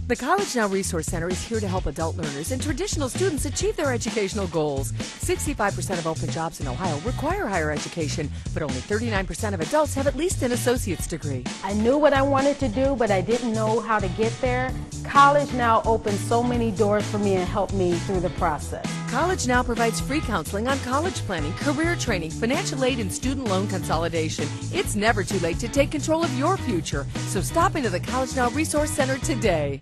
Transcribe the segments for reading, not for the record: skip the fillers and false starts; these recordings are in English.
The College Now Resource Center is here to help adult learners and traditional students achieve their educational goals. 65% of open jobs in Ohio require higher education, but only 39% of adults have at least an associate's degree. I knew what I wanted to do, but I didn't know how to get there. College Now opened so many doors for me and helped me through the process. College Now provides free counseling on college planning, career training, financial aid, and student loan consolidation. It's never too late to take control of your future, so stop into the College Now Resource Center today.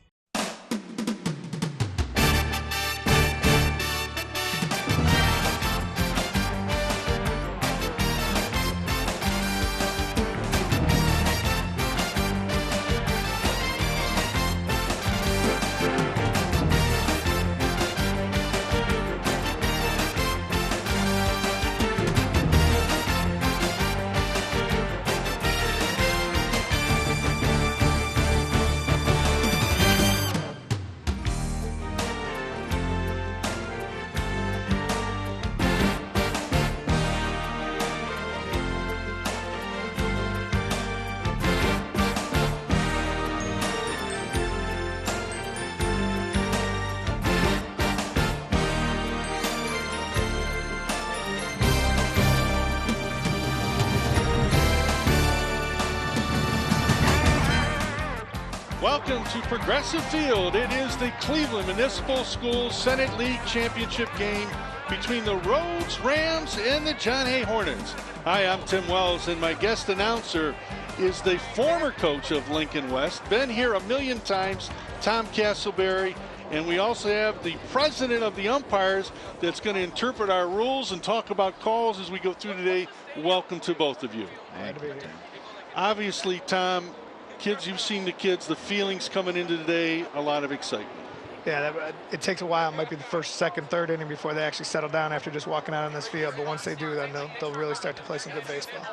Welcome to Progressive Field. It is the Cleveland Municipal Schools Senate League Championship game between the Rhodes Rams and the John Hay Hornets. Hi, I'm Tim Wells, and my guest announcer is the former coach of Lincoln West, been here a million times, Tom Castleberry. And we also have the president of the umpires that's going to interpret our rules and talk about calls as we go through today. Welcome to both of you. Glad to be here. Obviously, Tom, kids, you've seen the kids, the feelings coming into today, a lot of excitement. Yeah, it takes a while. It might be the first, second, third inning before they actually settle down after just walking out on this field. But once they do, then they'll really start to play some good baseball.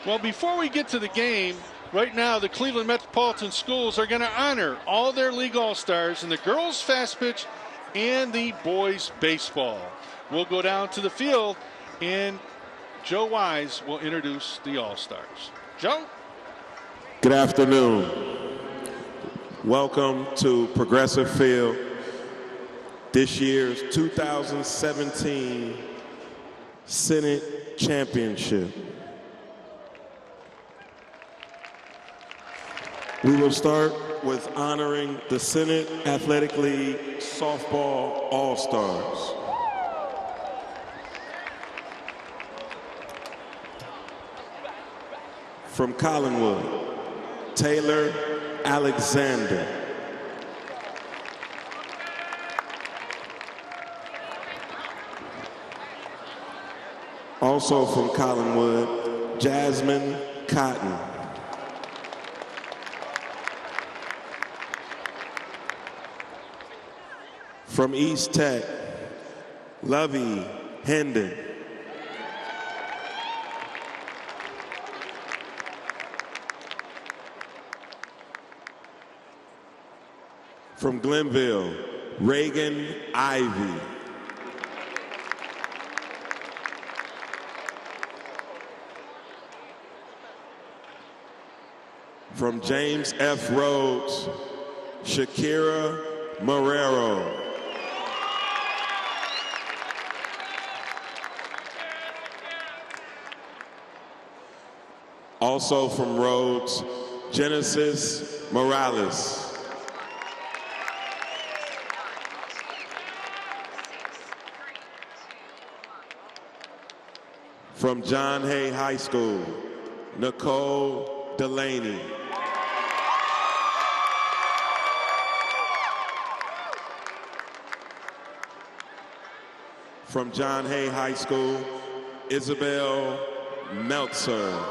Well, before we get to the game, right now the Cleveland Metropolitan Schools are going to honor all their league all-stars in the girls fast pitch and the boys baseball. We'll go down to the field, and Joe Wise will introduce the all-stars. Joe? Good afternoon. Welcome to Progressive Field, this year's 2017 Senate Championship. We will start with honoring the Senate Athletic League Softball All-Stars. From Collinwood, Taylor Alexander. Also from Collinwood, Jasmine Cotton. From East Tech, Lovey Hendon. From Glenville, Reagan Ivy. From James F. Rhodes, Shakira Marrero. Also from Rhodes, Genesis Morales. From John Hay High School, Nicole Delaney. From John Hay High School, Isabel Meltzer.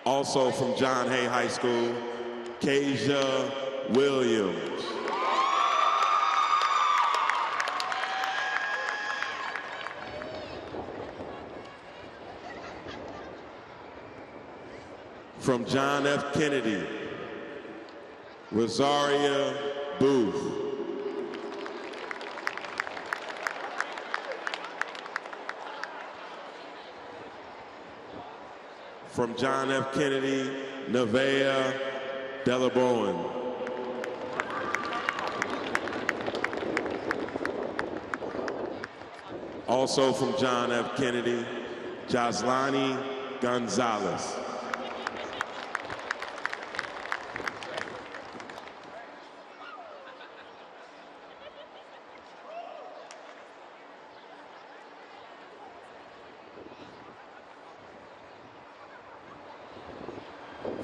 Also from John Hay High School, Kasia Williams. From John F. Kennedy, Rosaria Booth. From John F. Kennedy, Nevaeh Delabowen. Also from John F. Kennedy, Joslani Gonzalez.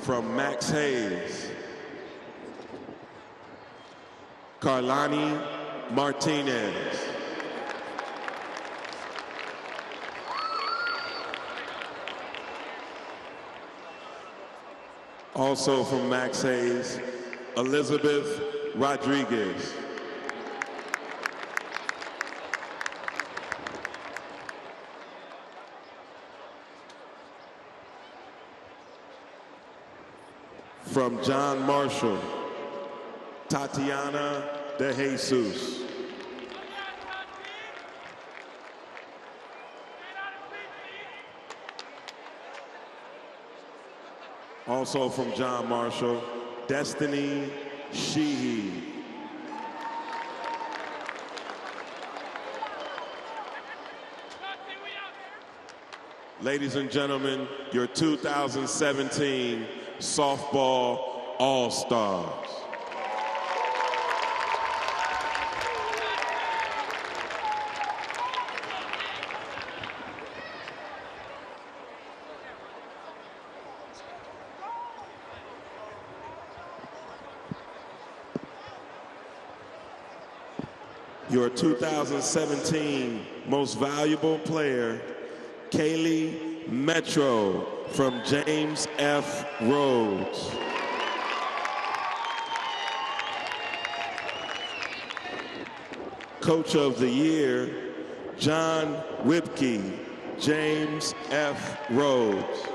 From Max Hayes, Carlani Martinez. Also from Max Hayes, Elizabeth Rodriguez. From John Marshall, Tatiana De Jesus. Also from John Marshall, Destiny Sheehy. Ladies and gentlemen, your 2017 Softball All-Stars. Your 2017 Most Valuable Player, Kaylee Metro from James F. Rhodes. Coach of the Year, John Whipke, James F. Rhodes.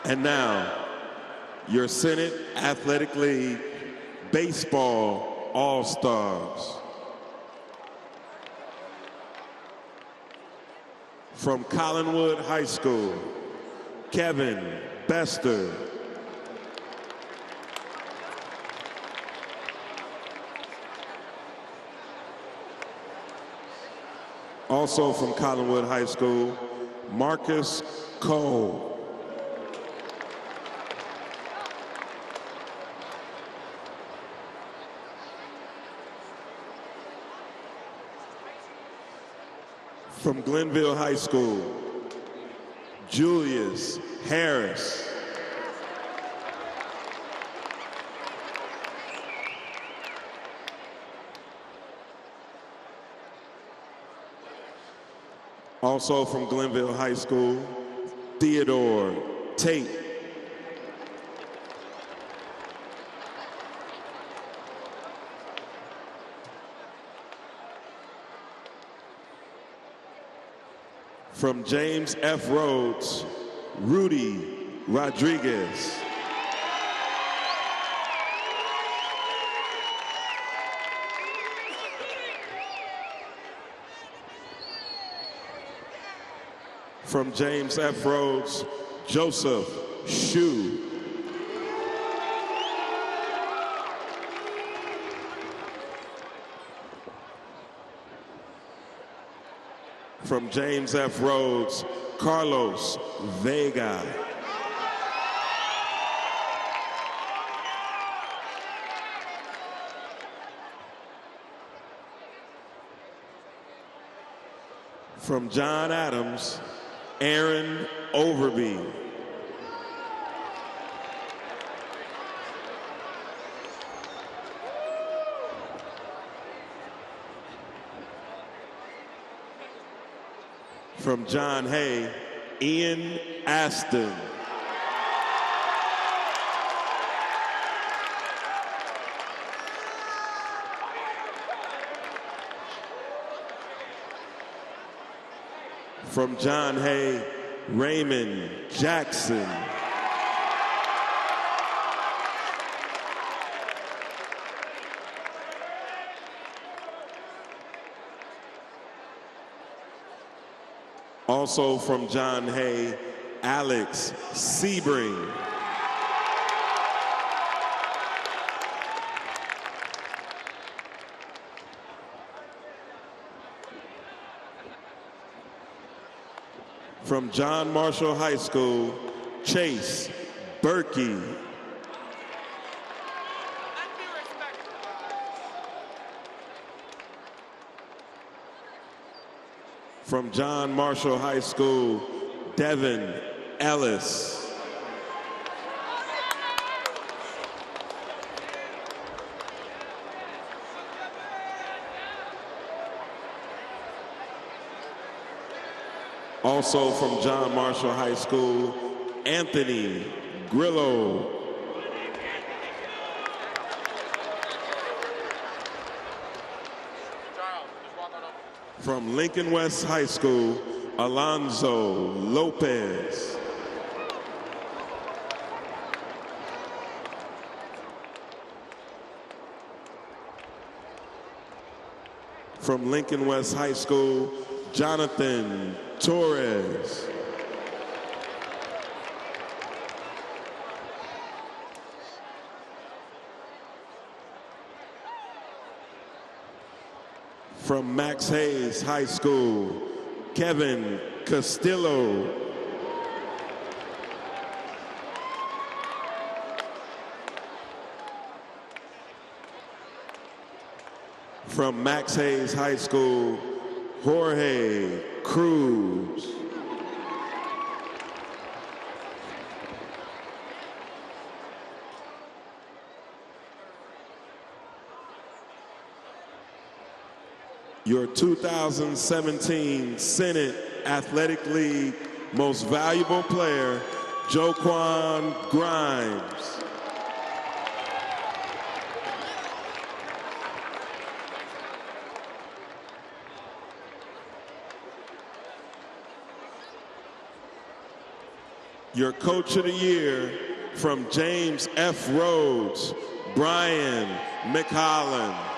And now, your Senate Athletic League Baseball All-Stars. From Collinwood High School, Kevin Bester. Also from Collinwood High School, Marcus Cole. From Glenville High School, Julius Harris. Also from Glenville High School, Theodore Tate. From James F. Rhodes, Rudy Rodriguez. From James F. Rhodes, Joseph Shue. From James F. Rhodes, Carlos Vega. From John Adams, Aaron Overby. From John Hay, Ian Aston. From John Hay, Raymond Jackson. Also from John Hay, Alex Sebring. From John Marshall High School, Chase Berkey. From John Marshall High School, Devin Ellis. Also from John Marshall High School, Anthony Grillo. From Lincoln West High School, Alonzo Lopez. From Lincoln West High School, Jonathan Torres. From Max Hayes High School, Kevin Castillo. From Max Hayes High School, Jorge Cruz. Your 2017 Senate Athletic League Most Valuable Player, Joquan Grimes. Your Coach of the Year from James F. Rhodes, Brian McHolland.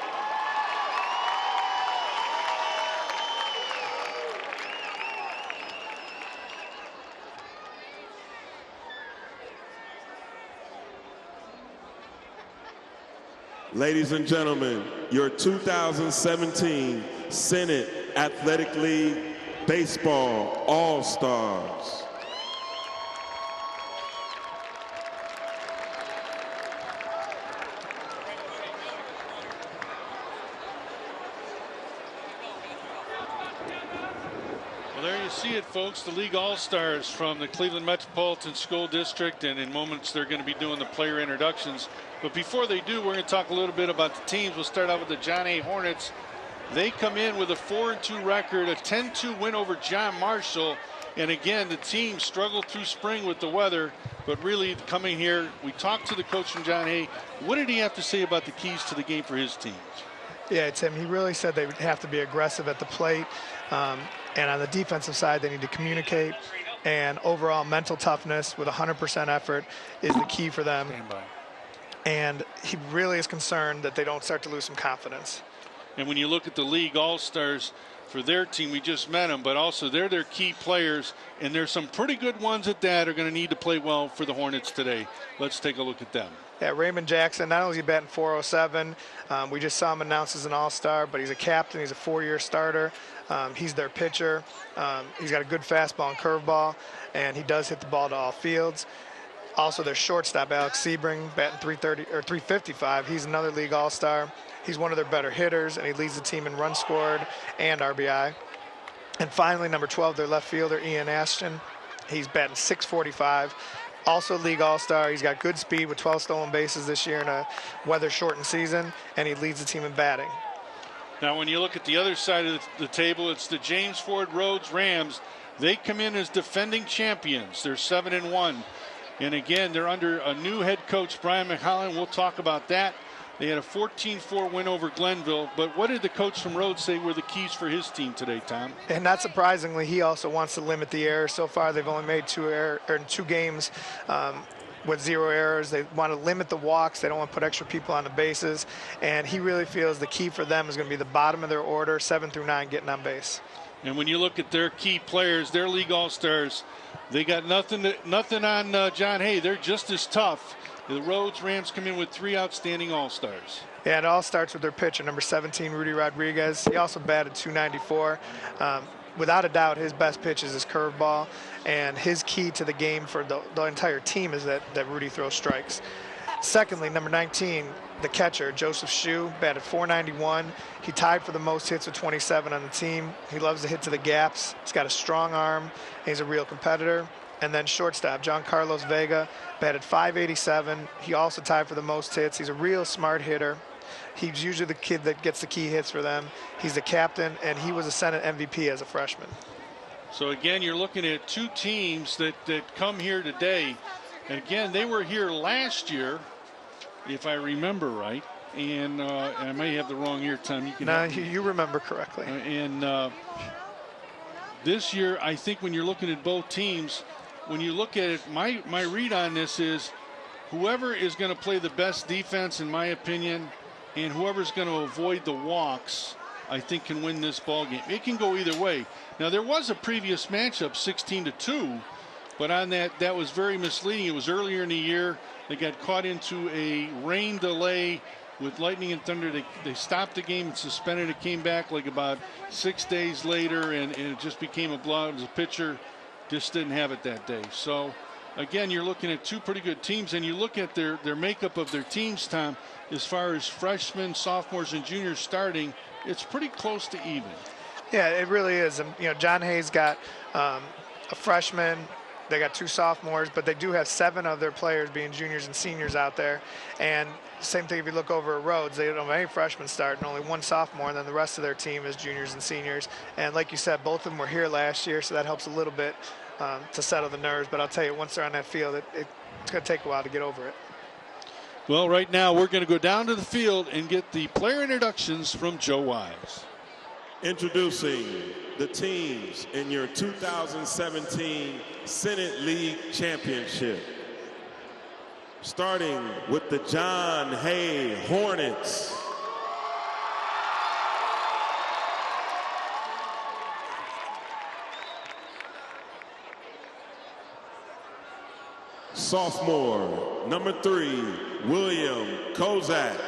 Ladies and gentlemen, your 2017 Senate Athletic League Baseball All-Stars. Well, there you see it, folks. The League All-Stars from the Cleveland Metropolitan School District, and in moments they're going to be doing the player introductions. But before they do, we're going to talk a little bit about the teams. We'll start out with the John A. Hornets. They come in with a 4-2 record, a 10-2 win over John Marshall. And again, the team struggled through spring with the weather, but really coming here, we talked to the coach from John Hay. What did he have to say about the keys to the game for his teams? Yeah, Tim, he really said they would have to be aggressive at the plate. And on the defensive side, they need to communicate. And overall mental toughness with 100% effort is the key for them. And he really is concerned that they don't start to lose some confidence. And when you look at the League All-Stars for their team, we just met them, but also they're their key players, and there's some pretty good ones at that are going to need to play well for the Hornets today. Let's take a look at them. Yeah, Raymond Jackson, not only is he batting .407, we just saw him announced as an all-star, but he's a captain. He's a 4-year starter. He's their pitcher. He's got a good fastball and curveball, and he does hit the ball to all fields. Also, their shortstop, Alex Sebring, batting .355. He's another league all-star. He's one of their better hitters, and he leads the team in runs scored and RBI. And finally, number 12, their left fielder, Ian Ashton. He's batting .645. Also league all-star. He's got good speed with 12 stolen bases this year in a weather-shortened season, and he leads the team in batting. Now, when you look at the other side of the table, it's the James Ford Rhodes Rams. They come in as defending champions. They're 7-1. And again, they're under a new head coach, Brian McHolland. We'll talk about that. They had a 14-4 win over Glenville. But what did the coach from Rhodes say were the keys for his team today, Tom? And not surprisingly, he also wants to limit the errors. So far, they've only made two games with 0 errors. They want to limit the walks. They don't want to put extra people on the bases. And he really feels the key for them is going to be the bottom of their order, 7 through 9, getting on base. And when you look at their key players, their league all-stars, they got nothing on John Hay. They're just as tough. The Rhodes Rams come in with 3 outstanding all-stars. Yeah, it all starts with their pitcher, number 17, Rudy Rodriguez. He also batted .294. Without a doubt, his best pitch is his curveball, and his key to the game for the entire team is that Rudy throws strikes. Secondly, number 19, the catcher, Joseph Shue, batted .491. He tied for the most hits with 27 on the team. He loves to hit to the gaps. He's got a strong arm, and he's a real competitor. And then shortstop, John Carlos Vega, batted .587. He also tied for the most hits. He's a real smart hitter. He's usually the kid that gets the key hits for them. He's the captain, and he was a Senate MVP as a freshman. So, again, you're looking at 2 teams that come here today. And, again, they were here last year, if I remember right. And I may have the wrong year, Tom. You remember correctly. This year, I think when you're looking at both teams, when you look at it, my read on this is whoever is going to play the best defense, in my opinion, and whoever's going to avoid the walks, I think can win this ball game. It can go either way. Now, there was a previous matchup, 16-2, but on that was very misleading. It was earlier in the year. They got caught into a rain delay with lightning and thunder. They stopped the game and suspended it, came back like about 6 days later, and it just became a blowout. The pitcher just didn't have it that day. So, again, you're looking at 2 pretty good teams, and you look at their makeup of their teams, Tom, as far as freshmen, sophomores, and juniors starting, it's pretty close to even. Yeah, it really is. And, John Hay's got a freshman. They got 2 sophomores, but they do have 7 of their players being juniors and seniors out there. And same thing if you look over at Rhodes, they don't have any freshmen starting, only 1 sophomore, and then the rest of their team is juniors and seniors. And like you said, both of them were here last year, so that helps a little bit to settle the nerves. But I'll tell you, once they're on that field, it's going to take a while to get over it. Well, right now we're going to go down to the field and get the player introductions from Joe Wise. Introducing the teams in your 2017 Senate League Championship. Starting with the John Hay Hornets. Sophomore, number 3, William Kozak.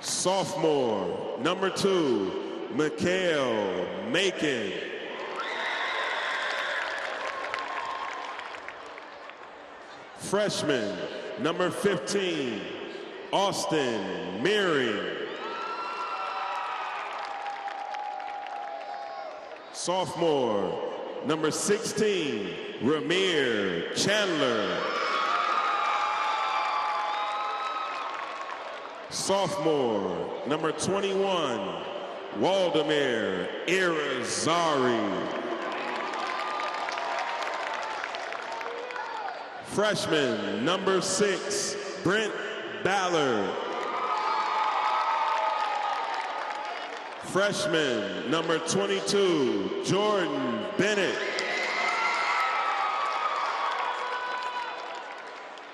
Sophomore, number 2, Mikhail Macon. Freshman, number 15, Austin Meering. Sophomore, number 16, Ramir Chandler. Sophomore, number 21, Waldemir Irizarry. Freshman, number 6, Brent Ballard. Freshman, number 22, Jordan Bennett.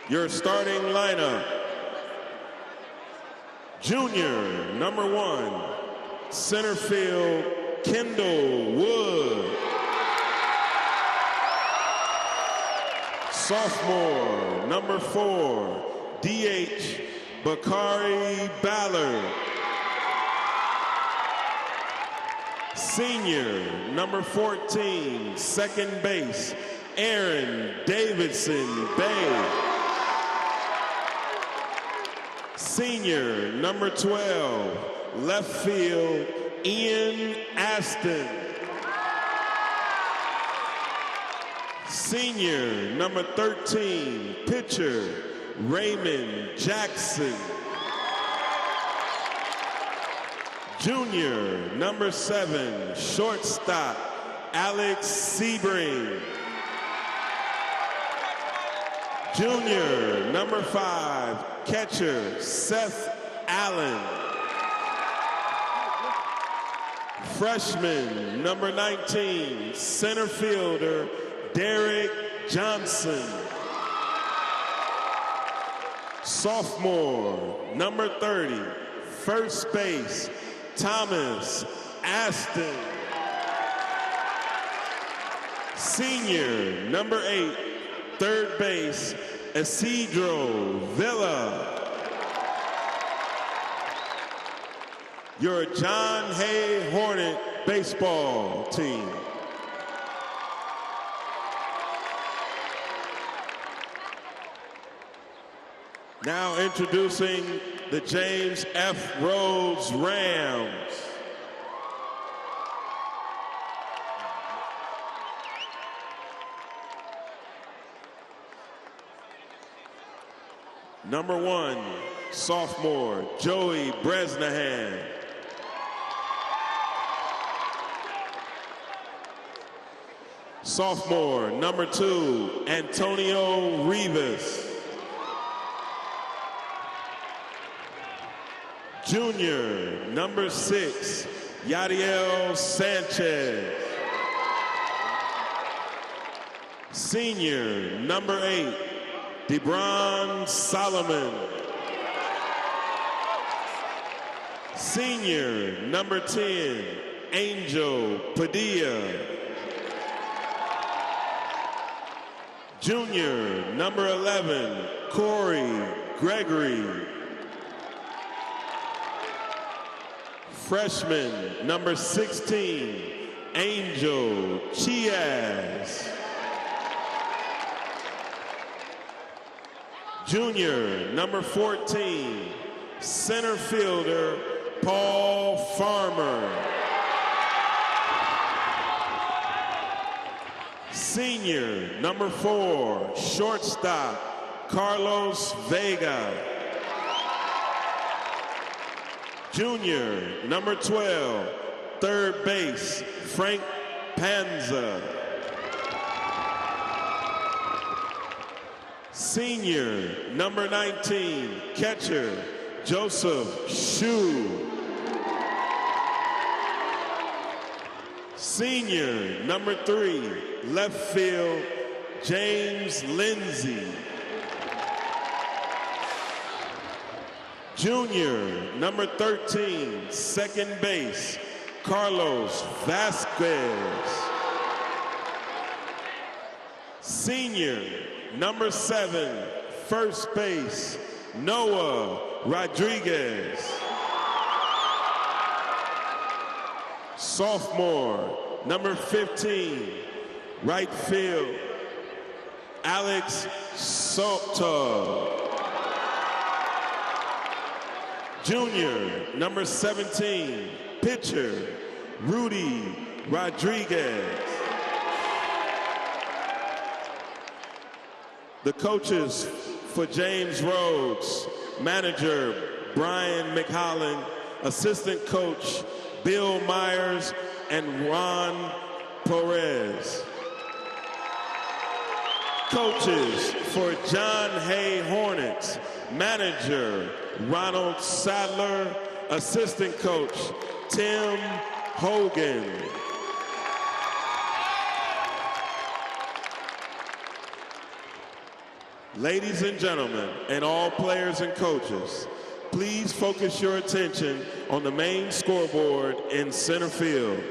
Your starting lineup. Junior, number 1, center field, Kendall Wood. Sophomore, number 4, DH, Bakari Ballard. Senior, number 14, second base, Aaron Davidson Bay. Senior, number 12, left field, Ian Aston. Senior, number 13, pitcher, Raymond Jackson. Junior, number 7, shortstop, Alex Sebring. Junior, number 5, catcher, Seth Allen. Freshman, number 19, center fielder, Derek Johnson. Sophomore, number 30, first base, Thomas Aston. Senior, number 8, third base, Isidro Villa. Your John Hay Hornet baseball team. Now introducing the James F. Rhodes Rams. Number 1, sophomore, Joey Bresnahan. Sophomore, number 2, Antonio Rivas. Junior, number 6, Yadiel Sanchez. Senior, number 8, DeBron Solomon. Senior, number 10, Angel Padilla. Junior, number 11, Corey Gregory. Freshman, number 16, Angel Chiaz. Junior, number 14, center fielder, Paul Farmer. Senior, number 4, shortstop, Carlos Vega. Junior, number 12, third base, Frank Panza. Senior, number 19, catcher, Joseph Shue. Senior, number 3, left field, James Lindsay. Junior, number 13, second base, Carlos Vasquez. Senior, number 7, first base, Noah Rodriguez. Sophomore, number 15, right field, Alex Soto. Junior, number 17, pitcher, Rudy Rodriguez. The coaches for James Rhodes, manager Brian McHolland, assistant coach Bill Myers and Ron Perez. Coaches for John Hay Hornets, manager Ronald Sadler, assistant coach Tim Hogan. Ladies and gentlemen, and all players and coaches, please focus your attention on the main scoreboard in center field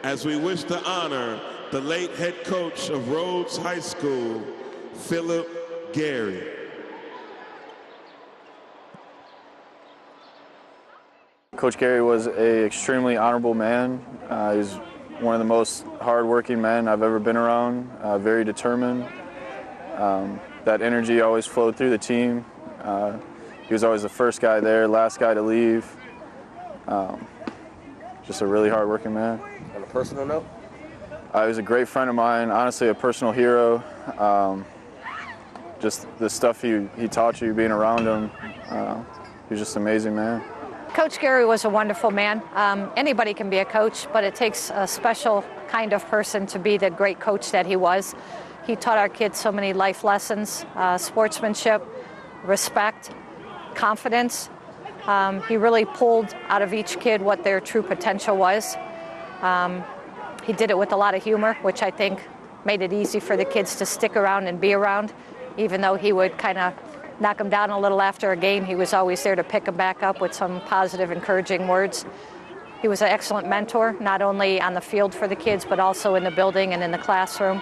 as we wish to honor the late head coach of Rhodes High School, Philip Gary. Coach Gary was an extremely honorable man. He's one of the most hard-working men I've ever been around, very determined. That energy always flowed through the team. He was always the first guy there, last guy to leave. Just a really hard-working man. On a personal note? He was a great friend of mine, honestly a personal hero. Just the stuff he taught you being around him, he was just an amazing man. Coach Gary was a wonderful man. Anybody can be a coach, but it takes a special kind of person to be the great coach that he was. He taught our kids so many life lessons, sportsmanship, respect, confidence. He really pulled out of each kid what their true potential was. He did it with a lot of humor, which I think made it easy for the kids to stick around and be around. Even though he would kind of knock them down a little after a game, he was always there to pick them back up with some positive, encouraging words. He was an excellent mentor, not only on the field for the kids, but also in the building and in the classroom.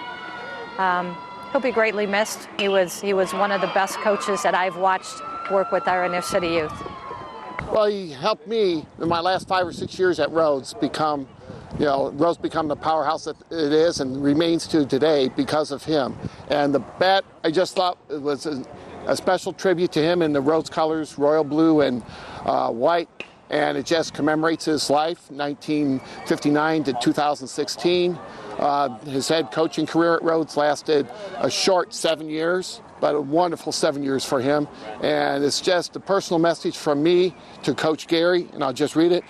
He'll be greatly missed. He was one of the best coaches that I've watched work with our inner city youth. Well, he helped me in my last 5 or 6 years at Rhodes become the powerhouse that it is and remains to today because of him. And the bat, I just thought it was a special tribute to him in the Rhodes colors, royal blue and white. And it just commemorates his life, 1959 to 2016. His head coaching career at Rhodes lasted a short 7 years, but a wonderful 7 years for him. And it's just a personal message from me to Coach Gary, and I'll just read it.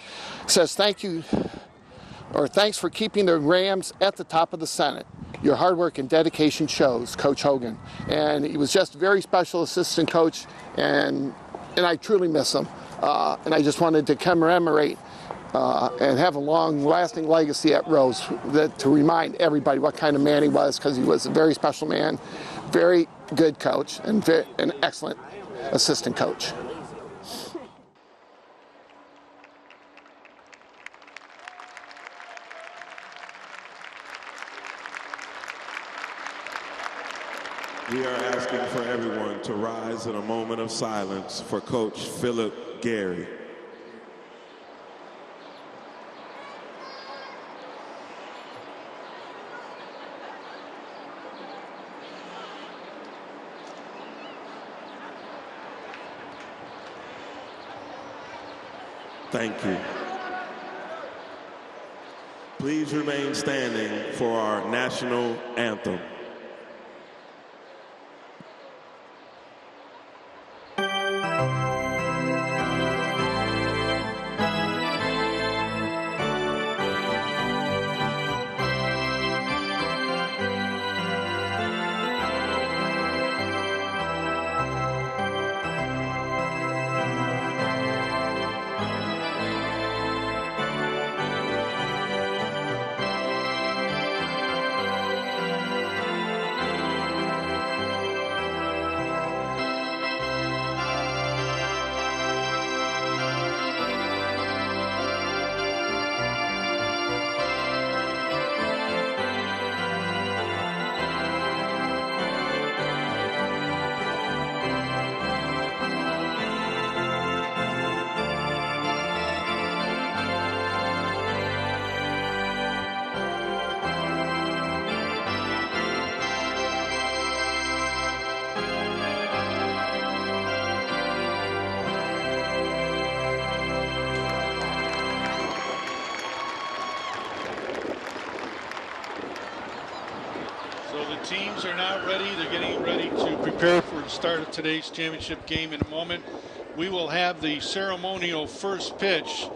It says, thanks for keeping the Rams at the top of the Senate. Your hard work and dedication shows, Coach Hogan. And he was just a very special assistant coach, and I truly miss him. And I just wanted to commemorate and have a long-lasting legacy at Rhodes to remind everybody what kind of man he was, because he was a very special man, very good coach, and an excellent assistant coach. We are asking for everyone to rise in a moment of silence for Coach Philip Gary. Thank you. Please remain standing for our national anthem. Teams are now ready. They're getting ready to prepare for the start of today's championship game in a moment. We will have the ceremonial first pitch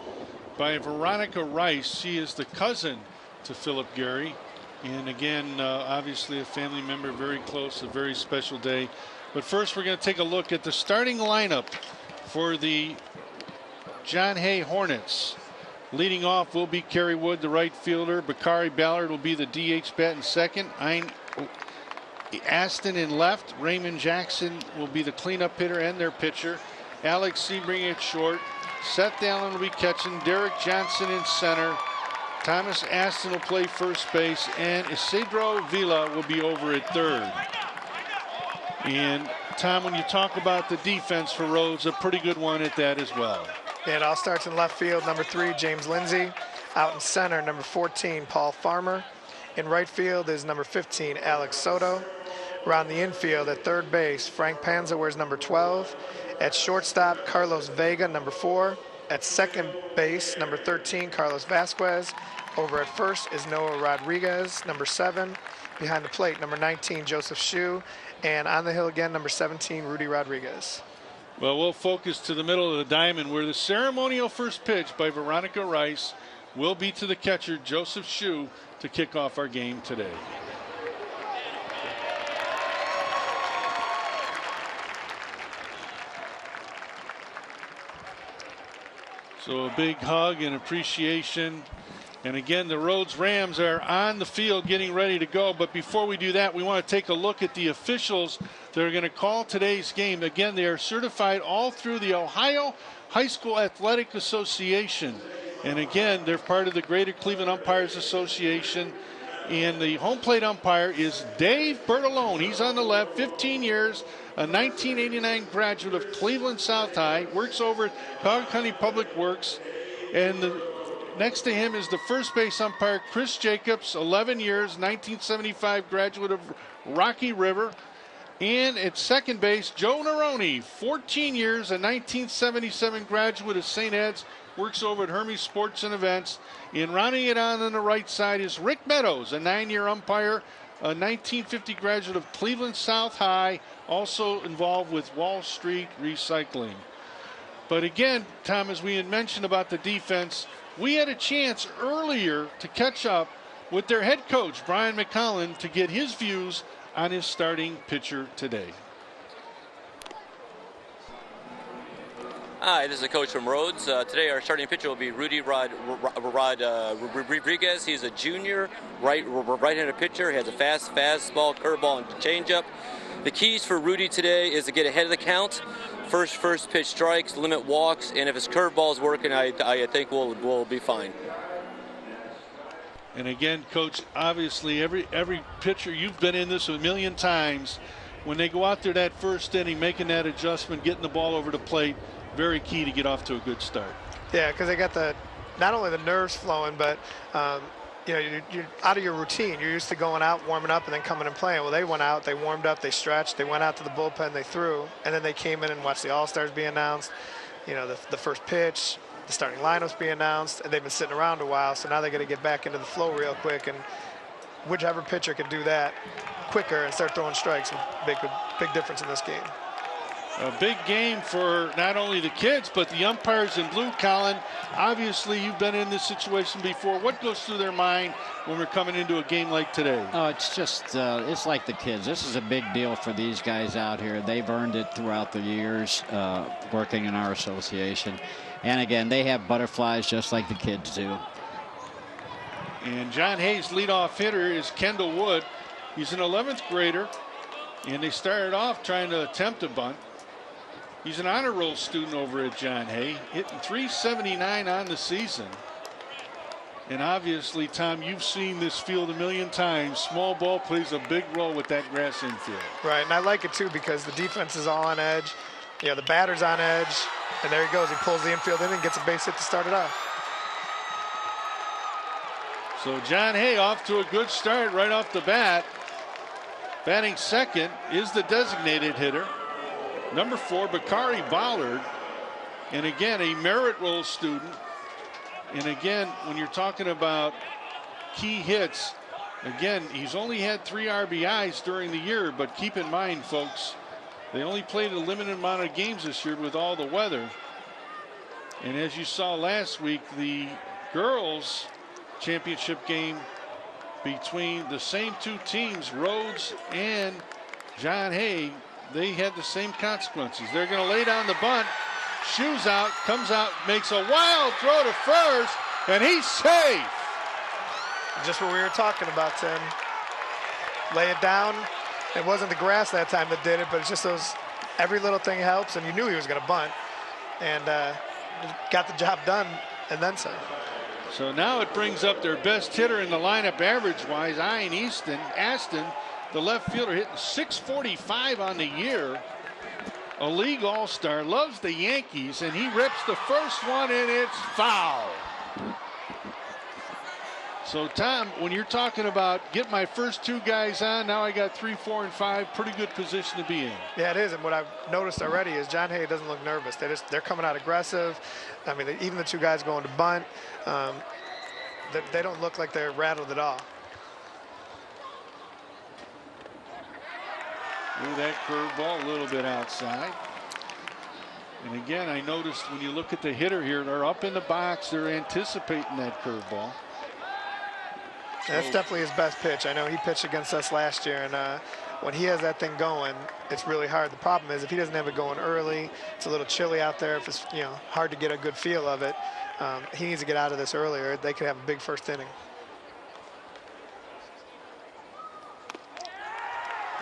by Veronica Rice. She is the cousin to Philip Gary. And again, obviously a family member, very close, a very special day. But first, we're going to take a look at the starting lineup for the John Hay Hornets. Leading off will be Kerry Wood, the right fielder. Bakari Ballard will be the DH batting second. Aston in left. Raymond Jackson will be the cleanup hitter and their pitcher. Alex Sebring at short. Seth Allen will be catching. Derek Johnson in center. Thomas Aston will play first base. And Isidro Vila will be over at third. And Tom, when you talk about the defense for Rhodes, a pretty good one at that as well. And it all starts in left field. Number 3, James Lindsay. Out in center, number 14, Paul Farmer. In right field is number 15, Alex Soto. Around the infield at third base, Frank Panza wears number 12. At shortstop, Carlos Vega, number 4. At second base, number 13, Carlos Vasquez. Over at first is Noah Rodriguez, number 7. Behind the plate, number 19, Joseph Shue. And on the hill again, number 17, Rudy Rodriguez. Well, we'll focus to the middle of the diamond where the ceremonial first pitch by Veronica Rice will be to the catcher, Joseph Shue, to kick off our game today. So a big hug and appreciation. And again, the Rhodes Rams are on the field getting ready to go. But before we do that, we want to take a look at the officials that are going to call today's game. Again, they are certified all through the Ohio High School Athletic Association. And again, they're part of the Greater Cleveland Umpires Association. And the home plate umpire is Dave Bertolone. He's on the left, 15 years, a 1989 graduate of Cleveland South High, works over at Cuyahoga County Public Works. And next to him is the first base umpire, Chris Jacobs, 11 years, 1975 graduate of Rocky River. And at second base, Joe Neroni, 14 years, a 1977 graduate of St. Ed's, works over at Hermes Sports and Events. And rounding it on the right side is Rick Meadows, a 9-year umpire, a 1950 graduate of Cleveland South High, also involved with Wall Street Recycling. But again, Tom, as we had mentioned about the defense, we had a chance earlier to catch up with their head coach, Brian McCollin, to get his views on his starting pitcher today. Hi, this is a coach from Rhodes. Today our starting pitcher will be Rudy Rodriguez. He's a junior right-handed pitcher. He has a fastball, curveball, and changeup. The keys for Rudy today is to get ahead of the count, first pitch strikes, limit walks, and if his curveball is working, I think we'll be fine. And again, Coach, obviously every pitcher, you've been in this a million times, when they go out there that first inning, making that adjustment, getting the ball over the plate, very key to get off to a good start. Yeah, because they got not only the nerves flowing, but you're out of your routine. You're used to going out, warming up, and then coming and playing. Well, they went out, they warmed up, they stretched, they went out to the bullpen, they threw, and then they came in and watched the All-Stars be announced. The first pitch, the starting lineups be announced, and they've been sitting around a while, so now they got to get back into the flow real quick, and whichever pitcher can do that quicker and start throwing strikes will make a big difference in this game. A big game for not only the kids, but the umpires in blue, Colin. Obviously, you've been in this situation before. What goes through their mind when we're coming into a game like today? Oh, it's just, it's like the kids. This is a big deal for these guys out here. They've earned it throughout the years working in our association. And again, they have butterflies just like the kids do. And John Hay's leadoff hitter is Kendall Wood. He's an 11th grader, and they started off trying to attempt a bunt. He's an honor roll student over at John Hay, hitting .379 on the season. And obviously, Tom, you've seen this field a million times. Small ball plays a big role with that grass infield. Right, and I like it too because the defense is all on edge. The batter's on edge, and there he goes. He pulls the infield in and gets a base hit to start it off. So John Hay off to a good start right off the bat. Batting second is the designated hitter, number 4, Bakari Ballard. And again, a merit roll student. And again, when you're talking about key hits, again, he's only had 3 RBIs during the year, but keep in mind, folks, they only played a limited amount of games this year with all the weather. And as you saw last week, the girls' championship game between the same 2 teams, Rhodes and John Hay, they had the same consequences. They're going to lay down the bunt. Shoes out, comes out, makes a wild throw to first, and he's safe. Just what we were talking about, Tim. Lay it down. It wasn't the grass that time that did it, but it's just every little thing helps, and you knew he was going to bunt, and got the job done, and then some. So now it brings up their best hitter in the lineup average-wise, Ian Aston, the left fielder, hitting .645 on the year. A league all-star, loves the Yankees, and he rips the first one, and it's foul. So, Tom, when you're talking about get my first 2 guys on, now I got 3, 4, and 5, pretty good position to be in. Yeah, it is, and what I've noticed already is John Hay doesn't look nervous. They're coming out aggressive. I mean, even the 2 guys going to bunt, they don't look like they're rattled at all. Look at that curveball, a little bit outside. And again, I noticed when you look at the hitter here, they're up in the box, they're anticipating that curveball. That's definitely his best pitch. I know he pitched against us last year, and when he has that thing going, it's really hard. The problem is if he doesn't have it going early, it's a little chilly out there. If it's, hard to get a good feel of it, he needs to get out of this earlier. They could have a big first inning.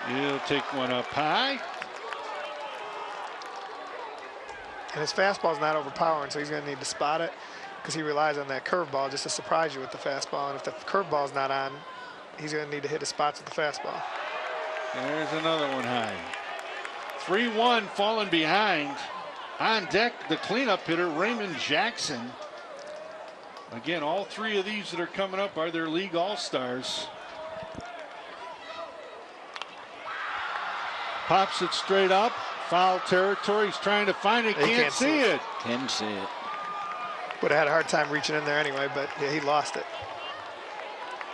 He'll take one up high. And his fastball's not overpowering, so he's going to need to spot it because he relies on that curveball just to surprise you with the fastball. And if the curveball's not on, he's going to need to hit his spots with the fastball. There's another one high. 3-1 falling behind. On deck, the cleanup hitter, Raymond Jackson. Again, all three of these that are coming up are their league all-stars. Pops it straight up. Foul territory. He's trying to find it. Can't see it. Can't see it. Would have had a hard time reaching in there anyway, but yeah, he lost it.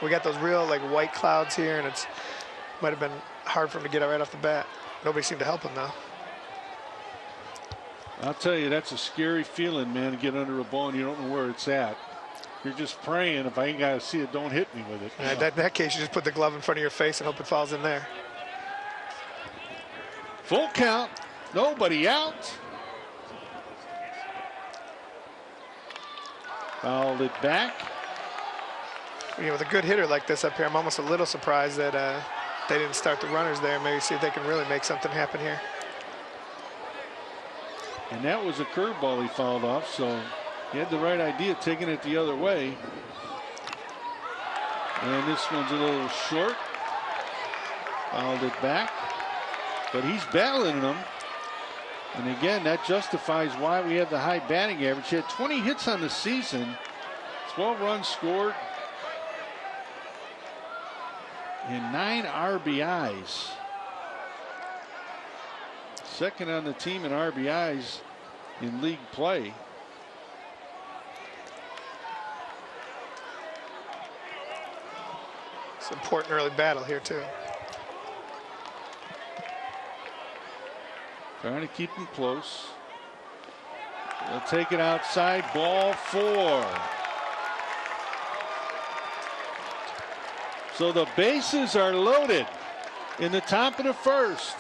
We got those real white clouds here, and it's might have been hard for him to get it right off the bat. Nobody seemed to help him though. I'll tell you, that's a scary feeling, man, to get under a ball and you don't know where it's at. You're just praying, if I ain't got to see it, don't hit me with it. In that case, you just put the glove in front of your face and hope it falls in there. Full count. Nobody out. Fouled it back. With a good hitter like this up here, I'm almost a little surprised that they didn't start the runners there. Maybe see if they can really make something happen here. And that was a curveball he fouled off, so he had the right idea, taking it the other way. And this one's a little short. Fouled it back. But he's battling them. And again, that justifies why we have the high batting average. He had 20 hits on the season, 12 runs scored, and 9 RBIs. Second on the team in RBIs in league play. It's an important early battle here too. Trying to keep them close. They'll take it outside. Ball 4. So the bases are loaded in the top of the first.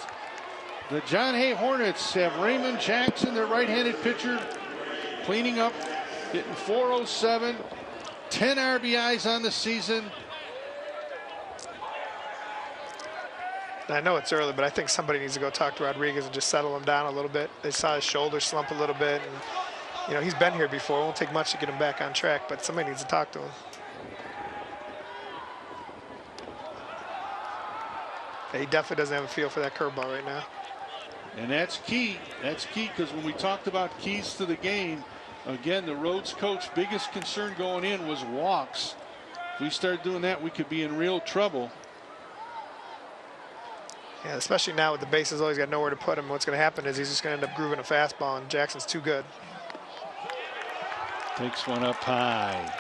The John Hay Hornets have Raymond Jackson, their right-handed pitcher, cleaning up, hitting .407, 10 RBIs on the season. I know it's early, but I think somebody needs to go talk to Rodriguez and just settle him down a little bit. They saw his shoulder slump a little bit, and he's been here before. It won't take much to get him back on track, but somebody needs to talk to him. He definitely doesn't have a feel for that curveball right now. And that's key. That's key, because when we talked about keys to the game, again, the Rhodes coach, biggest concern going in was walks. If we start doing that, we could be in real trouble. Yeah, especially now with the bases, always got nowhere to put him. What's going to happen is he's just going to end up grooving a fastball, and Jackson's too good. Takes one up high.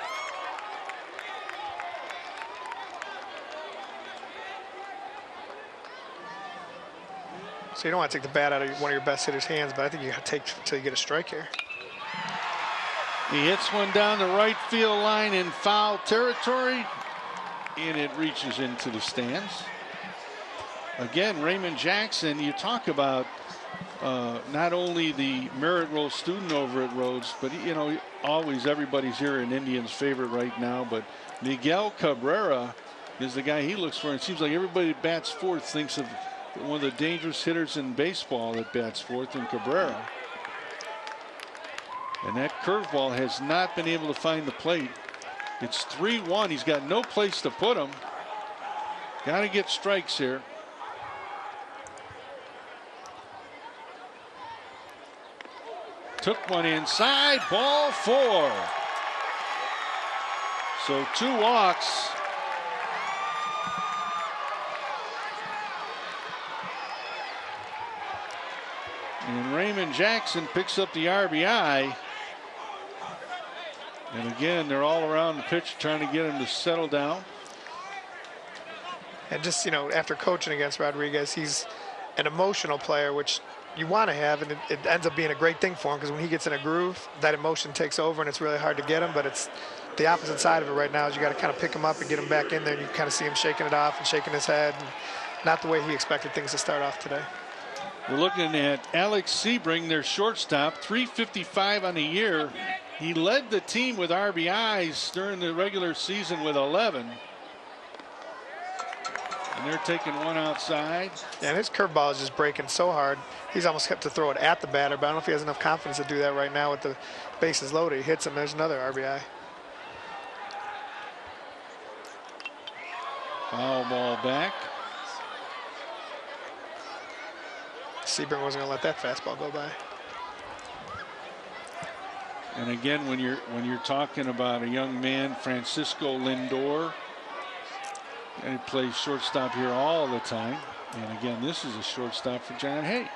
So you don't want to take the bat out of one of your best hitters' hands, but I think you got to take until you get a strike here. He hits one down the right field line in foul territory, and it reaches into the stands. Again, Raymond Jackson, you talk about not only the merit roll student over at Rhodes, but always everybody's here an Indians favorite right now, but Miguel Cabrera is the guy he looks for. It seems like everybody that bats fourth thinks of one of the dangerous hitters in baseball that bats fourth in Cabrera. And that curveball has not been able to find the plate. It's 3-1. He's got no place to put him. Got to get strikes here. Took one inside, ball 4. So 2 walks. And Raymond Jackson picks up the RBI. And again, they're all around the pitch trying to get him to settle down. And just, after coaching against Rodriguez, he's an emotional player, which you want to have, and it ends up being a great thing for him, because when he gets in a groove, that emotion takes over and it's really hard to get him. But it's the opposite side of it right now is you got to kind of pick him up and get him back in there, and you kind of see him shaking it off and shaking his head. And not the way he expected things to start off today. We're looking at Alex Sebring, their shortstop, 355 on the year. He led the team with RBIs during the regular season with 11. And they're taking one outside. Yeah, and his curveball is just breaking so hard. He's almost kept to throw it at the batter, but I don't know if he has enough confidence to do that right now with the bases loaded. He hits him, there's another RBI. Foul ball back. Sebring wasn't going to let that fastball go by. And again, when you're talking about a young man, Francisco Lindor, and he plays shortstop here all the time. And again, this is a shortstop for John Hay.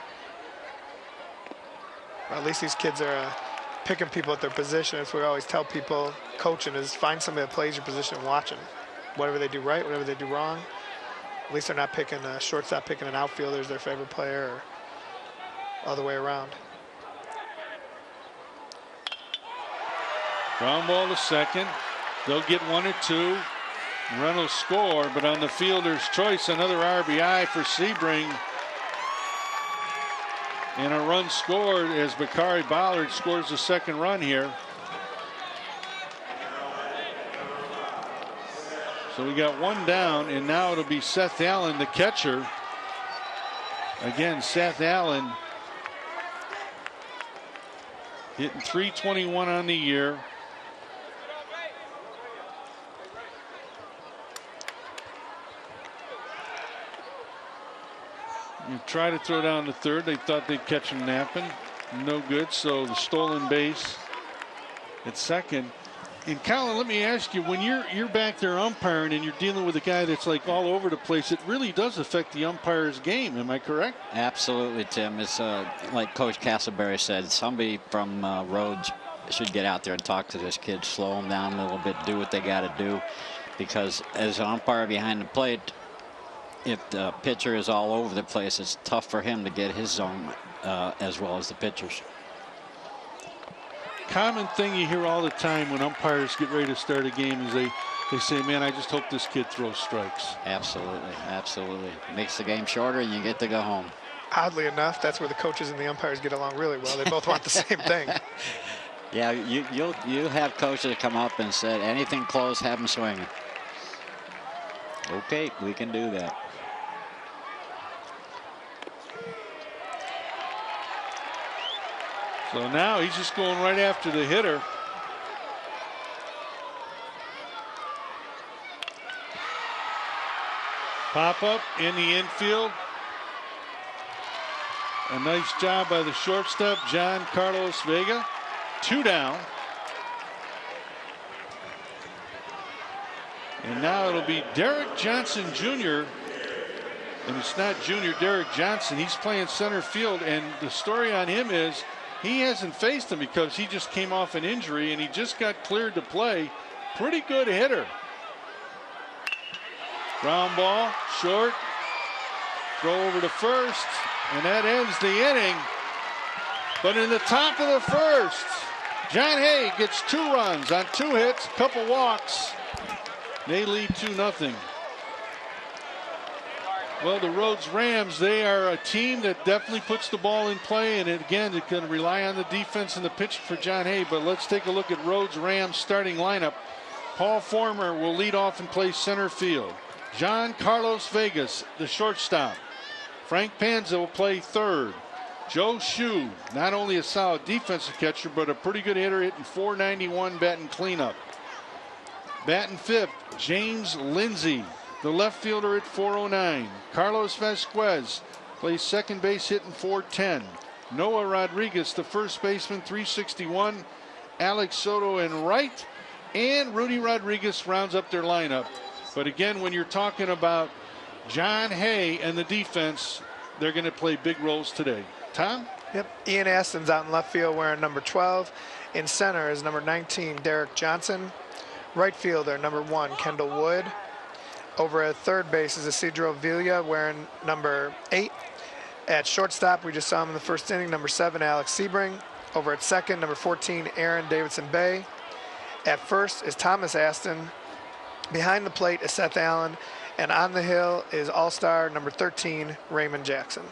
Well, at least these kids are picking people at their position. That's what we always tell people coaching is find somebody that plays your position and watch them. Whatever they do right, whatever they do wrong. At least they're not picking a shortstop, picking an outfielder as their favorite player or other way around. Ground ball to second. They'll get 1 or 2. Reynolds score, but on the fielder's choice, another RBI for Sebring. And a run scored as Bakari Ballard scores the second run here. So we got one down, and now it'll be Seth Allen, the catcher. Again, Seth Allen hitting .321 on the year. You try to throw down the third. They thought they'd catch him napping. No good. So the stolen base at second. And Colin, let me ask you, when you're back there umpiring and you're dealing with a guy that's like all over the place, it really does affect the umpire's game. Am I correct? Absolutely, Tim. It's like Coach Castleberry said, somebody from Rhodes should get out there and talk to this kid, slow him down a little bit, do what they got to do. Because as an umpire behind the plate, if the pitcher is all over the place, it's tough for him to get his zone as well as the pitchers. Common thing you hear all the time when umpires get ready to start a game is they say, man, I just hope this kid throws strikes. Absolutely, absolutely. Makes the game shorter and you get to go home. Oddly enough, that's where the coaches and the umpires get along really well. They both want the same thing. Yeah, you have coaches come up and said, anything close, have them swinging. Okay, we can do that. So now he's just going right after the hitter. Pop up in the infield. A nice job by the shortstop, John Carlos Vega. 2 down. And now it'll be Derek Johnson Jr. And it's not Junior Derek Johnson. He's playing center field. And the story on him is he hasn't faced him because he just came off an injury and he just got cleared to play. Pretty good hitter. Ground ball, short. Throw over to first. And that ends the inning. But in the top of the first, John Hay gets 2 runs on 2 hits, couple walks. They lead 2-0. Well, the Rhodes Rams, they are a team that definitely puts the ball in play, and again, it can rely on the defense and the pitching for John Hay. But let's take a look at Rhodes Rams starting lineup. Paul Former will lead off and play center field. John Carlos Vegas, the shortstop. Frank Panza will play third. Joe Shue, not only a solid defensive catcher, but a pretty good hitter, hitting .491, batting cleanup. Batting fifth, James Lindsay, the left fielder at .409. Carlos Vasquez plays second base, hitting .410. Noah Rodriguez, the first baseman, .361. Alex Soto in right, and Rudy Rodriguez rounds up their lineup. But again, when you're talking about John Hay and the defense, they're going to play big roles today. Tom? Yep. Ian Aston's out in left field wearing number 12. In center is number 19, Derek Johnson. Right fielder, number 1, Kendall Wood. Over at third base is Isidro Villa wearing number 8. At shortstop, we just saw him in the first inning, number 7, Alex Sebring. Over at second, number 14, Aaron Davidson Bay. At first is Thomas Aston. Behind the plate is Seth Allen. And on the hill is all-star number 13, Raymond Jackson.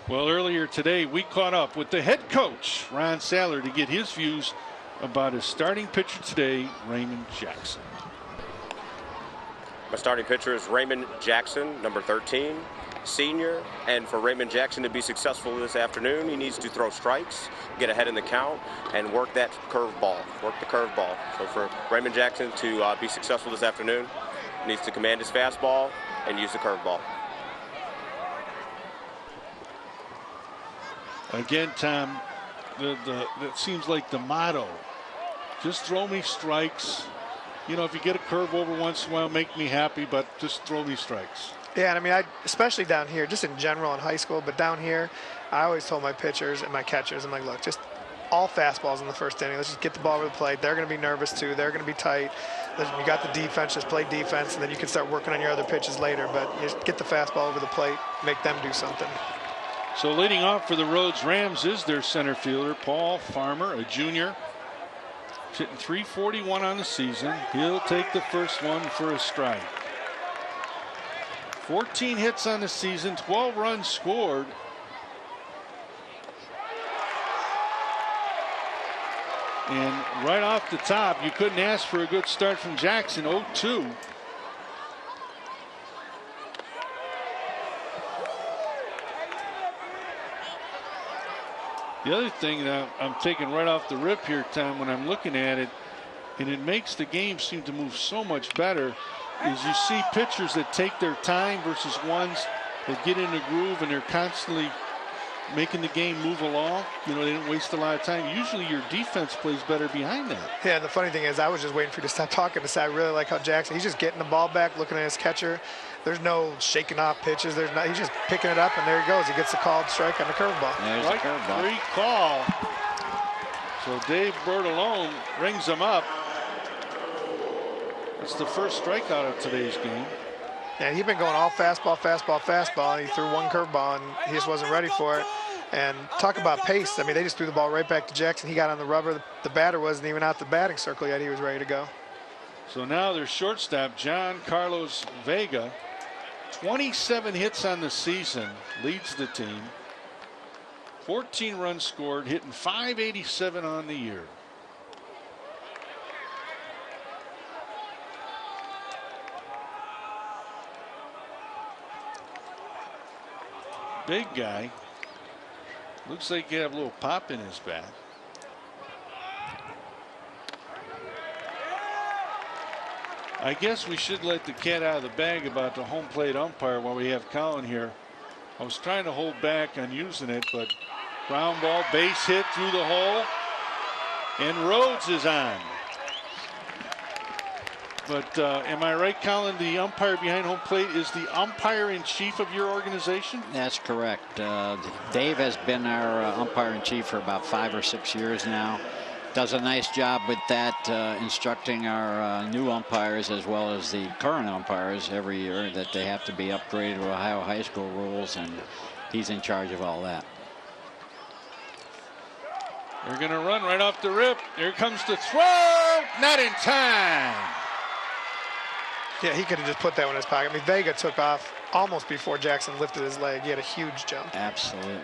Well, earlier today, we caught up with the head coach, Ron Saller, to get his views about his starting pitcher today, Raymond Jackson. My starting pitcher is Raymond Jackson, number 13, senior. And for Raymond Jackson to be successful this afternoon, he needs to throw strikes, get ahead in the count, and work that curveball, work the curveball. So for Raymond Jackson to be successful this afternoon, he needs to command his fastball and use the curveball. Again, Tom, that seems like the motto. Just throw me strikes. You know, if you get a curve over once in a while, make me happy, but just throw me strikes. Yeah, and I mean, especially down here, just in general in high school, but down here, I always told my pitchers and my catchers, I'm like, look, just all fastballs in the first inning. Let's just get the ball over the plate. They're going to be nervous, too. They're going to be tight. You got the defense, just play defense, and then you can start working on your other pitches later. But you just get the fastball over the plate, make them do something. So leading off for the Rhodes Rams is their center fielder, Paul Farmer, a junior. Hitting .341 on the season. He'll take the first one for a strike. 14 hits on the season, 12 runs scored. And right off the top, you couldn't ask for a good start from Jackson. 0-2. The other thing that I'm taking right off the rip here, Tom, when I'm looking at it, and it makes the game seem to move so much better, is you see pitchers that take their time versus ones that get in a groove and they're constantly making the game move along. You know, they didn't waste a lot of time. Usually your defense plays better behind that. Yeah, the funny thing is, I was just waiting for you to stop talking to say I really like how Jackson, he's just getting the ball back, looking at his catcher. There's no shaking off pitches. He's just picking it up, and there he goes. He gets the called strike on the curveball. There's Strike the curveball. 3 call. So Dave Bertolone rings him up. It's the first strikeout of today's game. Yeah, he'd been going all fastball, fastball, fastball, and he threw one curveball, and he just wasn't ready for it. And talk about pace. I mean, they just threw the ball right back to Jackson. He got on the rubber. The batter wasn't even out the batting circle yet. He was ready to go. So now their shortstop, John Carlos Vega, 27 hits on the season, leads the team. 14 runs scored, hitting .587 on the year. Big guy. Looks like he have a little pop in his back. I guess we should let the cat out of the bag about the home plate umpire while we have Colin here. I was trying to hold back on using it, but ground ball, base hit through the hole, and Rhodes is on. But am I right, Colin? The umpire behind home plate is the umpire-in-chief of your organization? That's correct. Dave has been our umpire-in-chief for about 5 or 6 years now. Does a nice job with that, instructing our new umpires as well as the current umpires every year that they have to be upgraded to Ohio high school rules, and he's in charge of all that. They're going to run right off the rip. Here comes the throw. Not in time. Yeah, he could have just put that one in his pocket. I mean, Vega took off almost before Jackson lifted his leg. He had a huge jump. Absolutely.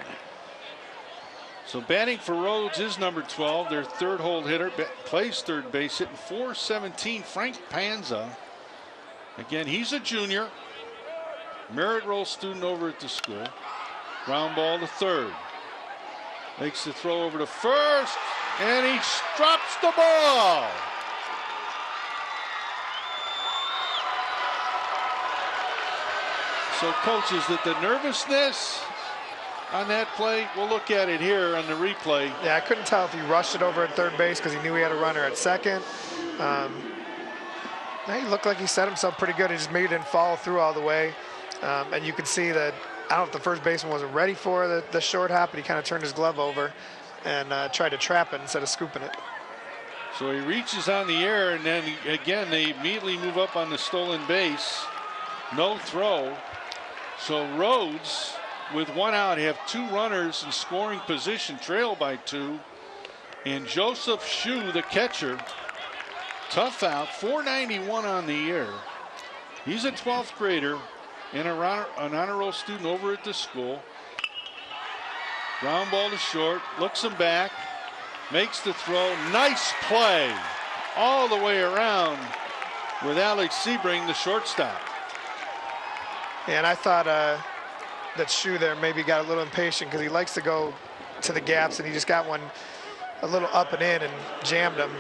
So batting for Rhodes is number 12, their third hold hitter, plays third base, hitting .417, Frank Panza. Again, he's a junior, merit roll student over at the school. Ground ball to third. Makes the throw over to first, and he drops the ball. So, Coach, is it the nervousness on that play? We'll look at it here on the replay. Yeah, I couldn't tell if he rushed it over at third base because he knew he had a runner at second. He looked like he set himself pretty good. He just maybe didn't follow through all the way. And you could see that, I don't know if the first baseman wasn't ready for the short hop, but he kind of turned his glove over and tried to trap it instead of scooping it. So he reaches on the air, and then again they immediately move up on the stolen base. No throw. So Rhodes, with one out, have 2 runners in scoring position, trail by 2. And Joseph Shue, the catcher, tough out, .491 on the year. He's a 12th grader and an honor roll student over at the school. Ground ball to short, looks him back, makes the throw. Nice play all the way around with Alex Sebring, the shortstop. And I thought that Shu there maybe got a little impatient because he likes to go to the gaps, and he just got one a little up and in and jammed him.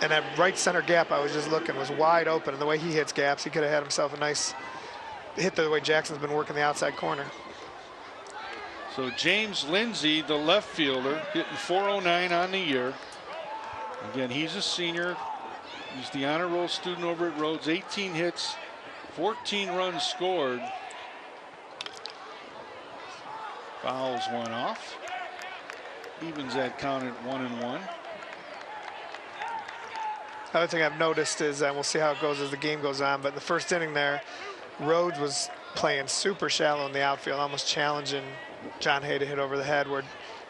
And that right center gap I was just looking was wide open, and the way he hits gaps, he could have had himself a nice hit the way Jackson's been working the outside corner. So James Lindsay, the left fielder, hitting .409 on the year. Again, he's a senior. He's the honor roll student over at Rhodes. 18 hits, 14 runs scored. Fouls one off. Evens that count at 1-1. Other thing I've noticed is, and we'll see how it goes as the game goes on, but in the first inning there, Rhodes was playing super shallow in the outfield, almost challenging John Hay to hit over the head, where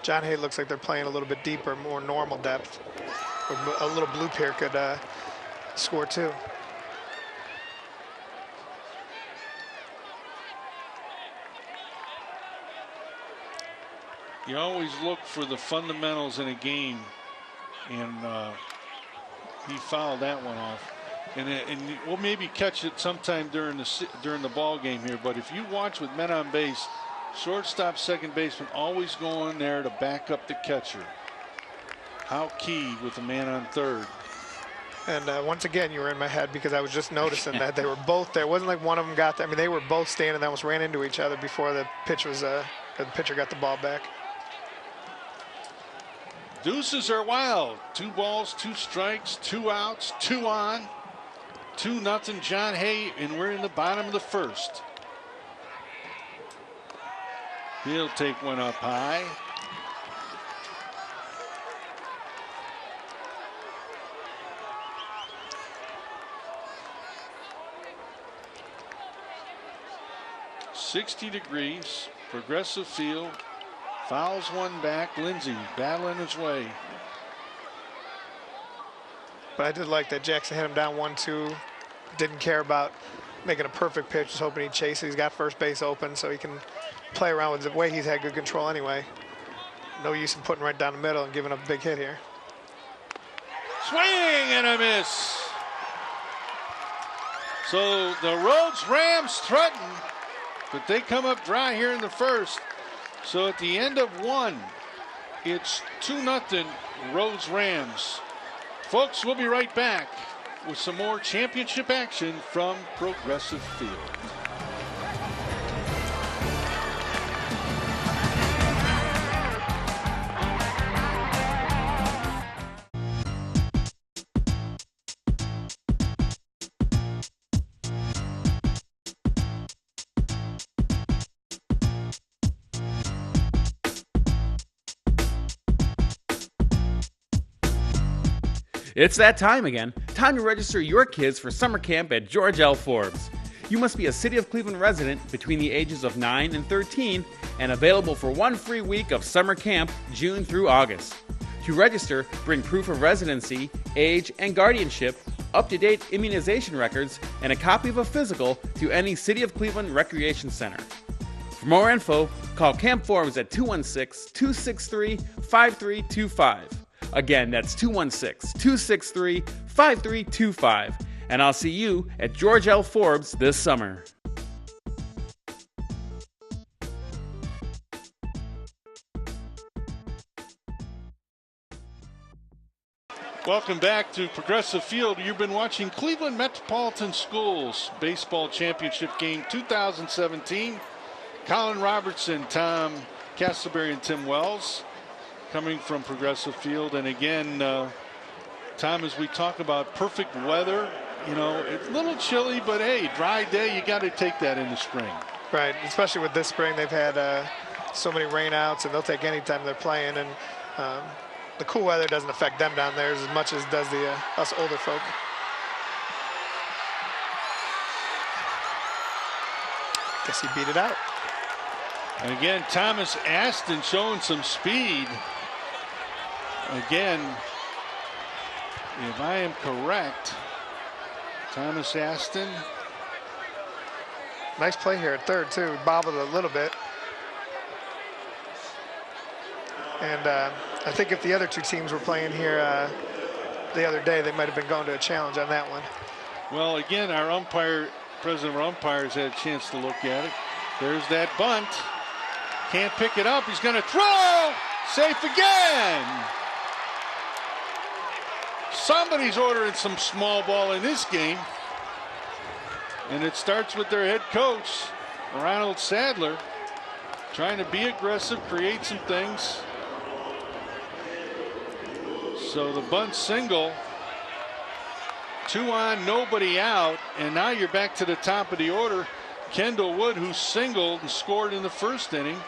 John Hay looks like they're playing a little bit deeper, more normal depth. A little bloop here could score too. You always look for the fundamentals in a game, and he fouled that one off. And we'll maybe catch it sometime during the ball game here. But if you watch with men on base, shortstop, second baseman always going there to back up the catcher. How key with the man on third. And once again, you were in my head because I was just noticing that they were both there. It wasn't like one of them got there. I mean, they were both standing. They almost ran into each other before the pitch was the pitcher got the ball back. Deuces are wild. 2 balls, 2 strikes, 2 outs, 2 on. 2-0 John Hay, and we're in the bottom of the first. He'll take one up high. .60 degrees, progressive field. Fouls one back. Lindsay battling his way. But I did like that Jackson hit him down 1-2. Didn't care about making a perfect pitch. Was hoping he'd chase it. He's got first base open, so he can play around with the way he's had good control anyway. No use in putting right down the middle and giving up a big hit here. Swing and a miss. So the Rhodes Rams threaten, but they come up dry here in the first. So at the end of 1, it's 2-0 Rhodes Rams. Folks, we'll be right back with some more championship action from Progressive Field. It's that time again. Time to register your kids for summer camp at George L. Forbes. You must be a City of Cleveland resident between the ages of 9 and 13 and available for 1 free week of summer camp June through August. To register, bring proof of residency, age, and guardianship, up-to-date immunization records, and a copy of a physical to any City of Cleveland Recreation Center. For more info, call Camp Forbes at 216-263-5325. Again, that's 216-263-5325. And I'll see you at George L. Forbes this summer. Welcome back to Progressive Field. You've been watching Cleveland Metropolitan Schools Baseball Championship Game 2017. Colin Robertson, Tom Castleberry, and Tim Wells coming from Progressive Field. And again, Tom, as we talk about perfect weather, you know, it's a little chilly, but hey, dry day, you got to take that in the spring. Right, especially with this spring, they've had so many rainouts, and they'll take any time they're playing. And the cool weather doesn't affect them down there as much as does the us older folk. Guess he beat it out. And again, Thomas Aston showing some speed. Again, if I am correct, Thomas Aston Nice play here at third, too. Bobbled a little bit. And I think if the other two teams were playing here the other day, they might have been going to a challenge on that one. Well, again, our president of our umpires had a chance to look at it. There's that bunt. Can't pick it up. He's going to throw. Safe again. Somebody's ordering some small ball in this game. And it starts with their head coach, Ronald Sadler, trying to be aggressive, create some things. So the bunt single, 2 on, nobody out, and now you're back to the top of the order. Kendall Wood, who singled and scored in the first inning.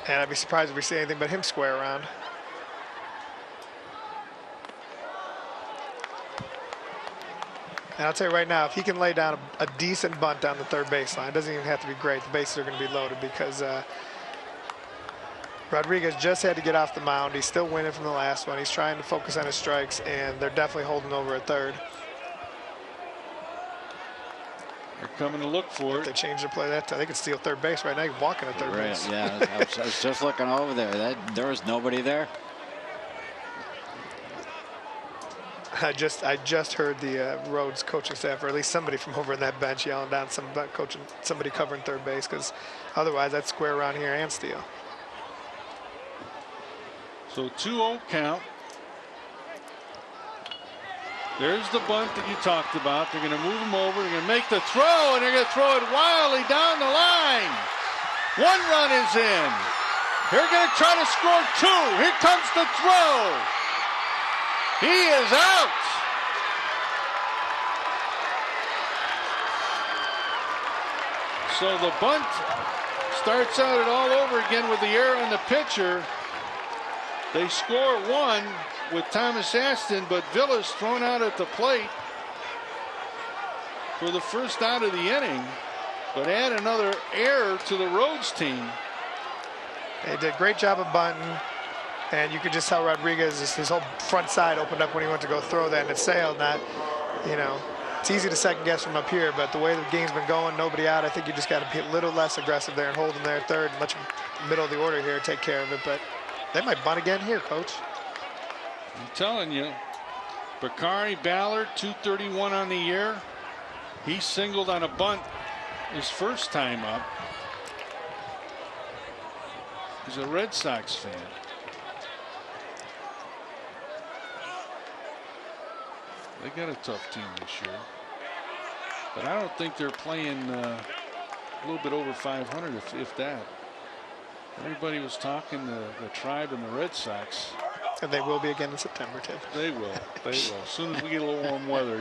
And I'd be surprised if we see anything but him square around. And I'll tell you right now, if he can lay down a decent bunt down the third baseline, it doesn't even have to be great. The bases are going to be loaded because Rodriguez just had to get off the mound. He's still winning from the last one. He's trying to focus on his strikes, and they're definitely holding over at third. They're coming to look for it. If they change their play that time, they could steal third base right now. He's walking at third base. Yeah, I was just looking over there. There was nobody there. I just heard the Rhodes coaching staff, or at least somebody from over in that bench, yelling down somebody covering third base, because otherwise that's square around here and steal. So 2-0 count. There's the bunt that you talked about. They're going to move him over. They're going to make the throw, and they're going to throw it wildly down the line. 1 run is in. They're going to try to score 2. Here comes the throw. He is out. So the bunt starts out it all over again with the error on the pitcher. They score 1 with Thomas Aston, but Villa's thrown out at the plate for the first out of the inning, but add another error to the Rhodes team. They did a great job of bunting, and you could just tell Rodriguez, his whole front side opened up when he went to go throw that, and it sailed. Not, it's easy to second guess from up here, but the way the game's been going, nobody out, I think you just got to be a little less aggressive there and hold them there at third, and let your middle of the order here take care of it. But they might bunt again here, Coach. I'm telling you, Bakari Ballard, 231 on the year. He singled on a bunt his first time up. He's a Red Sox fan. They got a tough team this year, but I don't think they're playing a little bit over 500, if that. Everybody was talking the Tribe and the Red Sox. And they will be again in September, Tim. They will. They will. As soon as we get a little warm weather,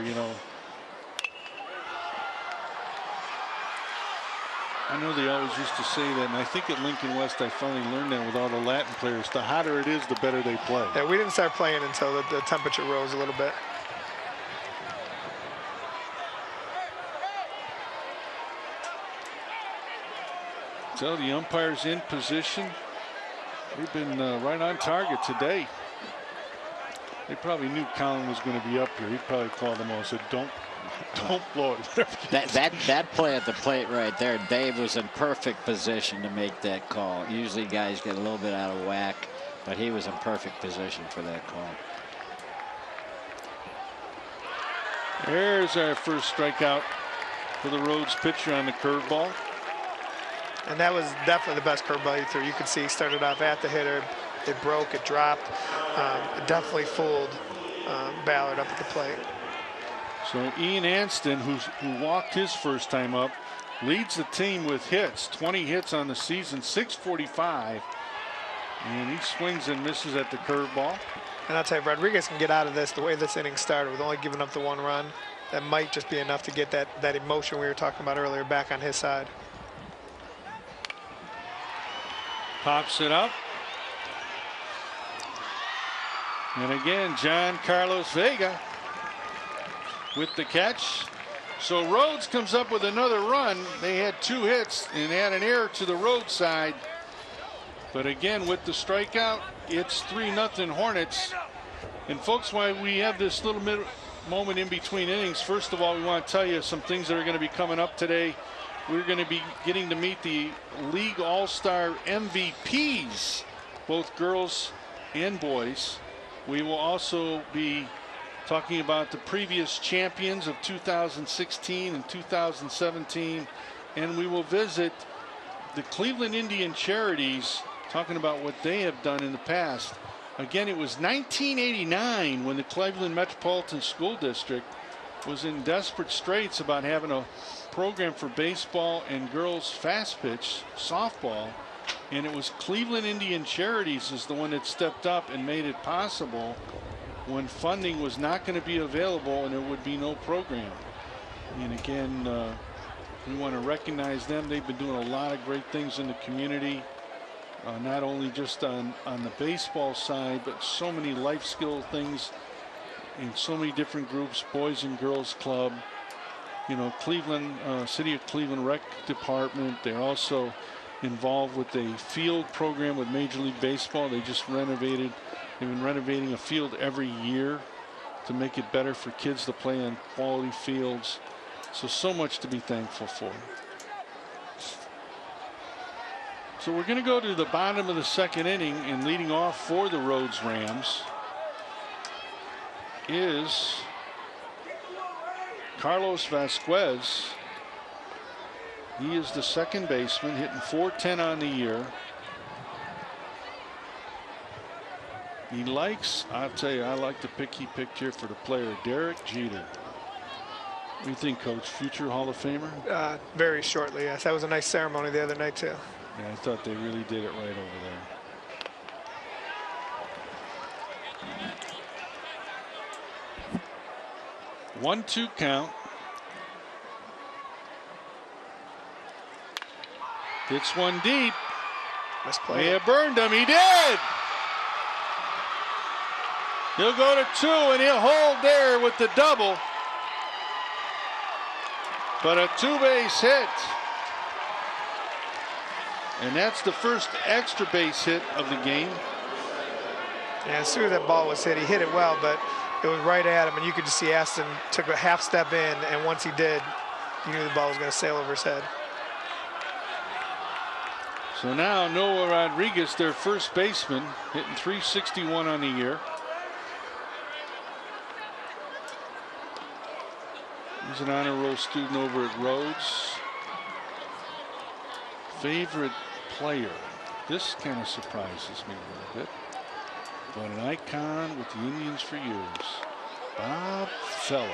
I know they always used to say that, and I think at Lincoln West I finally learned that with all the Latin players. The hotter it is, the better they play. Yeah, we didn't start playing until the temperature rose a little bit. So the umpires in position. They've been right on target today. They probably knew Colin was going to be up here. He probably called them all and said, don't blow it. that play at the plate right there, Dave was in perfect position to make that call. Usually guys get a little bit out of whack, but he was in perfect position for that call. There's our first strikeout for the Rhodes pitcher on the curveball. And that was definitely the best curveball he threw. You could see he started off at the hitter. It broke, it dropped. It definitely fooled Ballard up at the plate. So Ian Anston, who walked his first time up, leads the team with hits. 20 hits on the season, 645. And he swings and misses at the curveball. And I'll tell you, Rodriguez can get out of this the way this inning started with only giving up the 1 run. That might just be enough to get that emotion we were talking about earlier back on his side. Pops it up. And again, John Carlos Vega with the catch. So Rhodes comes up with another run. They had 2 hits and had an error to the Rhodes side. But again, with the strikeout, it's 3-0 Hornets. And folks, why we have this little moment in between innings. First of all, we want to tell you some things that are going to be coming up today. We're going to be getting to meet the League All-Star MVPs, both girls and boys. We will also be talking about the previous champions of 2016 and 2017, and we will visit the Cleveland Indian Charities, talking about what they have done in the past. Again, it was 1989 when the Cleveland Metropolitan School District was in desperate straits about having a program for baseball and girls fast pitch softball, and it was Cleveland Indian Charities is the one that stepped up and made it possible when funding was not going to be available and there would be no program. And again, we want to recognize them. They've been doing a lot of great things in the community, not only just on the baseball side, but so many life skill things in so many different groups, Boys and Girls Club, you know, Cleveland, City of Cleveland Rec Department. They're also involved with a field program with Major League Baseball. They just renovated. They've been renovating a field every year to make it better for kids to play on quality fields. So much to be thankful for. So we're going to go to the bottom of the second inning, and leading off for the Rhodes Rams is Carlos Vasquez. He is the second baseman, hitting .410 on the year. He likes, I'll tell you, I like the pick he picked here for the player, Derek Jeter. What do you think, Coach? Future Hall of Famer? Very shortly, yes. That was a nice ceremony the other night, too. Yeah, I thought they really did it right over there. 1-2 count. Hits one deep. May have burned him. He did. He'll go to 2, and he'll hold there with the double. But a 2-base hit. And that's the first extra base hit of the game. Yeah, as soon as that ball was hit, he hit it well, but it was right at him, and you could just see Aston took a half step in, and once he did, you knew the ball was going to sail over his head. So now Noah Rodriguez, their first baseman, hitting .361 on the year. He's an honor roll student over at Rhodes. Favorite player. This kind of surprises me a little bit. But an icon with the Indians for years. Bob Feller.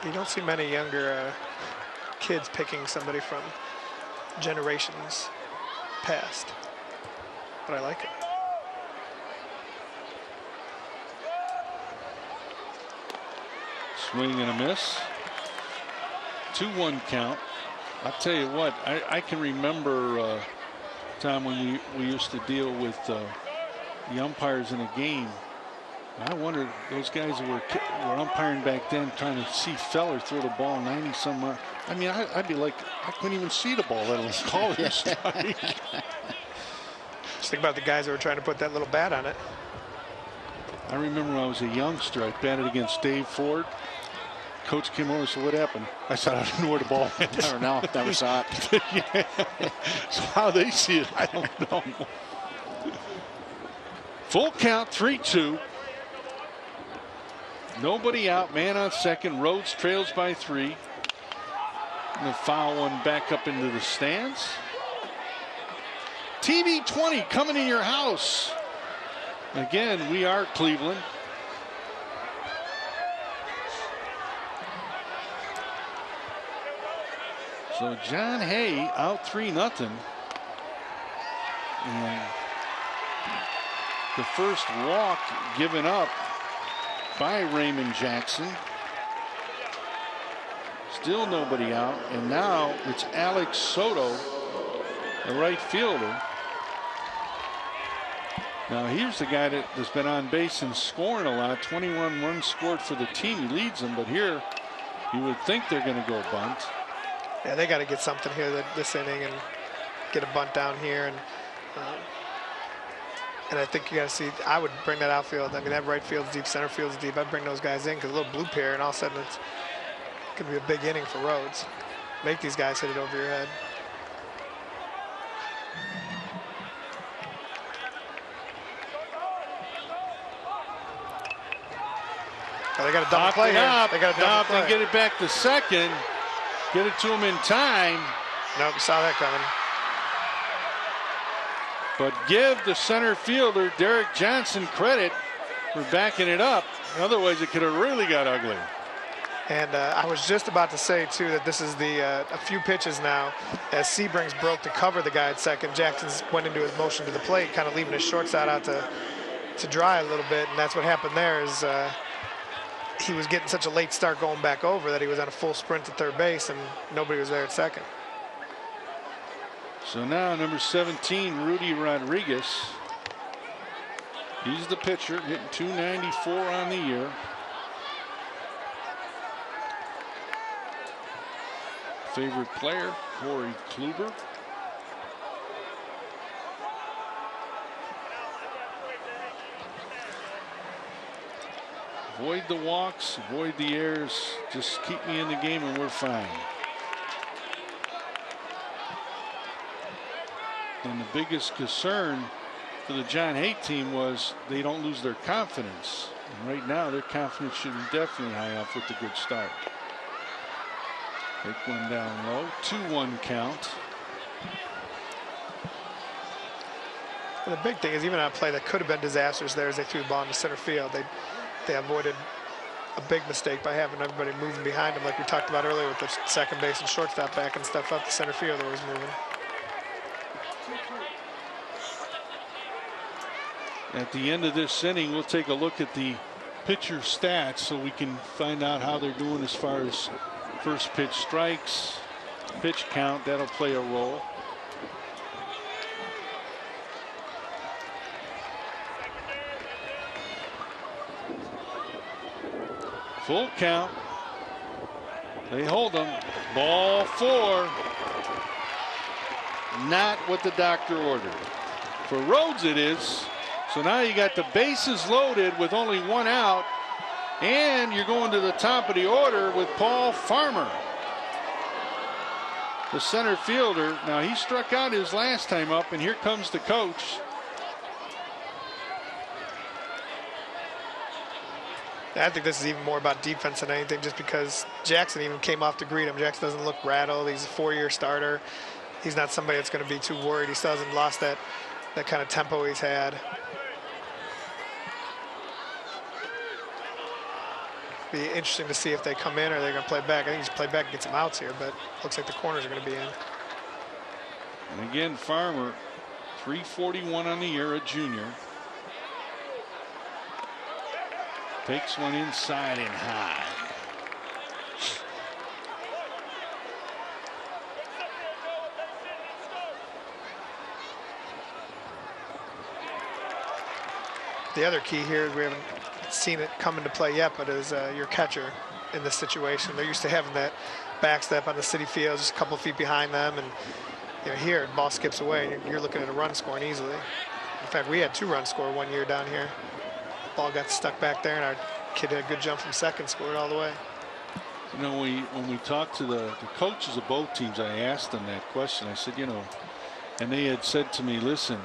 You don't see many younger kids picking somebody from generations past. But I like it. Swing and a miss. 2-1 count. I'll tell you what, I can remember time when we used to deal with the umpires in a game. I wondered, those guys that were umpiring back then, trying to see Feller throw the ball 90 some miles. I mean, I'd be like, I couldn't even see the ball, let alone call it a strike. Just think about the guys that were trying to put that little bat on it. I remember when I was a youngster, I batted against Dave Ford. Coach came over and said, what happened? I said, I don't know where the ball went. I don't know. Never saw it. Yeah. So how they see it, I don't know. Full count, 3-2. Nobody out, man on second. Rhodes trails by 3. And the foul one back up into the stands. TV 20 coming in your house. Again, we are Cleveland. So John Hay out 3-0. And the first walk given up by Raymond Jackson. Still nobody out. And now it's Alex Soto, the right fielder. Now here's the guy that's been on base and scoring a lot. 21 runs scored for the team. He leads them, but here you would think they're going to go bunt. Yeah, they got to get something here this inning and get a bunt down here. And And I think you got to see, I would bring that outfield. I mean, that right field's deep, center field's deep. I'd bring those guys in because a little bloop here, and all of a sudden it's going to be a big inning for Rhodes. Make these guys hit it over your head. Oh, they got a double play here. They got a double play. And get it back to second. Get it to him in time. Nope, saw that coming. But give the center fielder, Derek Johnson, credit for backing it up. Otherwise, it could have really got ugly. And I was just about to say, too, that this is a few pitches now. As Sebrings broke to cover the guy at second, Jackson went into his motion to the plate, kind of leaving his short side out to dry a little bit. And that's what happened there is he was getting such a late start going back over that he was on a full sprint to third base, and nobody was there at second. So now number 17, Rudy Rodriguez. He's the pitcher, hitting .294 on the year. Favorite player, Corey Kluber. Avoid the walks, avoid the errors. Just keep me in the game and we're fine. And the biggest concern for the John Hay team was they don't lose their confidence. And right now, their confidence should be definitely high up with the good start. Take one down low, 2-1 count. And the big thing is even on a play that could have been disastrous there as they threw the ball into center field. They avoided a big mistake by having everybody moving behind them, like we talked about earlier with the second base and shortstop backing stuff up. The center fielder was moving. At the end of this inning, we'll take a look at the pitcher stats so we can find out how they're doing as far as first pitch strikes, pitch count. That'll play a role. Full count. They hold them. Ball 4. Not what the doctor ordered. For Rhodes it is. So now you got the bases loaded with only 1 out, and you're going to the top of the order with Paul Farmer, the center fielder. Now he struck out his last time up, and here comes the coach. I think this is even more about defense than anything, just because Jackson even came off to greet him. Jackson doesn't look rattled. He's a 4-year starter. He's not somebody that's going to be too worried. He still hasn't lost that kind of tempo he's had. Be interesting to see if they come in or they're going to play back. I think he's play back and get some outs here, but looks like the corners are going to be in. And again, Farmer, 341 on the year, a junior. Takes one inside and high. The other key here is we haven't seen it come into play yet, but is your catcher in this situation. They're used to having that back step on the city field, just a couple feet behind them, and here the ball skips away, and you're looking at a run scoring easily. In fact, we had 2 runs scored 1 year down here. Ball got stuck back there, and our kid had a good jump from second, scored all the way. You know, when we talked to the coaches of both teams, I asked them that question. I said, and they had said to me, listen,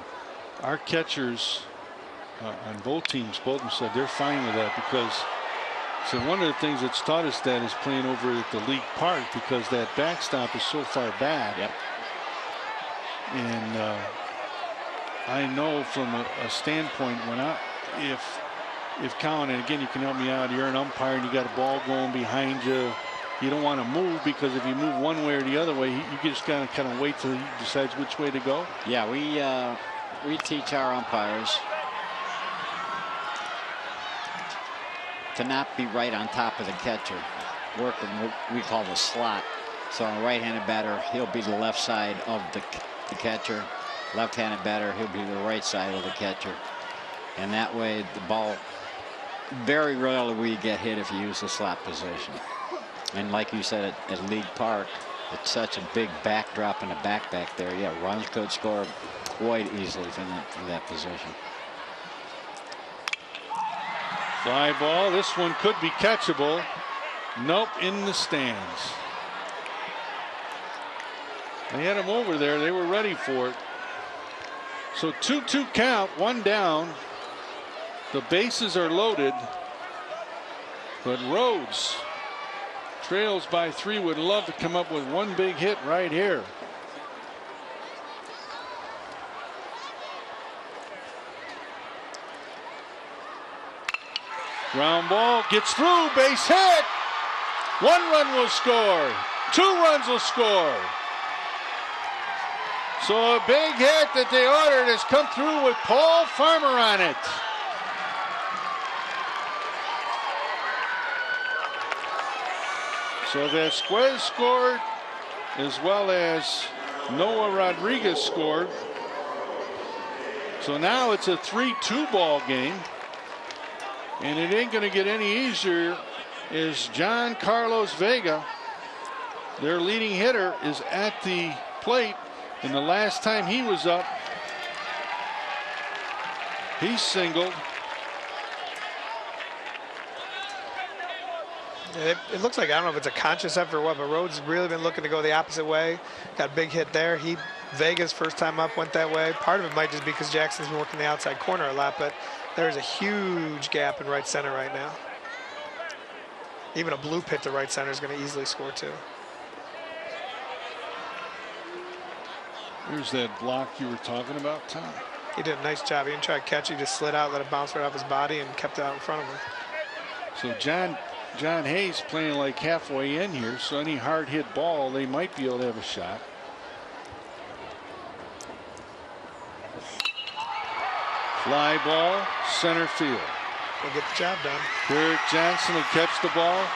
our catchers on both teams, both of them said they're fine with that, because so one of the things that's taught us that is playing over at the league park, because that backstop is so far back. Yep. And I know from a standpoint if Colin, and again you can help me out, you're an umpire and you got a ball going behind you, you don't want to move, because if you move one way or the other way, you just gotta kind of wait till he decides which way to go. Yeah, we teach our umpires to not be right on top of the catcher, working what we call the slot. So a right-handed batter, he'll be the left side of the catcher. Left-handed batter, he'll be the right side of the catcher. And that way the ball, very rarely will you get hit if you use the slot position. And like you said at League Park, it's such a big backdrop in the back there. Yeah, runs could score quite easily from that position. Fly ball. This one could be catchable. Nope, in the stands. They had him over there. They were ready for it. So 2-2 count, one down. The bases are loaded. But Rhodes trails by 3. Would love to come up with one big hit right here. Ground ball gets through, base hit. 1 run will score. 2 runs will score. So a big hit that they ordered has come through with Paul Farmer on it. So Vasquez scored, as well as Noah Rodriguez scored. So now it's a 3-2 ball game. And it ain't going to get any easier as John Carlos Vega, their leading hitter, is at the plate. And the last time he was up, he singled. It looks like, I don't know if it's a conscious effort or what, but Rhodes has really been looking to go the opposite way. Got a big hit there. Vega's first time up went that way. Part of it might just be because Jackson's been working the outside corner a lot, but there's a huge gap in right center right now. Even a blue pit to right center is going to easily score too. Here's that block you were talking about, Tom. He did a nice job. He didn't try to catch it. He just slid out, let it bounce right off his body, and kept it out in front of him. So John Hayes playing like halfway in here, so any hard hit ball, they might be able to have a shot. Fly ball, center field. We'll get the job done. Derek Johnson will catch the ball.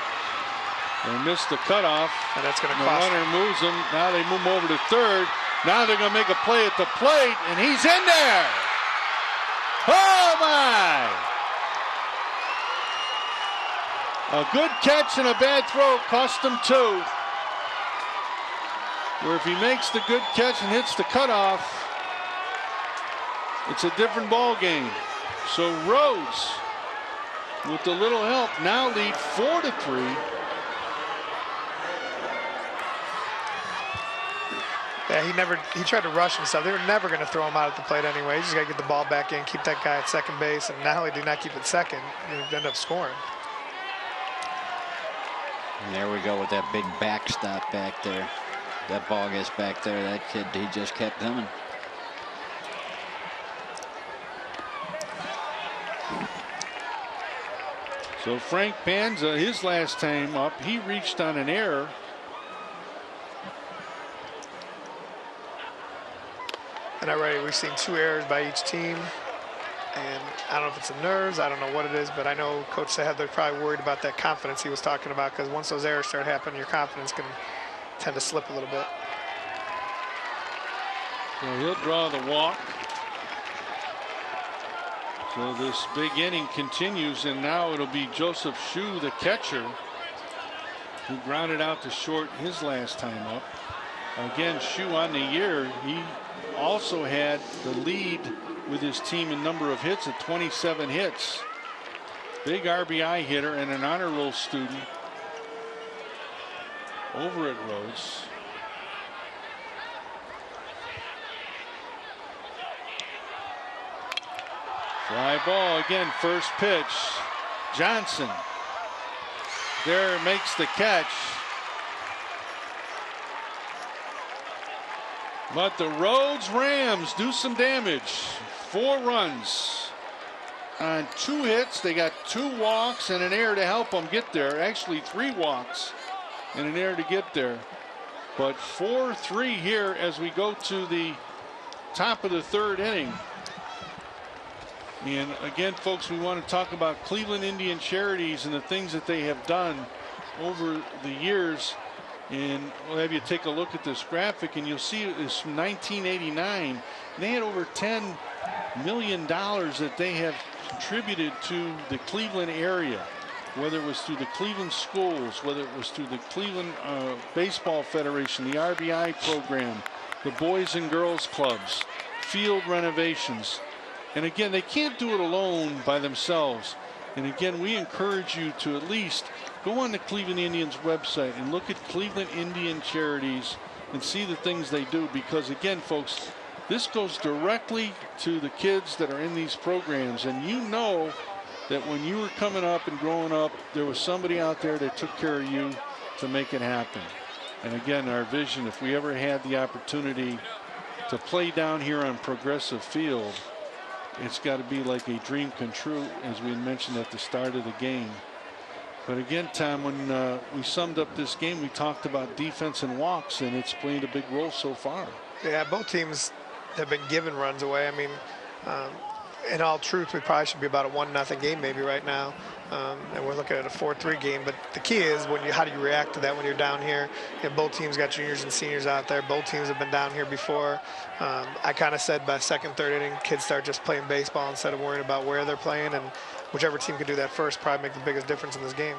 They missed the cutoff. And that's going to cost cost him. The runner moves him. Now they move him over to third. Now they're going to make a play at the plate, and he's in there. Oh, my. A good catch and a bad throw cost him 2. Where if he makes the good catch and hits the cutoff, it's a different ball game. So Rhodes, with a little help, now lead 4-3. Yeah, he tried to rush himself. They were never going to throw him out at the plate anyway. He just got to get the ball back in, keep that guy at second base, and now he did not keep it second. He ended up scoring. And there we go with that big backstop back there. That ball gets back there. That kid, he just kept coming. So Frank Panza, his last time up, he reached on an error. And already we've seen 2 errors by each team. And I don't know if it's the nerves, I don't know what it is, but I know Coach said they're probably worried about that confidence he was talking about, because once those errors start happening, your confidence can tend to slip a little bit. So he'll draw the walk. So this big inning continues, and now it'll be Joseph Shue, the catcher, who grounded out to short his last time up. Again, Shue on the year, he also had the lead with his team in number of hits at 27 hits. Big RBI hitter and an honor roll student over at Rhodes. Fly ball again, first pitch. Johnson there makes the catch. But the Rhodes Rams do some damage. 4 runs on 2 hits. They got 2 walks and an error to help them get there. Actually 3 walks and an error to get there. But 4-3 here as we go to the top of the 3rd inning. And again, folks, we want to talk about Cleveland Indian Charities and the things that they have done over the years. And we'll have you take a look at this graphic, and you'll see it's from 1989. They had over $10 million that they have contributed to the Cleveland area, whether it was through the Cleveland schools, whether it was through the Cleveland Baseball Federation, the RBI program, the Boys and Girls Clubs, field renovations. And again, they can't do it alone by themselves. And again, we encourage you to at least go on the Cleveland Indians website and look at Cleveland Indian Charities and see the things they do, because again, folks, this goes directly to the kids that are in these programs. And you know that when you were coming up and growing up, there was somebody out there that took care of you to make it happen. And again, our vision, if we ever had the opportunity to play down here on Progressive Field, it's got to be like a dream come true, as we mentioned at the start of the game. But again, Tom, when we summed up this game, we talked about defense and walks, and it's played a big role so far. Yeah, both teams have been giving runs away. I mean, in all truth, we probably should be about a 1-0 game maybe right now. And we're looking at a 4-3 game. But the key is how do you react to that when you're down here? Both teams got juniors and seniors out there. Both teams have been down here before. I kind of said by second, third inning, kids start just playing baseball instead of worrying about where they're playing. And whichever team could do that first probably make the biggest difference in this game.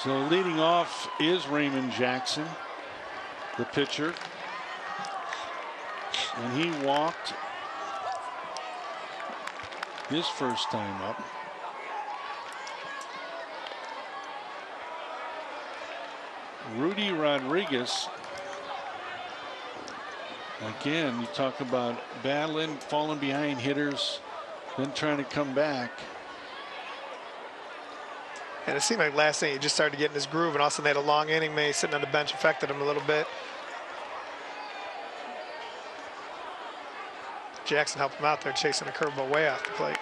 So leading off is Raymond Jackson, the pitcher. And he walked his first time up. Rudy Rodriguez, again, you talk about battling, falling behind hitters, then trying to come back. And it seemed like last inning he just started getting his groove, and all of a sudden they had a long inning. Maybe sitting on the bench affected him a little bit. Jackson helped him out there, chasing a curveball way off the plate.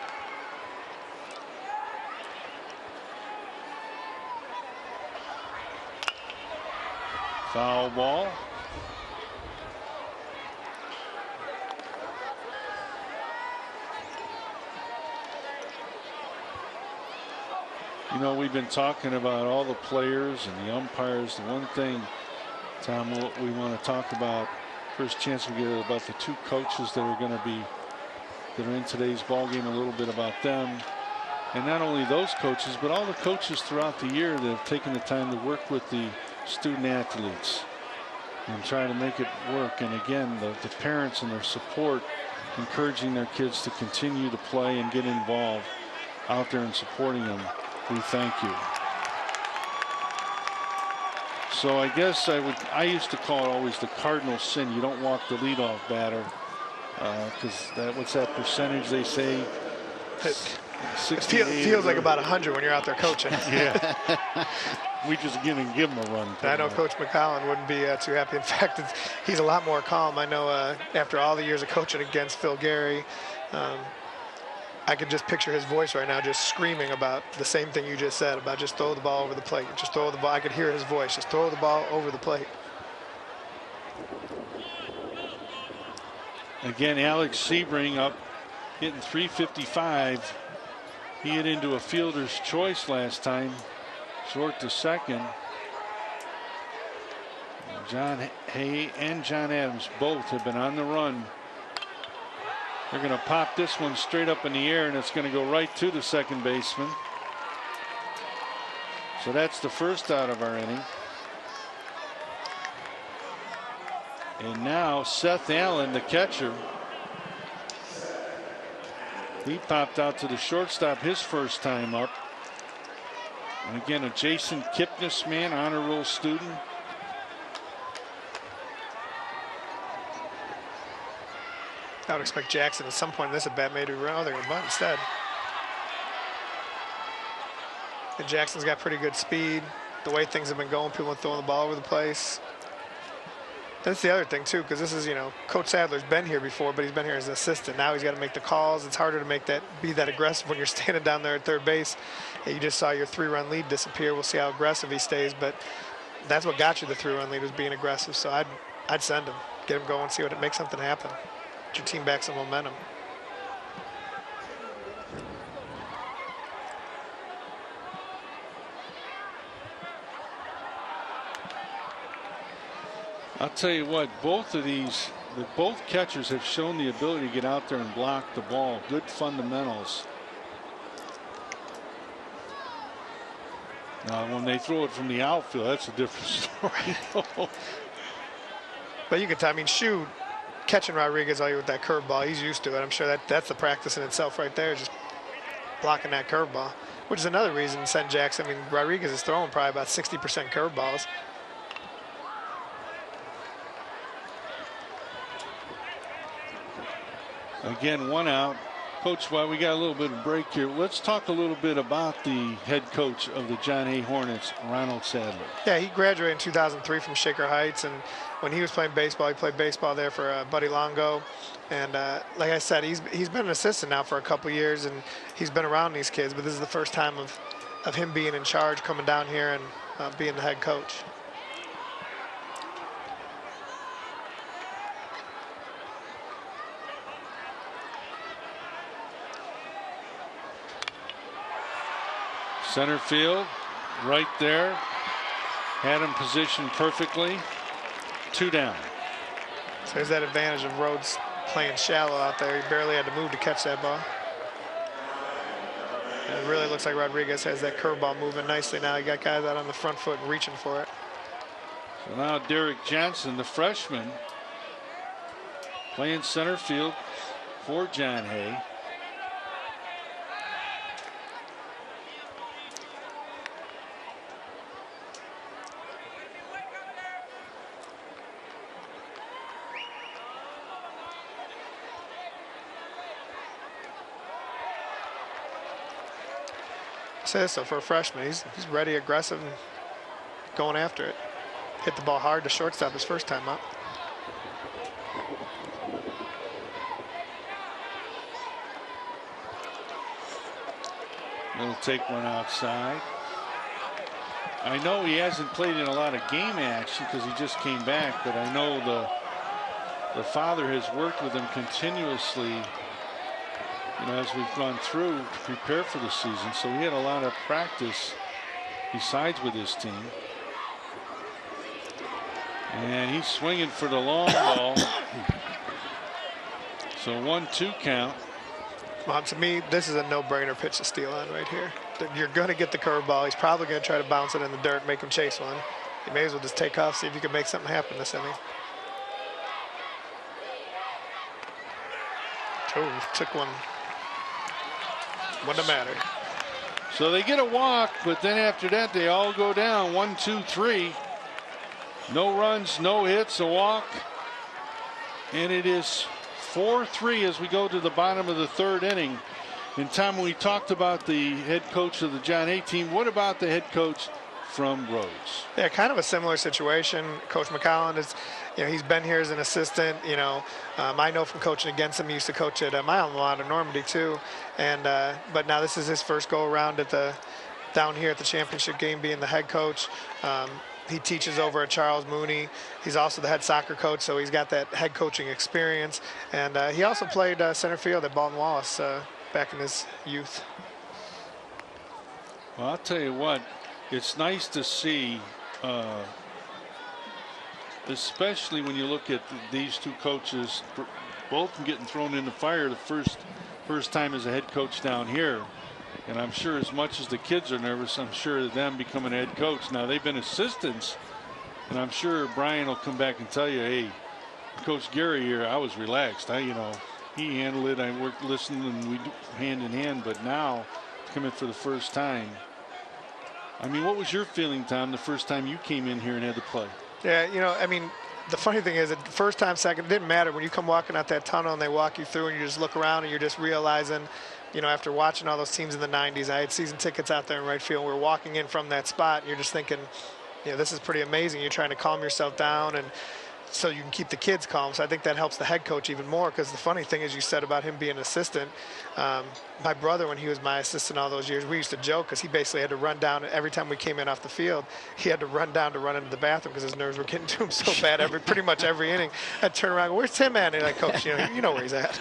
Foul ball. You know, we've been talking about all the players and the umpires. The one thing, Tom, what we want to talk about, first chance we get about the two coaches that are in today's ball game, a little bit about them. And not only those coaches, but all the coaches throughout the year that have taken the time to work with the student athletes and try to make it work. And again, the parents and their support, encouraging their kids to continue to play and get involved out there and supporting them. We thank you. So I guess I used to call it always the cardinal sin. You don't walk the leadoff batter, because what's that percentage they say? It feels like about 100 when you're out there coaching. Yeah. We just give him a run. I know Coach McCollum wouldn't be too happy. In fact, he's a lot more calm. I know after all the years of coaching against Phil Gary, I could just picture his voice right now just screaming about the same thing you just said, about just throw the ball over the plate. Just throw the ball. I could hear his voice. Just throw the ball over the plate. Again, Alex Sebring up, hitting .355. He hit into a fielder's choice last time, short to second. John Hay and John Adams both have been on the run. They're going to pop this one straight up in the air, and it's going to go right to the second baseman. So that's the first out of our inning. And now Seth Allen, the catcher, he popped out to the shortstop his first time up. And again, a Jason Kipnis man, honor roll student. I would expect Jackson at some point in this at bat maybe run. Oh, they're going to bunt instead. And Jackson's got pretty good speed. The way things have been going, people are throwing the ball over the place. That's the other thing too, because this is, Coach Sadler's been here before, but he's been here as an assistant. Now he's got to make the calls. It's harder to be that aggressive when you're standing down there at third base. And you just saw your 3-run lead disappear. We'll see how aggressive he stays, but that's what got you the 3-run lead, was being aggressive. So I'd send him, get him going, see what it makes something happen. Get your team back some momentum. I'll tell you what, both catchers have shown the ability to get out there and block the ball. Good fundamentals. Now, when they throw it from the outfield, that's a different story. But you can tell, Shu catching Rodriguez all year with that curveball, he's used to it. I'm sure that's the practice in itself right there. Just blocking that curveball, which is another reason send Jackson. I mean, Rodriguez is throwing probably about 60% curveballs. Again, 1 out. Coach, while we got a little bit of break here, let's talk a little bit about the head coach of the John A. Hornets, Ronald Sadler. Yeah, he graduated in 2003 from Shaker Heights, and when he was playing baseball, he played baseball there for Buddy Longo. And like I said, he's been an assistant now for a couple years, and he's been around these kids, but this is the first time of him being in charge, coming down here and being the head coach. Center field, right there. Had him positioned perfectly. 2 down. So there's that advantage of Rhodes playing shallow out there. He barely had to move to catch that ball. And it really looks like Rodriguez has that curveball moving nicely now. He got guys out on the front foot and reaching for it. So now Derek Johnson, the freshman, playing center field for John Hay. So for a freshman, he's ready, aggressive, and going after it. Hit the ball hard to shortstop his first time up. He'll take one outside. I know he hasn't played in a lot of game action because he just came back, but I know the father has worked with him continuously, you know, as we've gone through to prepare for the season. So he had a lot of practice besides with his team. And he's swinging for the long ball. So 1-2 count. Well, to me, this is a no-brainer pitch to steal on right here. You're going to get the curveball. He's probably going to try to bounce it in the dirt, make him chase one. You may as well just take off, see if you can make something happen this inning. Oh, took one. Wouldn't have mattered. So they get a walk, but then after that, they all go down. 1, 2, 3. No runs, no hits, a walk. And it is 4-3 as we go to the bottom of the 3rd inning. And Tom, we talked about the head coach of the John A team. What about the head coach from Rhodes? Yeah, kind of a similar situation. Coach McCollin is, you know, he's been here as an assistant. You know, I know from coaching against him, he used to coach at my alma mater, Normandy, too. And but now this is his first go around at down here at the championship game, being the head coach. He teaches over at Charles Mooney. He's also the head soccer coach, so he's got that head coaching experience. And he also played center field at Baldwin Wallace back in his youth. Well, I'll tell you what, it's nice to see, especially when you look at these two coaches, both of them getting thrown in the fire the first time as a head coach down here. And I'm sure as much as the kids are nervous, I'm sure them becoming a head coach. Now, they've been assistants, and I'm sure Brian will come back and tell you, hey, Coach Gary here, I was relaxed. You know, he handled it. I worked, listened, and we do hand in hand. But now, to come in for the first time, I mean, what was your feeling, Tom, the first time you came in here and had to play? Yeah, you know, I mean, the funny thing is that first time, second, it didn't matter. When you come walking out that tunnel and they walk you through and you just look around and you're just realizing, you know, after watching all those teams in the 90s, I had season tickets out there in right field. We were walking in from that spot, and you're just thinking, you know, this is pretty amazing. You're trying to calm yourself down and so you can keep the kids calm. So I think that helps the head coach even more, because the funny thing is, you said about him being an assistant. My brother, when he was my assistant all those years, we used to joke because he basically had to run down every time we came in off the field. He had to run down to run into the bathroom because his nerves were getting to him so bad. Pretty much every inning, I'd turn around, where's Tim at? And like, Coach, you know where he's at.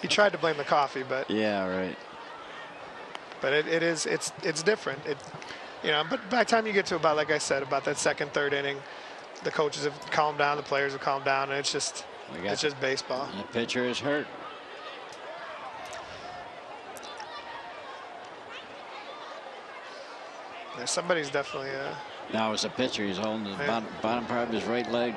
He tried to blame the coffee, but yeah, right. But it's different. You know, but by the time you get to about, like I said, about that second, third inning, the coaches have calmed down, the players have calmed down, and it's just baseball. The pitcher is hurt. Yeah, somebody's definitely. Now it's a pitcher. He's holding the bottom part of his right leg.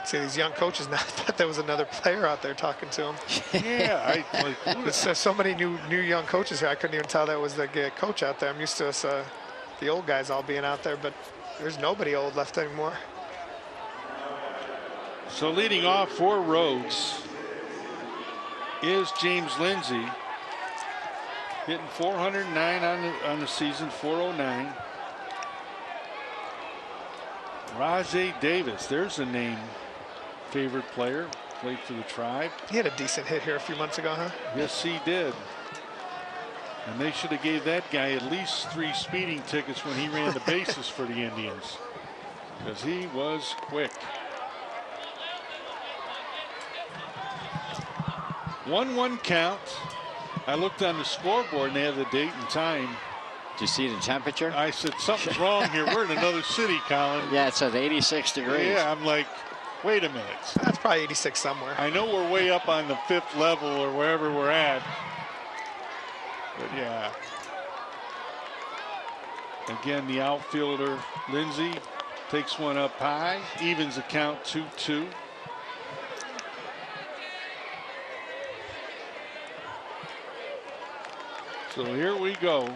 See these young coaches now. I thought there was another player out there talking to him. Yeah, There's so many new young coaches here. I couldn't even tell that was the coach out there. I'm used to us, the old guys all being out there, but there's nobody old left anymore. So leading off for Rhodes is James Lindsay, hitting 409 on the season, 409. Rajay Davis, there's a name. Favorite player, played for the Tribe. He had a decent hit here a few months ago, huh? Yes, he did. And they should have gave that guy at least 3 speeding tickets when he ran the bases for the Indians, because he was quick. 1-1 count. I looked on the scoreboard and they have the date and time. Did you see the temperature? I said, something's wrong here. We're in another city, Colin. Yeah, it says 86 degrees. Yeah, I'm like, wait a minute. That's probably 86 somewhere. I know we're way up on the 5th level or wherever we're at. But yeah. Again, the outfielder, Lindsay, takes one up high, evens the count 2-2. So here we go.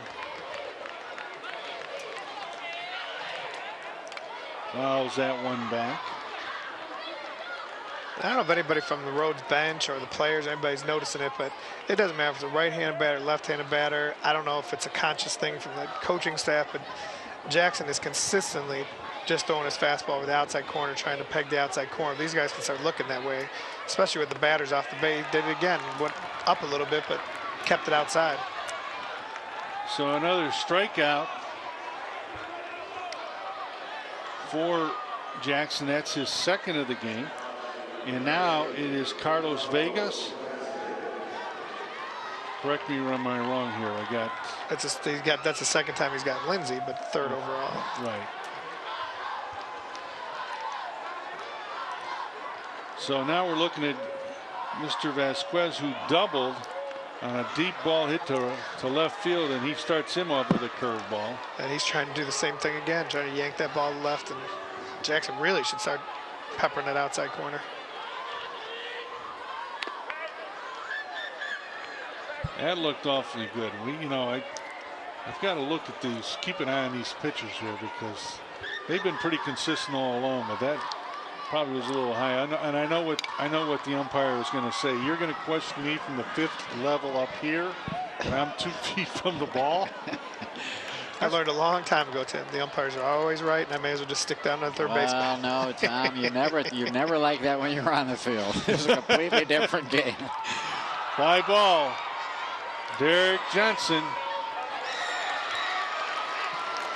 Fouls that one back. I don't know if anybody from the Rhodes bench or the players, anybody's noticing it, but it doesn't matter if it's a right-handed batter, left-handed batter. I don't know if it's a conscious thing from the coaching staff, but Jackson is consistently just throwing his fastball over the outside corner, trying to peg the outside corner. These guys can start looking that way, especially with the batters off the base. Did it again, went up a little bit, but kept it outside. So another strikeout for Jackson. That's his second of the game. And now it is Carlos Vegas. Correct me or am I wrong here? That's the second time he's got Lindsay, but third overall. Right. So now we're looking at Mr. Vasquez, who doubled on a deep ball hit to left field, and he starts him off with a curveball. And he's trying to do the same thing again, trying to yank that ball to left, and Jackson really should start peppering that outside corner. That looked awfully good. I've got to look at these, keep an eye on these pitchers here, because they've been pretty consistent all along, but that probably was a little high. And I know what the umpire was going to say. You're going to question me from the 5th level up here, and I'm 2 feet from the ball. I learned a long time ago, Tim. The umpires are always right, and I may as well just stick down to the third baseman. Well, no, Tom, you never like that when you're on the field. It's a completely different game. Fly ball. Derek Johnson.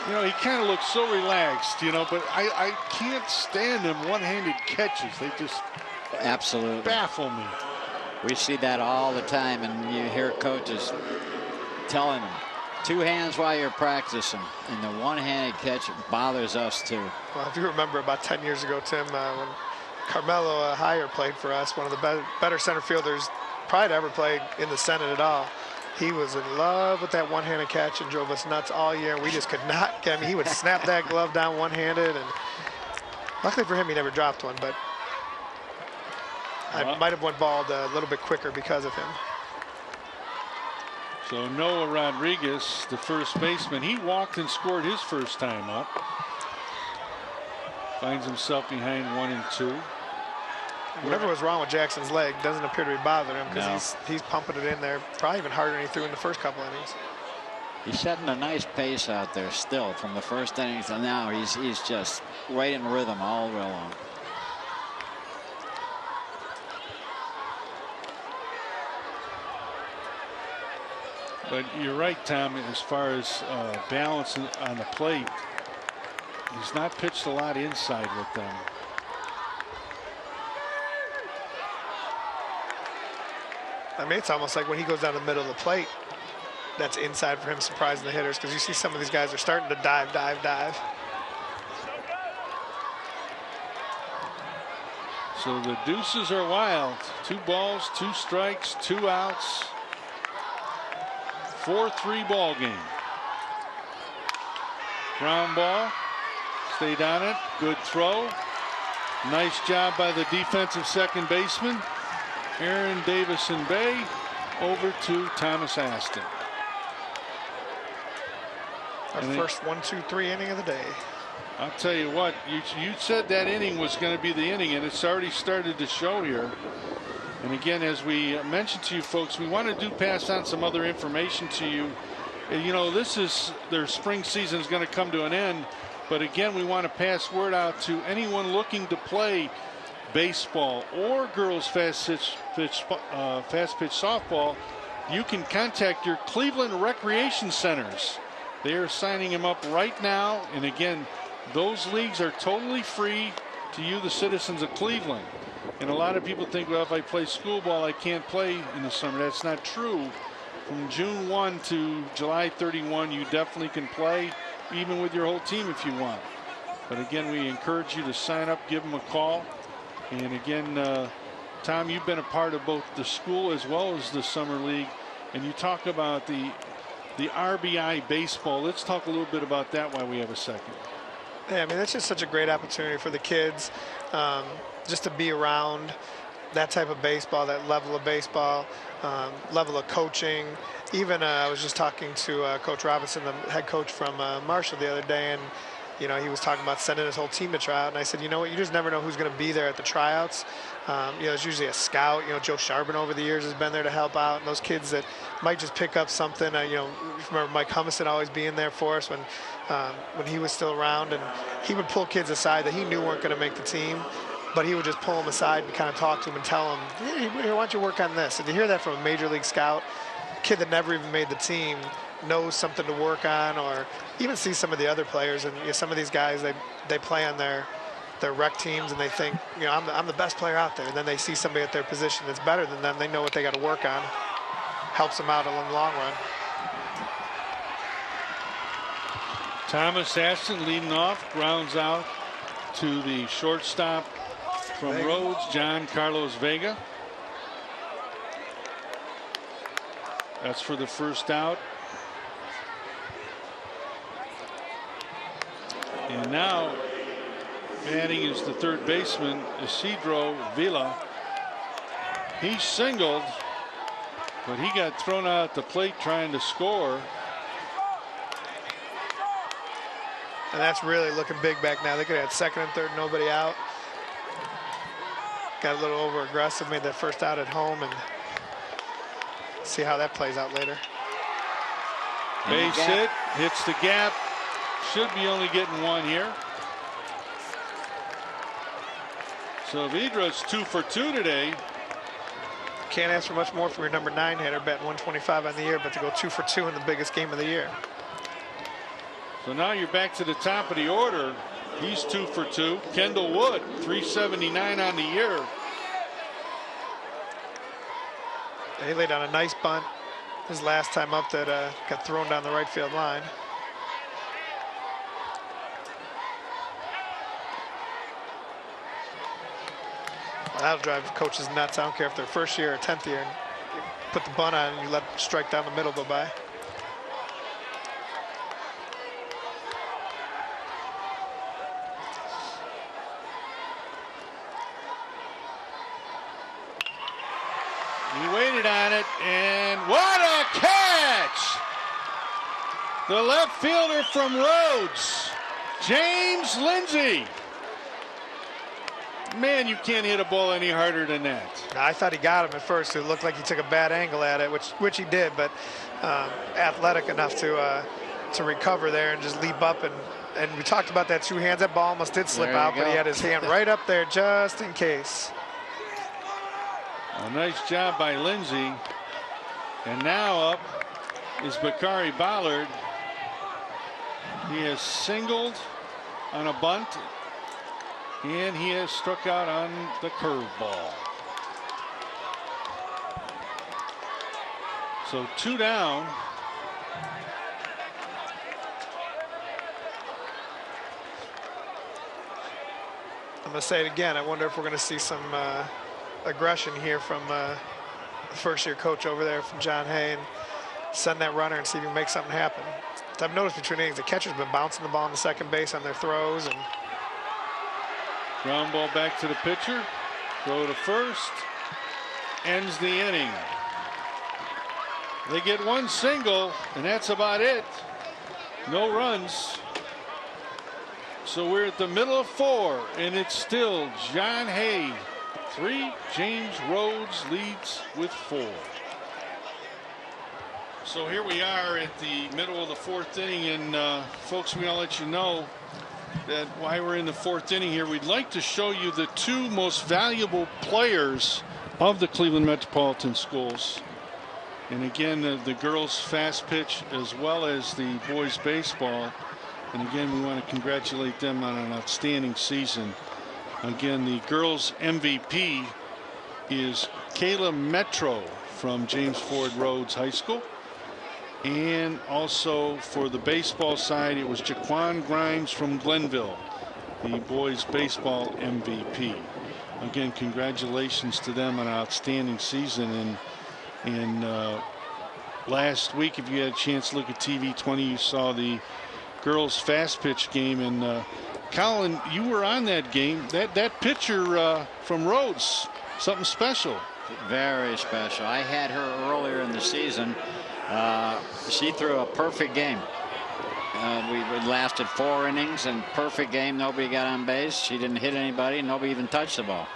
He kind of looks so relaxed, but I can't stand them one-handed catches. They just absolutely baffle me. We see that all the time, and you hear coaches telling them 2 hands while you're practicing, and the one-handed catch bothers us too. Well, if you remember about 10 years ago, Tim, when Carmelo Heyer played for us, one of the better center fielders probably to ever play in the Senate at all. He was in love with that one-handed catch and drove us nuts all year. We just could not get him. He would snap that glove down one-handed, and luckily for him, he never dropped one, but I might have went bald a little bit quicker because of him. So Noah Rodriguez, the first baseman, he walked and scored his first time up. Finds himself behind 1-2. Whatever was wrong with Jackson's leg doesn't appear to be bothering him, because he's pumping it in there probably even harder than he threw in the first couple innings. He's setting a nice pace out there still from the first innings to now. He's just right in rhythm all the way along. But you're right, Tom, as far as balance on the plate, he's not pitched a lot inside with them. I mean, it's almost like when he goes down the middle of the plate, that's inside for him, surprising the hitters, because you see some of these guys are starting to dive. So the deuces are wild. 2 balls, 2 strikes, 2 outs. 4-3 ball game. Ground ball, stayed on it, good throw. Nice job by the defensive second baseman, Aaron Davison-Bay, over to Thomas Aston. Our first 1-2-3 inning of the day. I'll tell you what, you said that inning was going to be the inning, and it's already started to show here. And again, as we mentioned to you folks, we want to pass on some other information to you. You know, their spring season is going to come to an end, but again, we want to pass word out to anyone looking to play baseball or girls fast pitch softball. You can contact your Cleveland recreation centers. They are signing them up right now, and again, those leagues are totally free to you, the citizens of Cleveland. And a lot of people think, well, if I play school ball, I can't play in the summer. That's not true. From June 1 to July 31, you definitely can play, even with your whole team if you want. But again, we encourage you to sign up, give them a call. And again, Tom, you've been a part of both the school as well as the summer league. And you talk about the RBI baseball. Let's talk a little bit about that while we have a second. Yeah, I mean, that's just such a great opportunity for the kids just to be around that type of baseball, that level of baseball, level of coaching. Even I was just talking to Coach Robinson, the head coach from Marshall, the other day, and you know, he was talking about sending his whole team to try out, and I said, you know what, you just never know who's going to be there at the tryouts. You know, there's usually a scout. You know, Joe Charbon over the years has been there to help out, and those kids that might just pick up something. You know, remember Mike Humison always being there for us when he was still around, and he would pull kids aside that he knew weren't going to make the team, but he would just pull them aside and kind of talk to them and tell them, hey, why don't you work on this? And to hear that from a major league scout, a kid that never even made the team, knows something to work on, or even see some of the other players, and you know, some of these guys, they play on their rec teams, and they think, you know, I'm the best player out there, and then they see somebody at their position that's better than them. They know what they got to work on. Helps them out in the long run. Thomas Aston leading off, grounds out to the shortstop from Rhodes, John Carlos Vega. That's for the first out. And now batting is the third baseman, Isidro Vila. He singled, but he got thrown out at the plate trying to score. And that's really looking big back now. They could have had second and third, nobody out. Got a little over aggressive, made that first out at home, and see how that plays out later. Base hit, hits the gap. Should be only getting one here. So Vidra's 2 for 2 today. Can't ask for much more from your number 9 hitter, batting 125 on the year, but to go 2 for 2 in the biggest game of the year. So now you're back to the top of the order. He's 2 for 2. Kendall Wood, 379 on the year. He laid down a nice bunt his last time up that got thrown down the right field line. Well, that'll drive coaches nuts. I don't care if they're first year or 10th year. You put the bunt on and you let strike down the middle go by. He waited on it, and what a catch! The left fielder from Rhodes, James Lindsay. Man, you can't hit a ball any harder than that. I thought he got him at first. It looked like he took a bad angle at it, which he did, but athletic enough to recover there and just leap up. And we talked about that two hands. That ball almost did slip out, but he had his hand right up there just in case. A nice job by Lindsay. And now up is Bakari Ballard. He has singled on a bunt, and he has struck out on the curveball. So 2 down. I'm going to say it again. I wonder if we're going to see some aggression here from the first-year coach over there from John Hay, and send that runner and see if he can make something happen. I've noticed between innings, the catcher's been bouncing the ball on the second base on their throws, and Ground ball back to the pitcher. Throw to first. Ends the inning. They get one single, and that's about it. No runs. So we're at the middle of 4, and it's still John Hay 3. James Rhodes leads with 4. So here we are at the middle of the 4th inning, and folks, we want to let you know that while we're in the 4th inning here, we'd like to show you the 2 most valuable players of the Cleveland Metropolitan Schools. And again, the girls fast pitch as well as the boys baseball. And again, we want to congratulate them on an outstanding season. Again, the girls MVP is Kayla Metro from James Ford Rhodes High School. And also for the baseball side, it was Jaquan Grimes from Glenville, the boys baseball MVP. Again, congratulations to them on an outstanding season. And last week, if you had a chance to look at TV 20, you saw the girls fast pitch game. And Colin, you were on that game. That pitcher from Rhodes, something special. Very special. I had her earlier in the season. She threw a perfect game. We lasted 4 innings and perfect game. Nobody got on base. She didn't hit anybody. Nobody even touched the ball.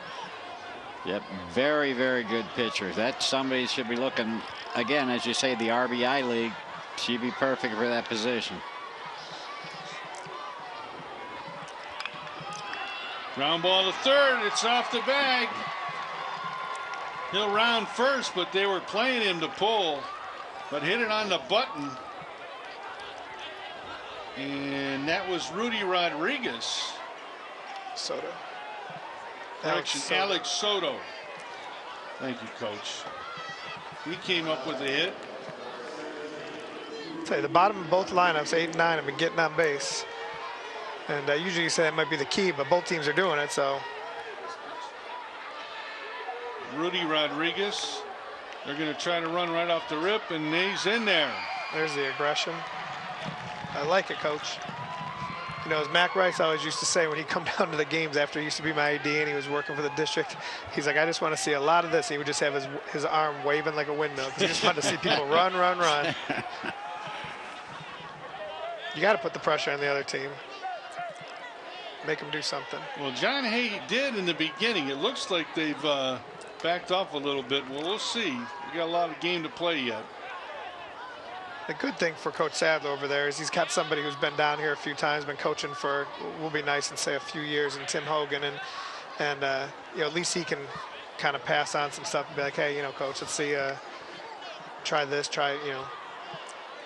Yep, very, very good pitcher. That somebody should be looking, again, as you say, the RBI league. She'd be perfect for that position. Ground ball to third. It's off the bag. He'll round first, but they were playing him to pull, but hit it on the button. And that was Rudy Rodriguez. Soto. Alex Soto. Thank you, Coach. He came up with the hit. I'll tell you, the bottom of both lineups, 8 and 9, have been getting on base. And usually you say that might be the key, but both teams are doing it, so. Rudy Rodriguez. They're going to try to run right off the rip, and he's in there. There's the aggression. I like it, Coach. You know, as Mac Rice always used to say when he'd come down to the games after he used to be my AD and he was working for the district, he's like, I just want to see a lot of this. He would just have his arm waving like a windmill because he just wanted to see people run, run, run. You got to put the pressure on the other team. Make them do something. Well, John Hay did in the beginning. It looks like they've backed off a little bit. Well, we'll see. We got a lot of game to play yet. The good thing for Coach Sadler over there is he's got somebody who's been down here a few times, been coaching for, will be nice and say a few years, and Tim Hogan, and you know, at least he can kind of pass on some stuff and be like, hey, you know, Coach, let's see, try this, try, you know.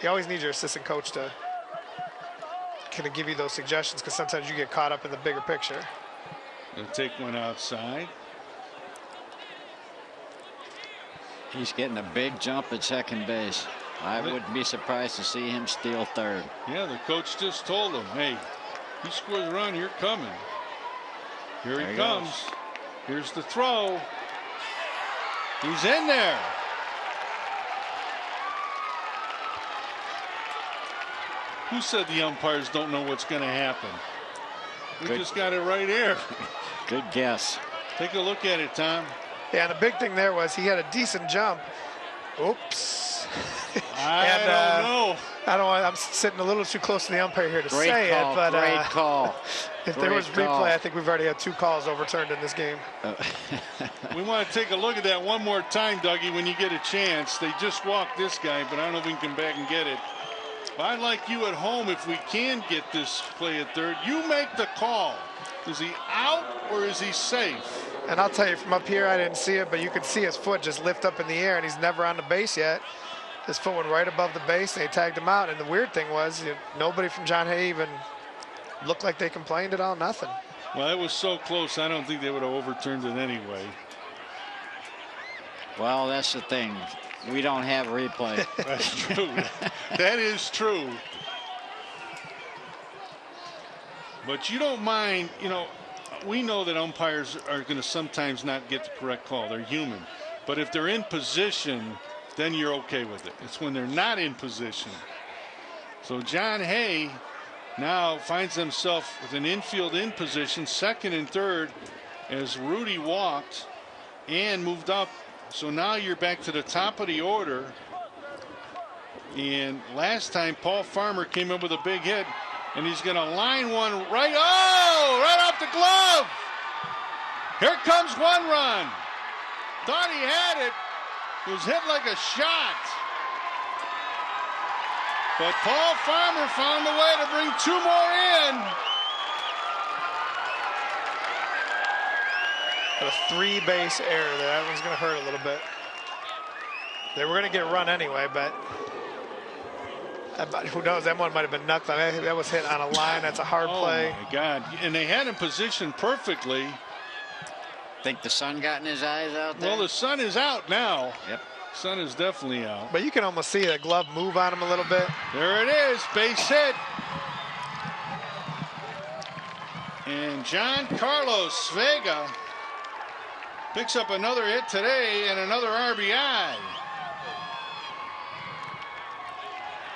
You always need your assistant coach to kind of give you those suggestions because sometimes you get caught up in the bigger picture. Gonna take one outside. He's getting a big jump at second base. I wouldn't be surprised to see him steal third. Yeah, the coach just told him, hey, he scores a run, you're coming. Here he comes. Here's the throw. He's in there. Who said the umpires don't know what's going to happen? We just got it right here. Good guess. Take a look at it, Tom. Yeah, and the big thing there was he had a decent jump. Oops. I don't know. I'm sitting a little too close to the umpire here to say it, but great call. If there was replay, I think we've already had 2 calls overturned in this game. We want to take a look at that one more time, Dougie, when you get a chance. They just walked this guy, but I don't know if we can come back and get it. I'd like you at home, if we can get this play at third, you make the call. Is he out or is he safe? And I'll tell you, from up here, I didn't see it, but you could see his foot just lift up in the air, and he's never on the base yet. His foot went right above the base, and they tagged him out. And the weird thing was, nobody from John Hay even looked like they complained at all, nothing. Well, it was so close, I don't think they would have overturned it anyway. Well, that's the thing. We don't have replay. That's true. That is true. But you don't mind, you know, we know that umpires are going to sometimes not get the correct call. They're human. But if they're in position, then you're okay with it. It's when they're not in position. So John Hay now finds himself with an infield in position, second and third, as Rudy walked and moved up. So now you're back to the top of the order. And last time Paul Farmer came up with a big hit, and he's going to line one right. Oh, right off the glove. Here comes one run. Thought he had it. It was hit like a shot. But Paul Farmer found a way to bring two more in. A 3-base error there. That one's going to hurt a little bit. They were going to get run anyway, but who knows? That one might have been knuckling. That was hit on a line. That's a hard play. Oh, my God. And they had him positioned perfectly. Think the sun got in his eyes out there? Well, the sun is out now. Yep. Sun is definitely out. But you can almost see the glove move on him a little bit. There it is, base hit. And John Carlos Vega picks up another hit today and another RBI.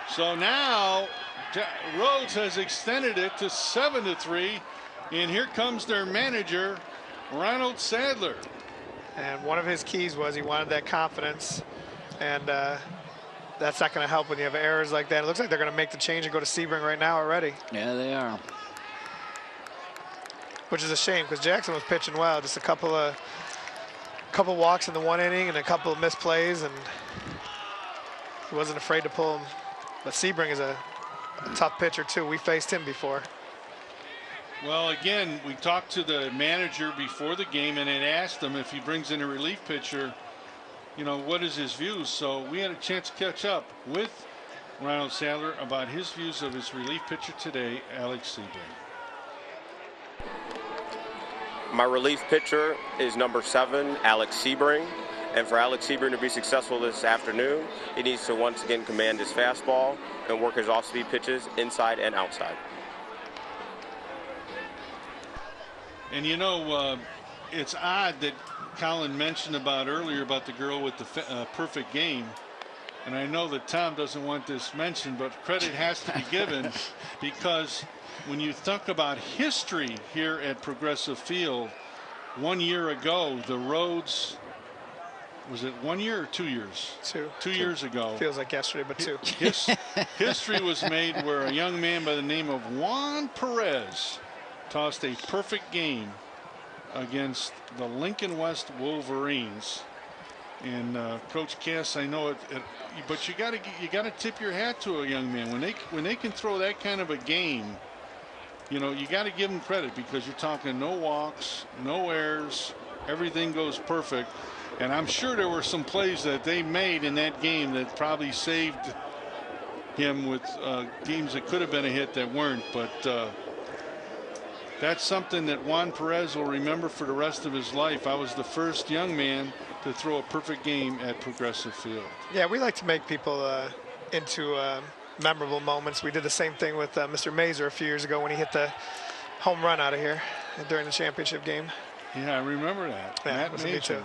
So now Rhodes has extended it to 7-3, and here comes their manager, Ronald Sadler. And one of his keys was he wanted that confidence, and that's not going to help when you have errors like that. It looks like they're going to make the change and go to Sebring right now already. Yeah, they are. Which is a shame because Jackson was pitching well. Just a couple walks in the one inning and a couple of missed plays, and he wasn't afraid to pull him. But Sebring is a tough pitcher too. We faced him before. Well, again, we talked to the manager before the game and had asked him if he brings in a relief pitcher, you know, what is his views? So we had a chance to catch up with Ronald Sadler about his views of his relief pitcher today, Alex Sebring. My relief pitcher is number 7, Alex Sebring. And for Alex Sebring to be successful this afternoon, he needs to once again command his fastball and work his off-speed pitches inside and outside. And you know, it's odd that Colin mentioned about earlier about the girl with the perfect game. And I know that Tom doesn't want this mentioned, but credit has to be given because when you talk about history here at Progressive Field, 1 year ago, the Rhodes, was it 1 year or 2 years? Two years ago. Feels like yesterday, but 2. History was made where a young man by the name of Juan Perez tossed a perfect game against the Lincoln West Wolverines. And Coach Cass, I know it, but you got to tip your hat to a young man when they can throw that kind of a game. You know, you got to give them credit because you're talking no walks, no errors, everything goes perfect. And I'm sure there were some plays that they made in that game that probably saved him with games that could have been a hit that weren't. But that's something that Juan Perez will remember for the rest of his life. I was the first young man to throw a perfect game at Progressive Field. Yeah, we like to make people into memorable moments. We did the same thing with Mr. Mazer a few years ago when he hit the home run out of here during the championship game. Yeah, I remember that. Yeah, Matt was me too.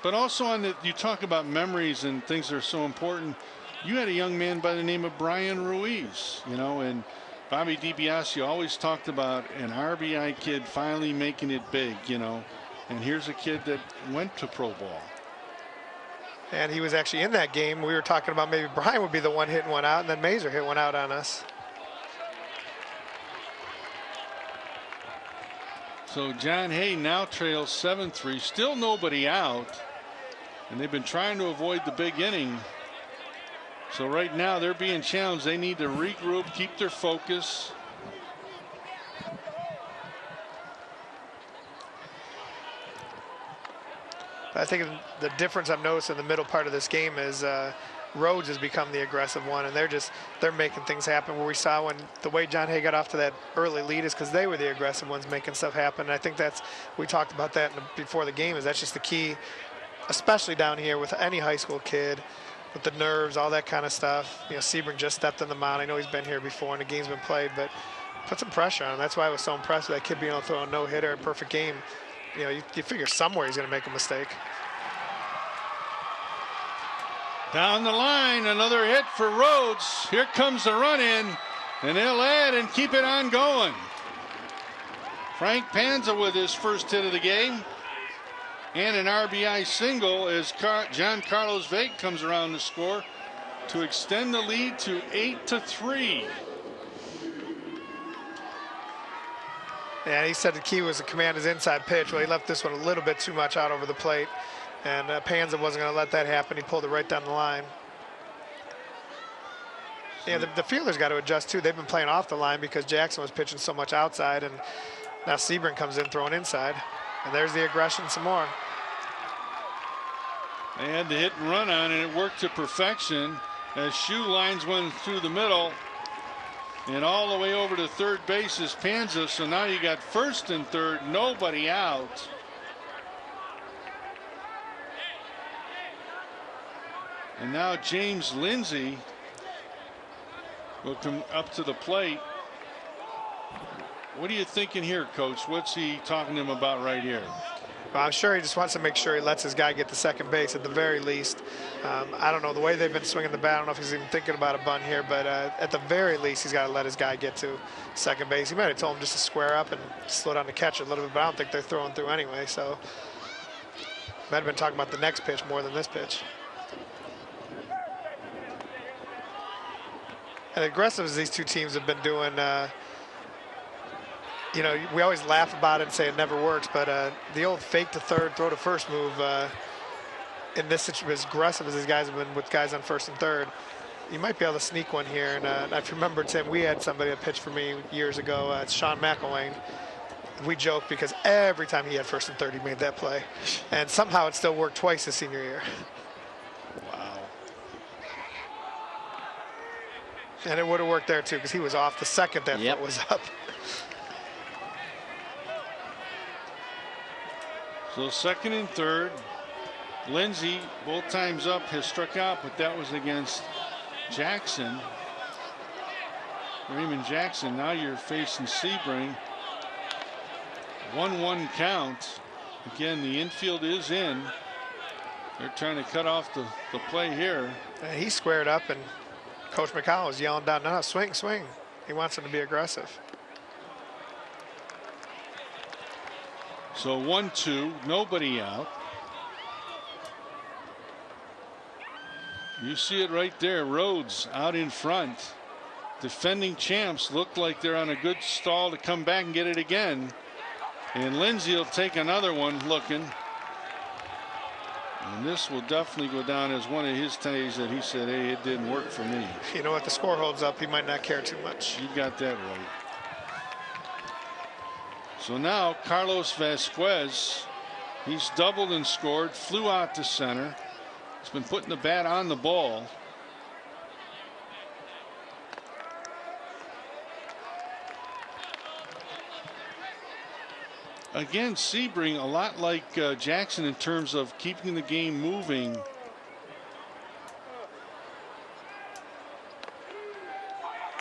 But also on the, you talk about memories and things that are so important. You had a young man by the name of Brian Ruiz, you know, and Bobby DiBiase always talked about an RBI kid finally making it big, you know, and here's a kid that went to pro ball. And he was actually in that game. We were talking about maybe Brian would be the one hitting one out, and then Mazer hit one out on us. So John Hay now trails 7-3, still nobody out, and they've been trying to avoid the big inning. So right now they're being challenged. They need to regroup, keep their focus. I think the difference I've noticed in the middle part of this game is Rhodes has become the aggressive one, and they're making things happen. Where we saw when the way John Hay got off to that early lead is because they were the aggressive ones making stuff happen. And I think we talked about that before the game, is that's just the key, especially down here with any high school kid, with the nerves, all that kind of stuff. You know, Sebring just stepped on the mound. I know he's been here before and the game's been played, but put some pressure on him. That's why I was so impressed with that kid being able to throw a no-hitter, a perfect game. You know, you figure somewhere he's going to make a mistake. Down the line, another hit for Rhodes. Here comes the run in, And they'll add and keep it on going. Frank Panza with his first hit of the game. And an RBI single as John Carlos Vega comes around to score to extend the lead to 8-3. Yeah, he said the key was to command his inside pitch. Well, he left this one a little bit too much out over the plate. And Panza wasn't going to let that happen. He pulled it right down the line. Yeah, the fielders got to adjust too. They've been playing off the line because Jackson was pitching so much outside, and now Sebring comes in throwing inside. And there's the aggression some more. They had the hit and run on, and it worked to perfection as Shu lines one through the middle. And all the way over to third base is Panza. So now you got first and third, nobody out. And now James Lindsay will come up to the plate. What are you thinking here, Coach? What's he talking to him about right here? Well, I'm sure he just wants to make sure he lets his guy get to second base at the very least. I don't know the way they've been swinging the bat. I don't know if he's even thinking about a bunt here, but at the very least, he's got to let his guy get to second base. He might have told him just to square up and slow down the catch a little bit, but I don't think they're throwing through anyway. So might have been talking about the next pitch more than this pitch. And aggressive as these two teams have been doing, you know, we always laugh about it and say it never works, but the old fake to third, throw to first move in this situation, as aggressive as these guys have been with guys on first and third, you might be able to sneak one here. And if you remember, Tim, we had somebody that pitched for me years ago, it's Sean McElwain. We joke because every time he had first and third, he made that play. And somehow it still worked twice his senior year. Wow. And it would have worked there, too, because he was off the second that foot was up. So second and third. Lindsay, both times up, has struck out, but that was against Jackson. Raymond Jackson. Now you're facing Sebring. 1-1 count. Again, the infield is in. They're trying to cut off the play here. And he squared up, and Coach McConnell was yelling down, no, swing, swing. He wants him to be aggressive. So 1-2, nobody out. You see it right there. Rhodes out in front. Defending champs look like they're on a good stall to come back and get it again. And Lindsay will take another one looking. And this will definitely go down as one of his days that he said, hey, it didn't work for me. You know what? The score holds up. He might not care too much. You got that right. So now Carlos Vasquez, he's doubled and scored, flew out to center. He's been putting the bat on the ball. Again, Sebring a lot like Jackson in terms of keeping the game moving.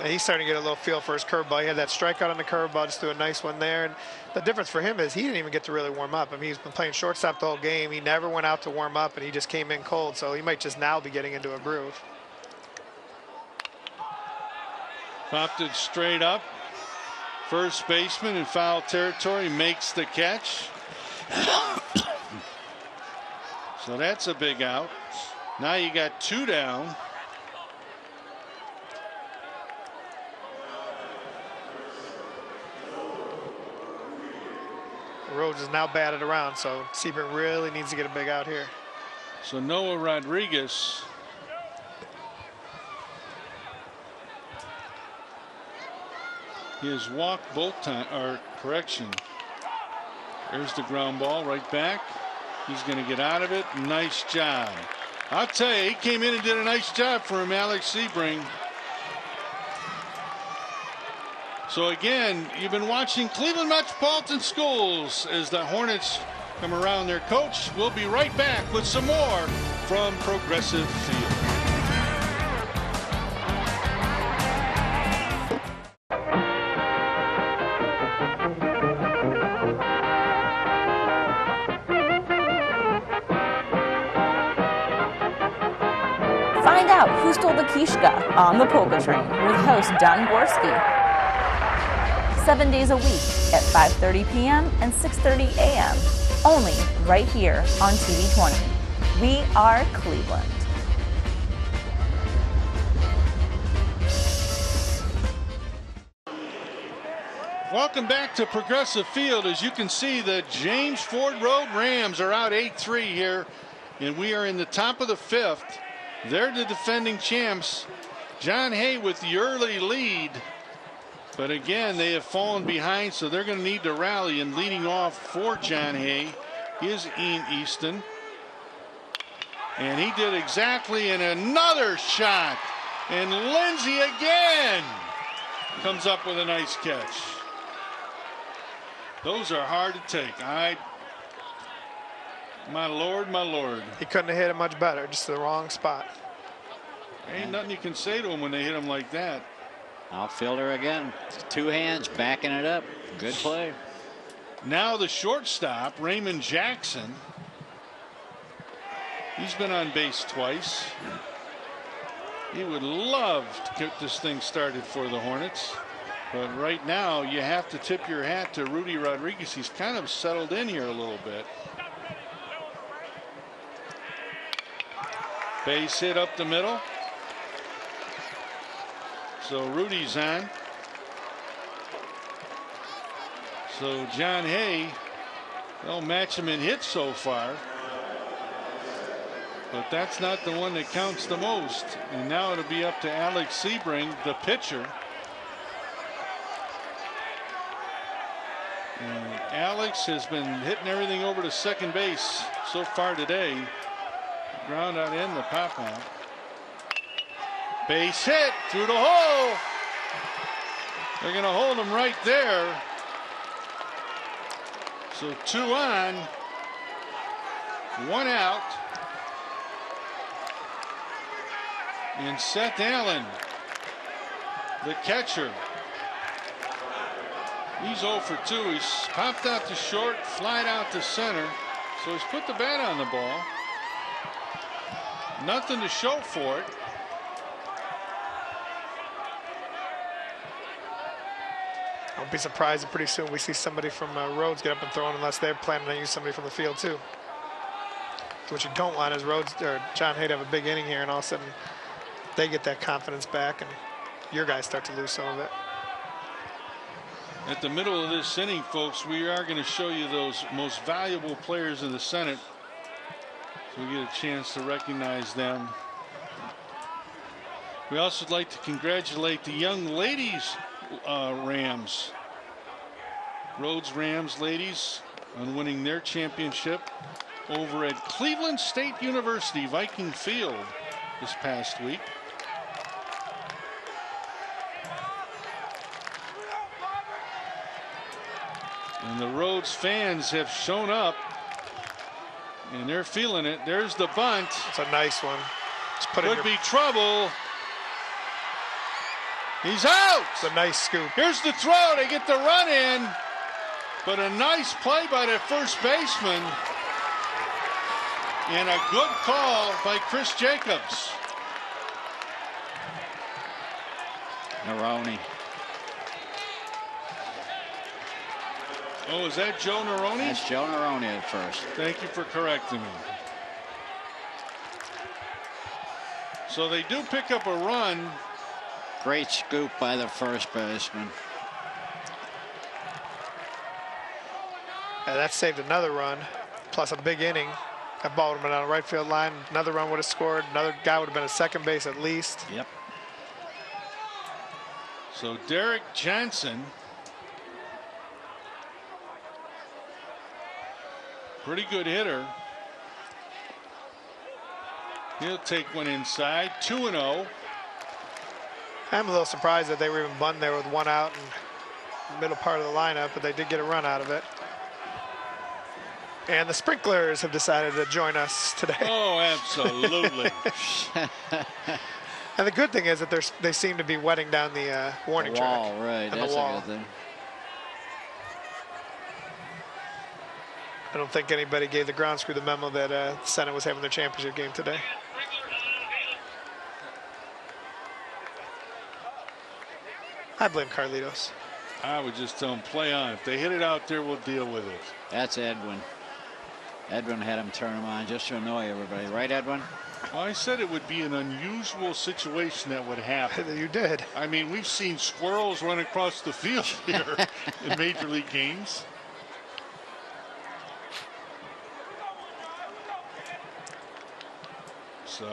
He's starting to get a little feel for his curveball. He had that strikeout on the curveball, just threw a nice one there. And the difference for him is he didn't even get to really warm up. I mean, he's been playing shortstop the whole game. He never went out to warm up, and he just came in cold. So he might just now be getting into a groove. Popped it straight up. First baseman in foul territory makes the catch. So that's a big out. Now you got two down. Rhodes is now batted around, so Sebring really needs to get a big out here. So Noah Rodriguez he has walked both times, or correction. There's the ground ball right back. He's going to get out of it. Nice job. I'll tell you, he came in and did a nice job for him, Alex Sebring. So again, you've been watching Cleveland Metropolitan Schools as the Hornets come around their coach. We'll be right back with some more from Progressive Field. Find out who stole the Kishka on the Polka Train with host Don Gorski. 7 days a week at 5:30 p.m. and 6:30 a.m. Only right here on TV 20. We are Cleveland. Welcome back to Progressive Field. As you can see, the James Ford Road Rams are out 8-3 here, and we are in the top of the 5th. They're the defending champs. John Hay with the early lead, but again, they have fallen behind, so they're going to need to rally. And leading off for John Hay is Ian Easton, and he did exactly, and another shot, and Lindsay again comes up with a nice catch. Those are hard to take. My Lord, my Lord. He couldn't have hit it much better, just the wrong spot. Ain't nothing you can say to him when they hit him like that. Outfielder again. 2 hands backing it up. Good play. Now the shortstop, Raymond Jackson. He's been on base twice. He would love to get this thing started for the Hornets. But right now, you have to tip your hat to Rudy Rodriguez. He's kind of settled in here a little bit. Base hit up the middle. So Rudy's on. So John Hay, they'll match him in hits so far. But that's not the one that counts the most. And now it'll be up to Alex Sebring, the pitcher. And Alex has been hitting everything over to second base so far today. Ground out in the pop out. Base hit through the hole. They're going to hold him right there. So 2 on, 1 out. And Seth Allen, the catcher. He's 0 for 2. He's popped out to short, flied out to center. So he's put the bat on the ball. Nothing to show for it. Don't be surprised if pretty soon we see somebody from Rhodes get up and throw in, unless they're planning to use somebody from the field too. So what you don't want is Rhodes or John Hay to have a big inning here, and all of a sudden they get that confidence back, and your guys start to lose some of it. At the middle of this inning, folks, we are going to show you those most valuable players in the Senate, so we get a chance to recognize them. We also would like to congratulate the young ladies Rams, Rhodes Rams ladies, on winning their championship over at Cleveland State University Viking Field this past week. And the Rhodes fans have shown up, and they're feeling it. There's the bunt. It's a nice one. Could be trouble. He's out. It's a nice scoop. Here's the throw. They get the run in, but a nice play by the first baseman, and a good call by Chris Jacobs. Neroni. Oh, is that Joe Neroni? That's Joe Neroni at first. Thank you for correcting me. So they do pick up a run. Great scoop by the first baseman. Yeah, that saved another run, plus a big inning. That ball would have been on the right field line. Another run would have scored. Another guy would have been at second base at least. Yep. So Derek Johnson, pretty good hitter. He'll take one inside. 2-0. I'm a little surprised that they were even bunting there with 1 out in the middle part of the lineup, but they did get a run out of it. And the sprinklers have decided to join us today. Oh, absolutely. And the good thing is that they seem to be wetting down the warning track. Wall, right. That's a good thing. I don't think anybody gave the ground crew the memo that the Senate was having their championship game today. I blame Carlitos. I would just tell him, play on. If they hit it out there, we'll deal with it. That's Edwin. Edwin had him turn him on just to annoy everybody. Right, Edwin? Well, I said it would be an unusual situation that would happen. You did. I mean, we've seen squirrels run across the field here in Major League games. So,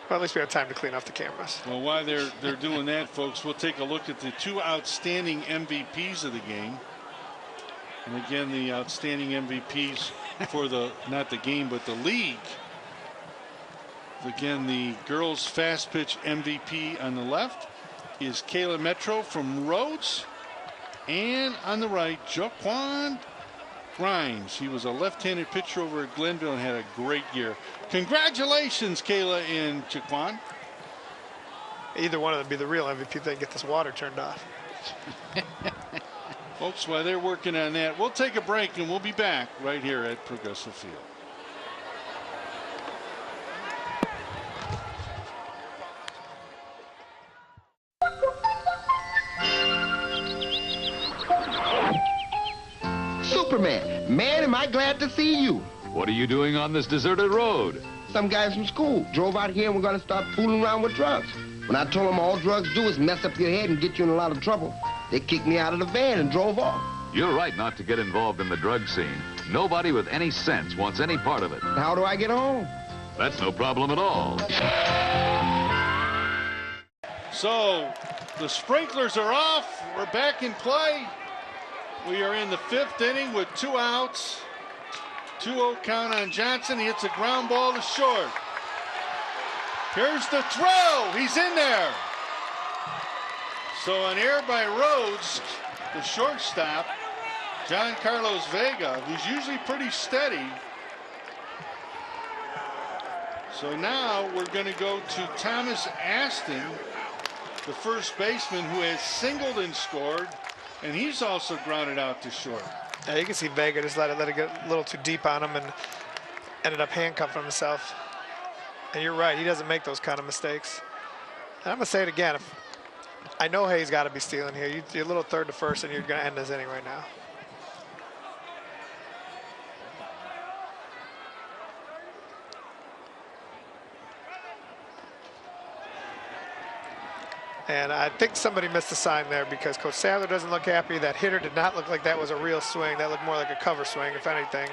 well, at least we have time to clean off the cameras. Well, while they're doing that, folks, we'll take a look at the two outstanding MVPs of the game. And again, the outstanding MVPs for not the game, but the league. Again, the girls' fast pitch MVP on the left is Kayla Metro from Rhodes. And on the right, Jaquan Grimes. He was a left-handed pitcher over at Glenville and had a great year. Congratulations, Kayla and Jaquan. Either one of them be the real MVP if they get this water turned off. Folks, while they're working on that, we'll take a break and we'll be back right here at Progressive Field. Superman, man, am I glad to see you. What are you doing on this deserted road? Some guys from school drove out here and we're going to start fooling around with drugs. When I told them all drugs do is mess up your head and get you in a lot of trouble, they kicked me out of the van and drove off. You're right not to get involved in the drug scene. Nobody with any sense wants any part of it. How do I get home? That's no problem at all. So the sprinklers are off. We're back in play. We are in the 5th inning with 2 outs. 2-0 count on Johnson. He hits a ground ball to short. Here's the throw. He's in there. So an error by Rhodes, the shortstop, John Carlos Vega, who's usually pretty steady. So now we're going to go to Thomas Aston, the first baseman, who has singled and scored, and he's also grounded out to short. Yeah, you can see Vega just let it get a little too deep on him and ended up handcuffing himself. And you're right, he doesn't make those kind of mistakes. And I'm going to say it again. I know Hayes got to be stealing here. You're a little third to first, and you're going to end this inning right now. And I think somebody missed a sign there because Coach Sadler doesn't look happy. That hitter did not look like that was a real swing. That looked more like a cover swing, if anything.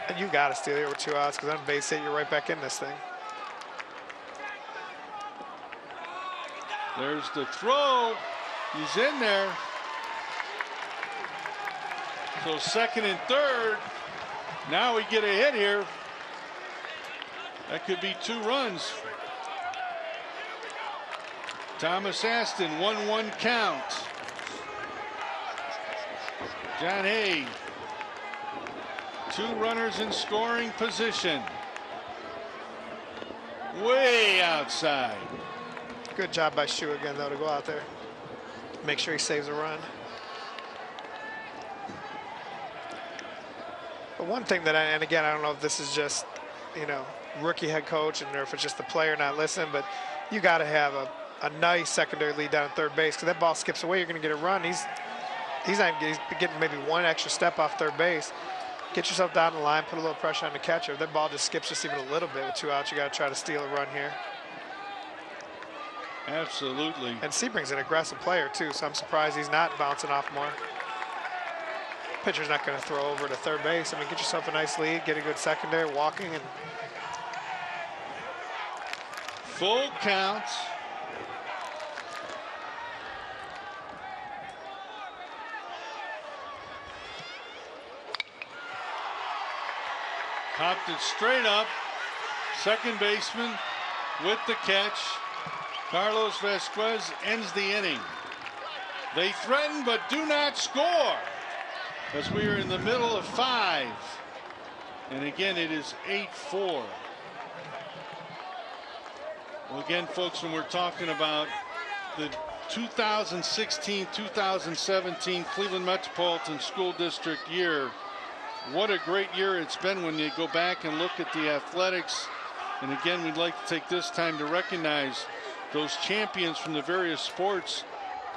And you got to steal here with 2 outs because on base hit, you're right back in this thing. There's the throw. He's in there. So 2nd and 3rd. Now we get a hit here. That could be 2 runs. Thomas Aston, 1-1 count. John Hay, 2 runners in scoring position. Way outside. Good job by Shu again, though, to go out there. Make sure he saves a run. But one thing that and again, I don't know if this is just, rookie head coach and or if it's just the player not listening, but you got to have a nice secondary lead down at third base because that ball skips away. You're going to get a run. He's getting maybe 1 extra step off third base. Get yourself down the line, put a little pressure on the catcher. If that ball just skips just even a little bit with 2 outs, you got to try to steal a run here. Absolutely. And Sebring's an aggressive player too, so I'm surprised he's not bouncing off more. Pitcher's not going to throw over to third base. I mean, get yourself a nice lead, get a good secondary, walking, and full count. Popped it straight up. Second baseman with the catch. Carlos Vasquez ends the inning. They threaten but do not score as we are in the middle of 5. And again, it is 8-4. Well, again, folks, when we're talking about the 2016-2017 Cleveland Metropolitan School District year, what a great year it's been when you go back and look at the athletics. And again, we'd like to take this time to recognize those champions from the various sports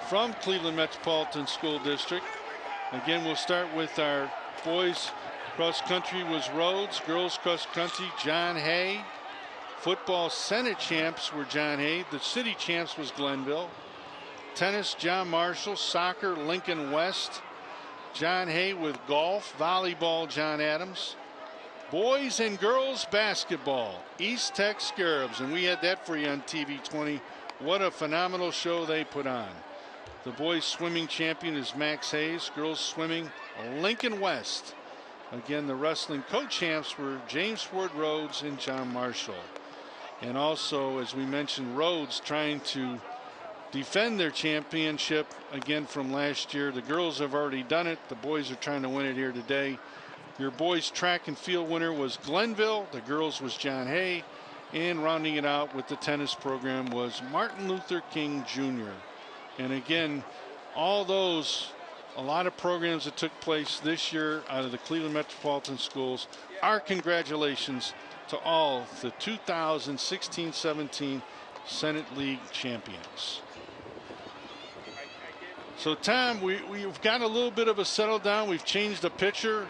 from Cleveland Metropolitan School District. Again, we'll start with our boys cross country was Rhodes, girls cross country John Hay. Football Senate champs were John Hay. The city champs was Glenville. Tennis, John Marshall. Soccer, Lincoln West. John Hay with golf. Volleyball, John Adams. Boys and girls basketball, East Tech Scarabs, and we had that for you on TV 20. What a phenomenal show they put on. The boys swimming champion is Max Hayes. Girls swimming, Lincoln West. Again, the wrestling co-champs were James Ford Rhodes and John Marshall. And also, as we mentioned, Rhodes trying to defend their championship again from last year. The girls have already done it. The boys are trying to win it here today. Your boys track and field winner was Glenville. The girls was John Hay. And rounding it out with the tennis program was Martin Luther King Jr. And again, all those, a lot of programs that took place this year out of the Cleveland Metropolitan Schools. Our congratulations to all the 2016-17 Senate League champions. So Tom, we've got a little bit of a settle down. We've changed the pitcher.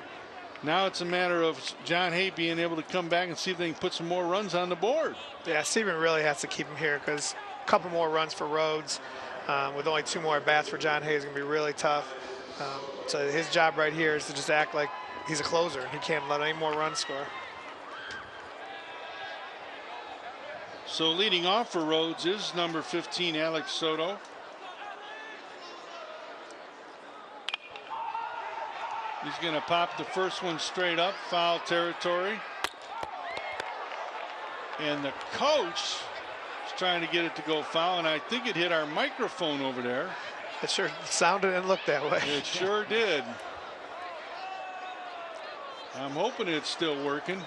Now it's a matter of John Hay being able to come back and see if they can put some more runs on the board. Yeah, Stephen really has to keep him here because a couple more runs for Rhodes with only 2 more at-bats for John Hay is going to be really tough. So his job right here is to just act like he's a closer. He can't let any more runs score. So leading off for Rhodes is number 15, Alex Soto. He's going to pop the first one straight up, foul territory. And the coach is trying to get it to go foul, and I think it hit our microphone over there. It sure sounded and looked that way. It sure did. I'm hoping it's still working.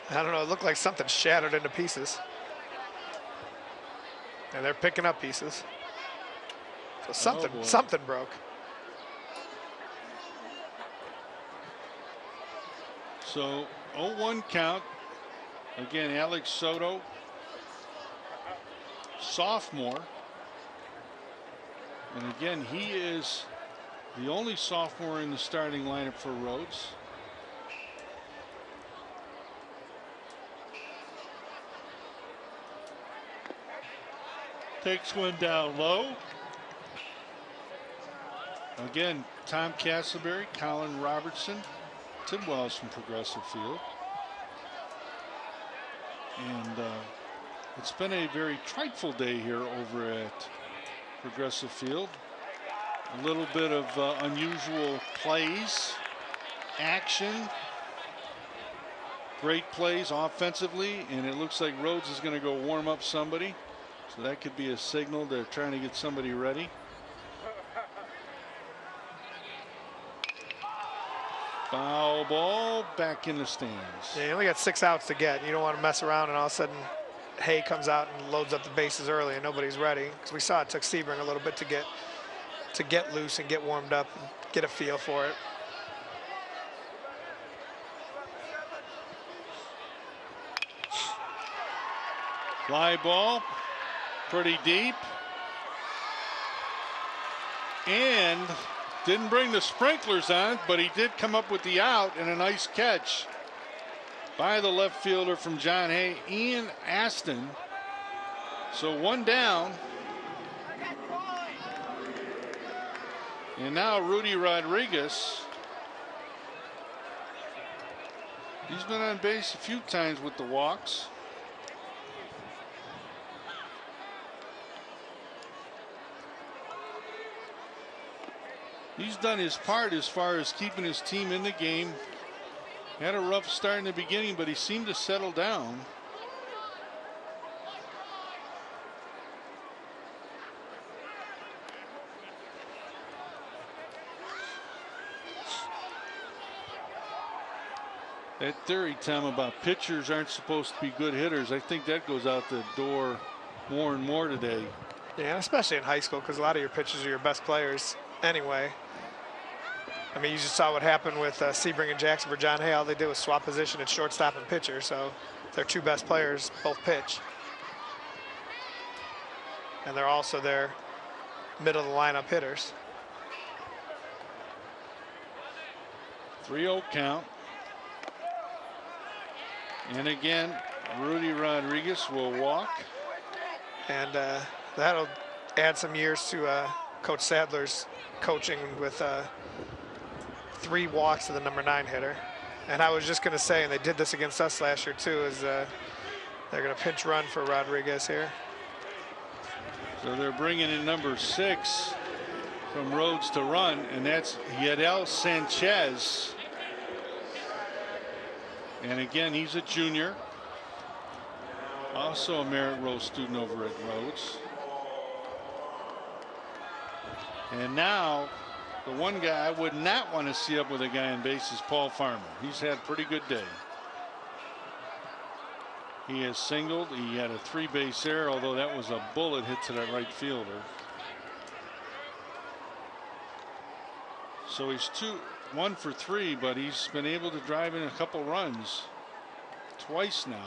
I don't know, it looked like something shattered into pieces. And they're picking up pieces. So something broke. So 0-1 count. Again, Alex Soto, sophomore. And again, he is the only sophomore in the starting lineup for Rhodes. Takes one down low. Again, Tom Castleberry, Colin Robertson, Tim Wells from Progressive Field. And it's been a very frightful day here over at Progressive Field. A little bit of unusual plays, action, great plays offensively, and it looks like Rhodes is going to go warm up somebody. So that could be a signal they're trying to get somebody ready. Foul ball back in the stands. Yeah, you only got 6 outs to get. You don't want to mess around and all of a sudden Hay comes out and loads up the bases early and nobody's ready. Because we saw it took Sebring a little bit to get loose and get warmed up and get a feel for it. Fly ball, pretty deep. And didn't bring the sprinklers on, but he did come up with the out and a nice catch by the left fielder from John Hay, Ian Aston. So 1 down. And now Rudy Rodriguez. He's been on base a few times with the walks. He's done his part as far as keeping his team in the game. Had a rough start in the beginning, but he seemed to settle down. That theory, Tom, about pitchers aren't supposed to be good hitters, I think that goes out the door more and more today. Yeah, especially in high school, because a lot of your pitchers are your best players anyway. I mean, you just saw what happened with Sebring and Jackson for John Hay. All they did was swap position at shortstop and pitcher, so their two best players both pitch. And they're also their middle of the lineup hitters. 3-0 count. And again, Rudy Rodriguez will walk. And that'll add some years to Coach Sadler's coaching with 3 walks to the number 9 hitter. And I was just going to say, and they did this against us last year too, is they're going to pinch run for Rodriguez here. So they're bringing in number 6 from Rhodes to run, and that's Yadiel Sanchez. And again, he's a junior, also a Merit Row student over at Rhodes. And now the one guy I would not want to see up with a guy on base is Paul Farmer. He's had a pretty good day. He has singled. He had a 3-base error, although that was a bullet hit to that right fielder. So he's 1 for 3, but he's been able to drive in a couple runs twice now,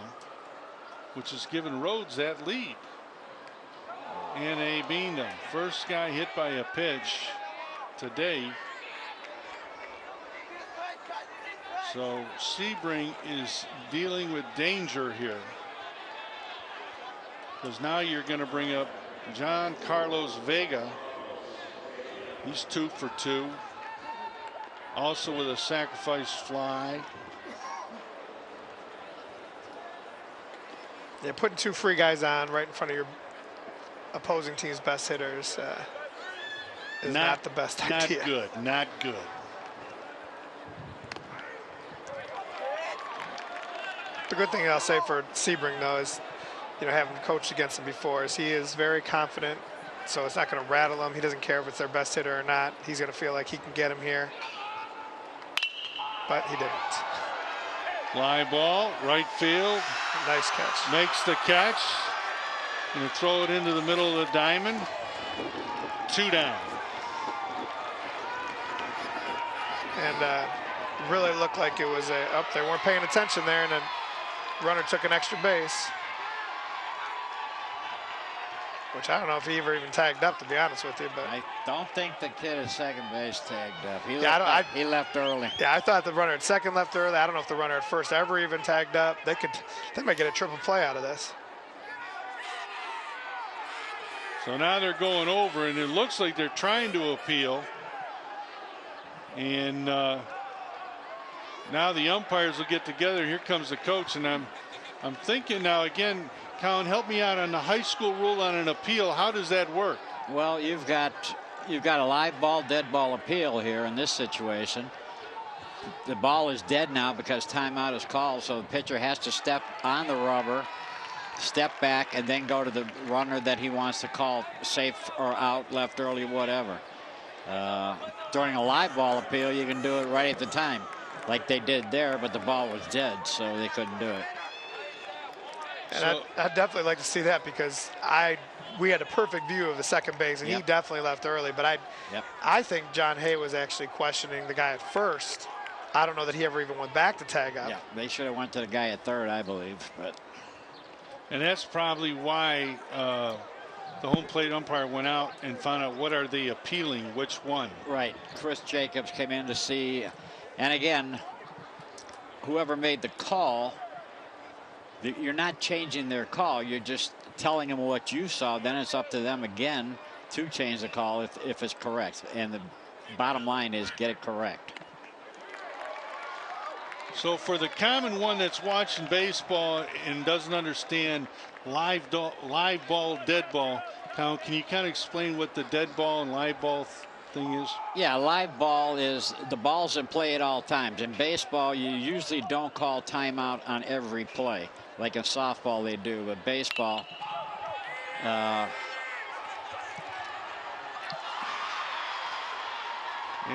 which has given Rhodes that lead. And a beaned him. First guy hit by a pitch today. So Sebring is dealing with danger here, because now you're going to bring up John Carlos Vega. He's 2 for 2, also with a sacrifice fly. Yeah, putting 2 free guys on right in front of your opposing team's best hitters is not the best idea. Not good. Not good. The good thing I'll say for Sebring, though, is, having coached against him before, is he is very confident. So it's not going to rattle him. He doesn't care if it's their best hitter or not. He's going to feel like he can get him here. But he didn't. Fly ball, right field. Nice catch. Makes the catch. Going to throw it into the middle of the diamond. 2 down. And really looked like it was they weren't paying attention there, and then runner took an extra base, which I don't know if he ever even tagged up, to be honest with you. But I don't think the kid at second base tagged up. He left early. Yeah, I thought the runner at second left early. I don't know if the runner at first ever even tagged up. They might get a triple play out of this. So now they're going over, and it looks like they're trying to appeal. And now the umpires will get together. Here comes the coach, and I'm thinking now again, Colin, help me out on the high school rule on an appeal. How does that work? Well, you've got a live ball, dead ball appeal here in this situation. The ball is dead now because timeout is called, so the pitcher has to step on the rubber, step back, and then go to the runner that he wants to call safe or out, left early, whatever. During a live ball appeal, you can do it right at the time, like they did there, but the ball was dead, so they couldn't do it. And I'd definitely like to see that, because we had a perfect view of the second base, and he definitely left early. But I think John Hay was actually questioning the guy at first. I don't know that he ever even went back to tag up. Yeah, they should have went to the guy at third, I believe. And that's probably why the home plate umpire went out and found out what are they appealing, which one. Right. Chris Jacobs came in to see, and again, whoever made the call, you're not changing their call. You're just telling them what you saw. Then it's up to them again to change the call if it's correct. And the bottom line is get it correct. So for the common one that's watching baseball and doesn't understand live ball, dead ball, Colin, can you kind of explain what the dead ball and live ball thing is? Yeah, live ball is the ball's in play at all times. In baseball, you usually don't call timeout on every play. Like in softball they do, but baseball, and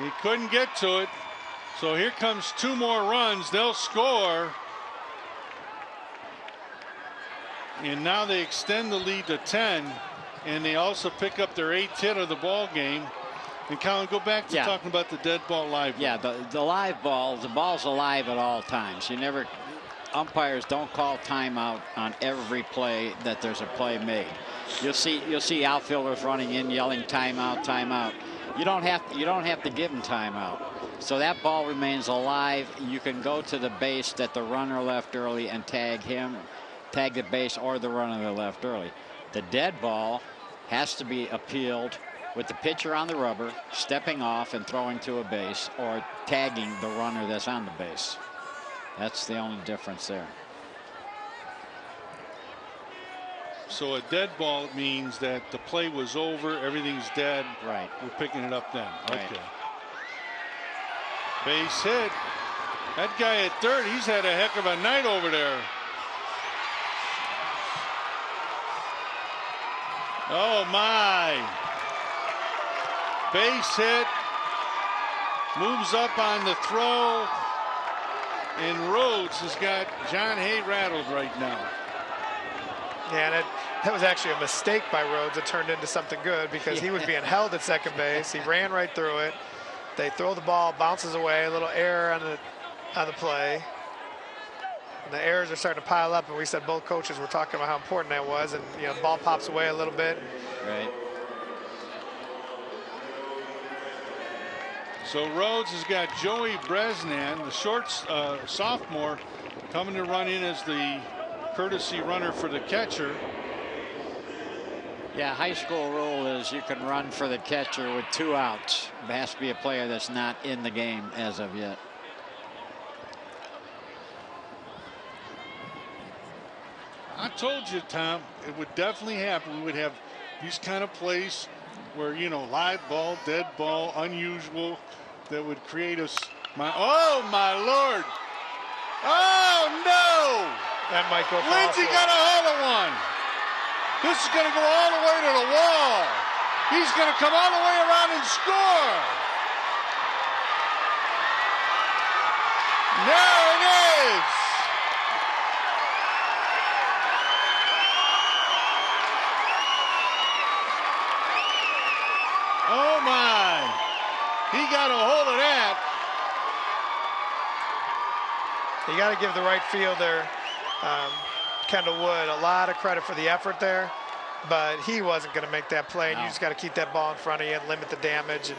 he couldn't get to it. So here comes 2 more runs. They'll score. And now they extend the lead to 10. And they also pick up their 8th hit of the ball game. And Colin, go back to talking about the dead ball live ball. Yeah, the live ball, the ball's alive at all times. You never, umpires don't call timeout on every play that there's a play made. You'll see outfielders running in yelling timeout, timeout. You don't have to give them timeout. So that ball remains alive. You can go to the base that the runner left early and tag the base or the runner that left early. The dead ball has to be appealed with the pitcher on the rubber, stepping off and throwing to a base, or tagging the runner that's on the base. That's the only difference there. So a dead ball means that the play was over, everything's dead. Right. We're picking it up then. Right. Okay. Base hit. That guy at third, he's had a heck of a night over there. Oh my. Base hit. Moves up on the throw. And Rhodes has got John Hay rattled right now. Yeah, and that was actually a mistake by Rhodes. It turned into something good because he was being held at second base. He ran right through it. They throw the ball, bounces away, a little error on the play. And the errors are starting to pile up, and we said both coaches were talking about how important that was, and the ball pops away a little bit. Right. So Rhodes has got Joey Bresnan, the short sophomore, coming to run in as the courtesy runner for the catcher. Yeah, high school rule is you can run for the catcher with 2 outs. It has to be a player that's not in the game as of yet. I told you, Tom, it would definitely happen. We would have these kind of plays where, live ball, dead ball, unusual, that would create us. Oh, my Lord. Oh, no. That might go for Lindsey got a hold of one. This is going to go all the way to the wall. He's going to come all the way around and score. There it is. Oh, my. He got a hold of that. You got to give the right fielder, Kendall Wood, a lot of credit for the effort there, but he wasn't going to make that play, and you just got to keep that ball in front of you and limit the damage.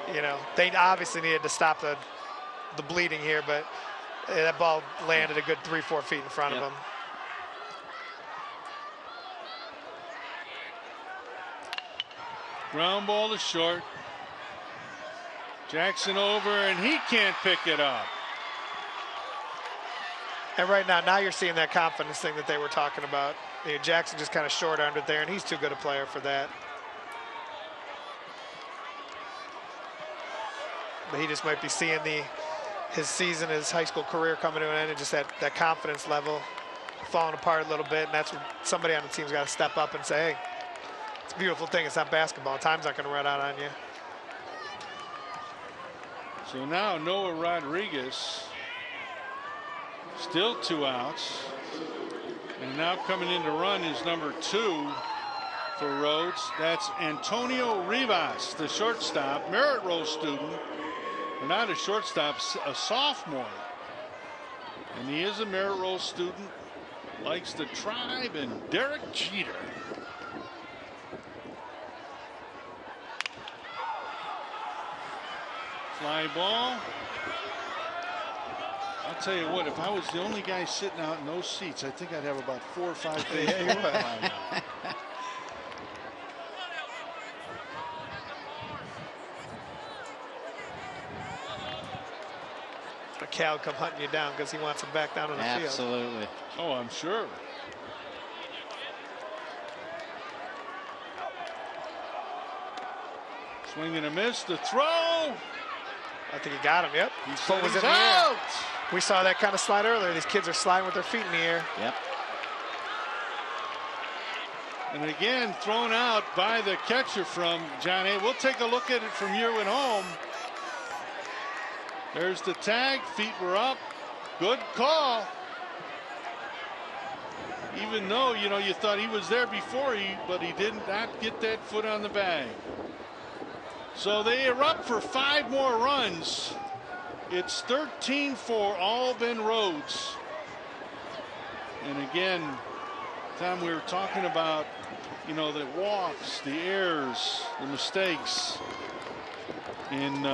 And they obviously needed to stop the bleeding here, but that ball landed a good 3-4 feet in front of him. Ground ball to short. Jackson over, and he can't pick it up. And right now you're seeing that confidence thing that they were talking about. Jackson just kind of short-armed there, and he's too good a player for that. But he just might be seeing his season, his high school career coming to an end, and just that confidence level falling apart a little bit. And that's what somebody on the team's got to step up and say, hey, it's a beautiful thing. It's not basketball. Time's not going to run out on you. So now Noah Rodriguez, still 2 outs. And now coming in to run is number 2 for Rhodes. That's Antonio Rivas, the shortstop, merit roll student. But not a shortstop, a sophomore. And he is a merit roll student. Likes the tribe and Derek Jeter. Fly ball. I'll tell you what, if I was the only guy sitting out in those seats, I think I'd have about 4 or 5 days. Yeah, you would. Cal come hunting you down because he wants him back down on the field. Absolutely. Oh, I'm sure. Swing and a miss. The throw. I think he got him. Yep. His foot was in the out. air. We saw that kind of slide earlier. These kids are sliding with their feet in the air. Yep. And again, thrown out by the catcher from John A. We'll take a look at it from you at home. There's the tag. Feet were up. Good call. Even though, you thought he was there before, but he did not get that foot on the bag. So they are up for 5 more runs. It's 13-4, all been Rhodes. And again, Tom, we were talking about, you know, the walks, the errors, the mistakes. And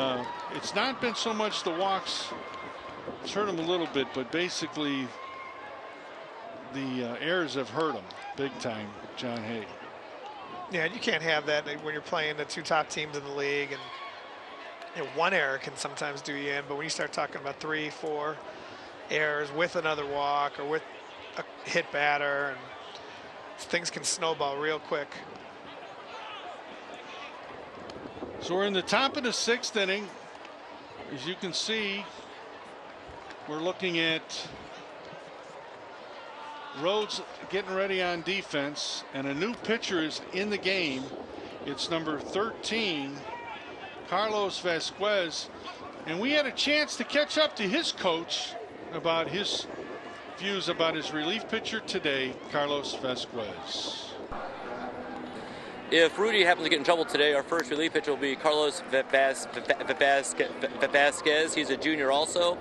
it's not been so much the walks. It's hurt him a little bit, but basically the errors have hurt him big time, John Hay. Yeah, you can't have that when you're playing the 2 top teams in the league, and you know, 1 error can sometimes do you in, but when you start talking about 3, 4 errors with another walk or with a hit batter, and things can snowball real quick. So we're in the top of the 6th inning. As you can see, we're looking at Rhodes getting ready on defense, and a new pitcher is in the game. It's number 13, Carlos Vasquez, and we had a chance to catch up to his coach about his views about his relief pitcher today, Carlos Vasquez. If Rudy happens to get in trouble today, our first relief pitcher will be Carlos Vasquez. He's a junior also.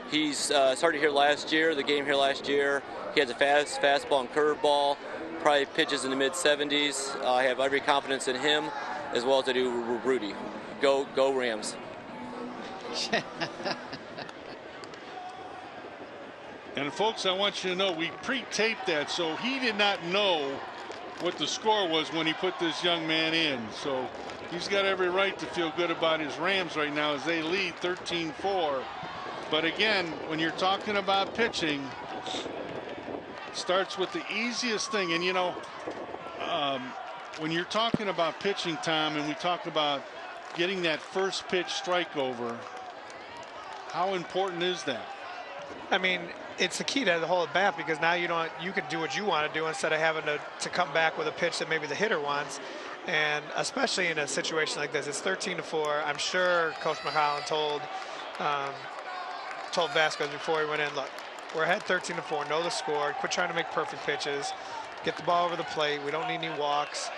He's started here last year, the game here last year. He has a fastball and curveball, probably pitches in the mid-70s. I have every confidence in him, as well as I do Rudy. Go Rams. And folks, I want you to know we pre-taped that, so he did not know what the score was when he put this young man in. So he's got every right to feel good about his Rams right now as they lead 13-4. But again, when you're talking about pitching, it starts with the easiest thing. And you know, when you're talking about pitching, Tom, and we talk about getting that first pitch strike over, how important is that? I mean, it's the key to the whole at bat, because now you can do what you want to do instead of having to come back with a pitch that maybe the hitter wants. And especially in a situation like this, it's 13-4. I'm sure Coach McCollum told Vasquez before he went in, look, we're ahead 13-4, know the score, quit trying to make perfect pitches, get the ball over the plate, we don't need any walks,